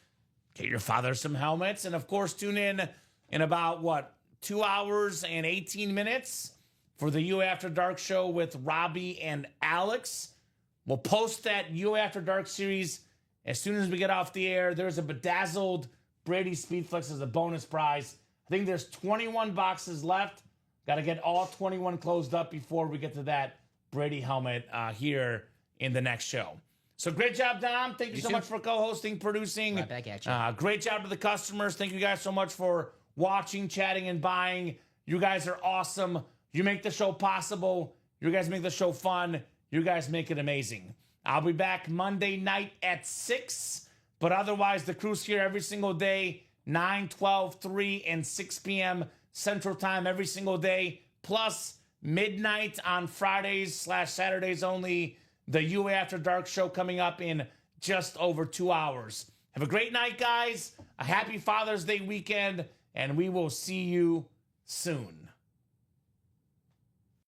Get your father some helmets. And of course, tune in about 2 hours and 18 minutes for the You After Dark show with Robbie and Alex. We'll post that You After Dark series as soon as we get off the air. There's a bedazzled Brady Speedflex as a bonus prize. I think there's 21 boxes left. Got to get all 21 closed up before we get to that Brady helmet here in the next show. So great job, Dom. Thank you so much for co-hosting, producing. Right back at you. Great job to the customers. Thank you guys so much for watching, chatting, and buying. You guys are awesome. You make the show possible. You guys make the show fun. You guys make it amazing. I'll be back Monday night at 6. But otherwise, the crew's here every single day, 9, 12, 3, and 6 p.m. Central Time every single day. Plus, midnight on Fridays/Saturdays only. The You After Dark show coming up in just over 2 hours. Have a great night, guys. A happy Father's Day weekend, and we will see you soon.